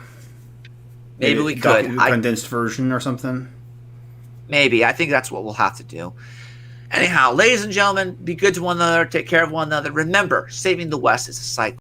Maybe we could. Condensed version or something. Maybe. I think that's what we'll have to do. Anyhow, ladies and gentlemen, be good to one another. Take care of one another. Remember, saving the West is a cycle.